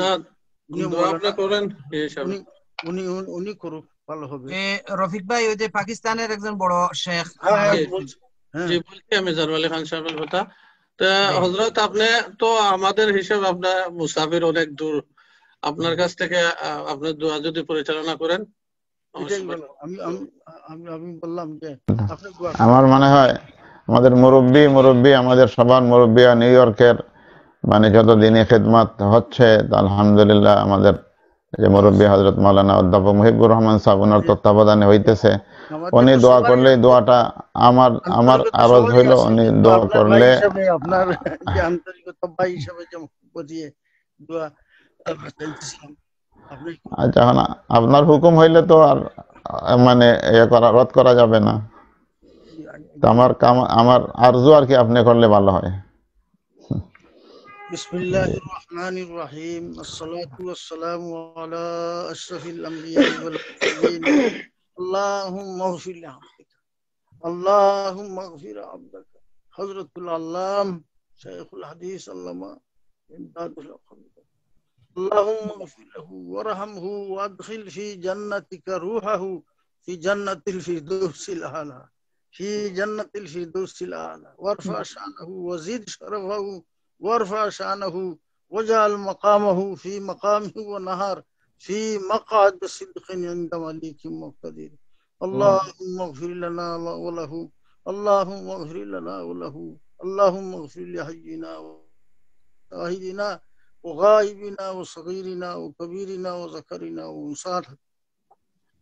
উনি করুক, ভালো হবে। রফিক ভাই, ওই যে পাকিস্তানের একজন বড় শেখ, আমি জারওয়ালি খান সাহেবের কথা। হযরত, আপনি তো আমাদের হিসাব, আপনার মুসাফির অনেক দূর, আপনার কাছ থেকে আপনার দোয়া যদি পরিচালনা করেন। আমি বললাম যে আমার মনে হয় আমাদের মুরব্বী আমাদের সবার মুরব্বী নিউ ইয়র্কের মানে যত দিনে খেদমত হচ্ছে, আলহামদুলিল্লাহ আমাদের যে মুরব্বী হযরত মাওলানা অধ্যাপক মুহিবুর রহমান সাহেব, ওনার তত্ত্বাবধানে হইতেছে। উনি দোয়া করলে, দোয়াটা আমার আরজ হইল, উনি দোয়া করলে আপনার যে আন্তরিকতা ভাই হিসেবে যে বুঝিয়ে দোয়া। আচ্ছা, আপনার হুকুম হইলে তো আর মানে রদ করা যাবে না। আমার আরজু আর কি আপনি করলে ভালো হয়। بسم الله الرحمن الرحيم الصلاة والسلام على أشرف الأنبياء والمرسلين اللهم اغفر لعبدك اللهم اغفر عبدك حضرة العلام شيخ الحديث علامة إمداد الحق اللهم اغفر له وارحمه وادخل في جنتك روحه في جنة الفردوس الأعلى في جنة الفردوس الأعلى وارفع شأنه وزد شرفه وارفع شأنه واجعل مقامه في مقامه ونهار في مقعد صدق عند مليك مقتدر اللهم اغفر لنا وله اللهم اغفر لنا وله اللهم اغفر لحينا وشاهدنا وغائبنا وصغيرنا وكبيرنا وذكرنا وأنثانا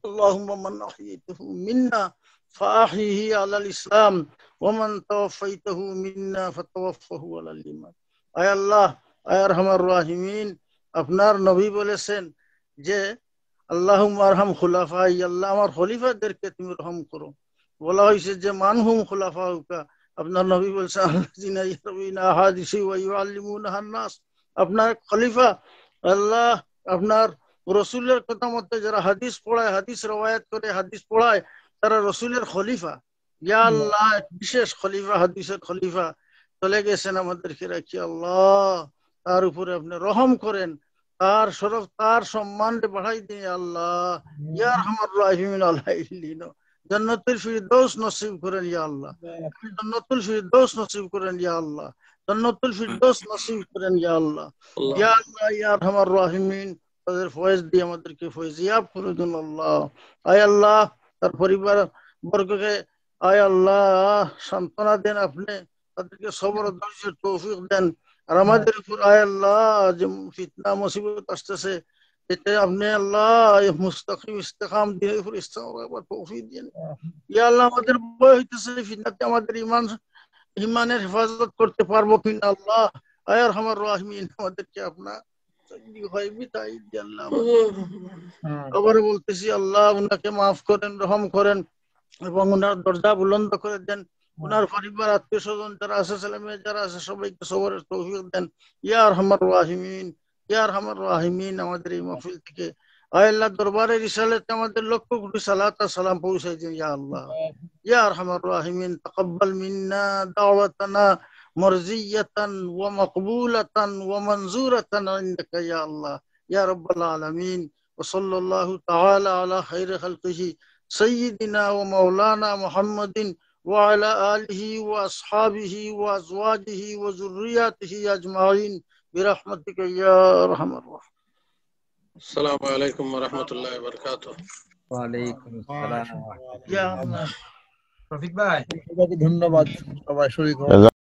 اللهم من أحييته منا فأحيه على الإسلام ومن توفيته منا فتوفه على الإيمان আয় আল্লাহ আয় আরহামার রাহিমিন আপনার নবী বলেছেন যে আল্লাহুম্মা আরহাম খুলাফাই আল্লাহ আমার খলিফাদেরকে তুমি রহম করো বলা হয়েছে যে মানহুম খুলাফাউকা আপনার নবী বলছেন আল্লাযিনা ইয়ারউনা হাদিসি ওয়া ইউআল্লিমুনা নাস আপনার খলিফা আল্লাহ আপনার রসুলের কথা মতে যারা হাদিস পড়ায় হাদিস রওয়ায়াত করে হাদিস পড়ায় তারা রসুলের খলিফা ইয়া আল্লাহ বিশেষ খলিফা হাদিসের খলিফা চলে গেছেন আমাদেরকে রাখি আল্লাহ তার উপরে আপনি রহম করেন তার শরফ তার সম্মান বাড়াই দিন আল্লাহ ইয়া আরহামার রাহিমিন আলাইহিন জান্নাতুল ফিরদৌস নসিব করেন ইয়া আল্লাহ জান্নাতুল ফিরদৌস নসিব করেন ইয়া আল্লাহ জান্নাতুল ফিরদৌস নসিব করেন ইয়া আল্লাহ ইয়া আল্লাহ ইয়া আরহামার রাহিমিন তাদের ফয়েজ দিয়ে আমাদেরকে ফয়েজিয়াব করে দিন আল্লাহ আয় আল্লাহ তার পরিবার বর্গকে আয় আল্লাহ সান্ত্বনা দেন আপনি তাদেরকে সবর ধৈর্যের তৌফিক দেন আর আমাদের উপর আয় আল্লাহ যে ফিতনা মুসিবত আসতেছে এতে আপনি আল্লাহ মুস্তাকিম ইস্তেকাম দিনের উপর ইস্তেকাম তৌফিক দেন ইয়া আল্লাহ আমাদের ভয় হইতেছে ফিতনাতে আমাদের ইমানের হেফাজত করতে পারবো কিনা আল্লাহ আয় আরহামার রাহিমিন আমাদেরকে আপনার আবার বলতেছি আল্লাহ উনাকে মাফ করেন রহম করেন এবং উনার দরজা বুলন্দ করে দেন উনার পরিবার আত্মীয় স্বজন যারা আছে ছেলে মেয়ে যারা আছে সবাইকে সবরের তৌফিক দেন ইয়া আরহামার রাহিমিন আমাদের এই মাহফিল থেকে আয় আল্লাহ দরবারে রিসালাতে আমাদের লক্ষ কোটি সালাত আর সালাম পৌঁছাই দিন ইয়া আল্লাহ ইয়া আরহামার রাহিমিন তাকাব্বাল মিন্না দাওয়াতানা مرضية ومقبولة ومنظورة عندك يا الله يا رب العالمين وصلى الله تعالى على خير خلقه سيدنا ومولانا محمد وعلى آله وأصحابه وأزواجه وذرياته أجمعين برحمتك يا أرحم الراحمين السلام عليكم ورحمة الله وبركاته ওয়ালাইকুম আসসালাম يا الله রফিক ভাই ধন্যবাদ সবাই শরীক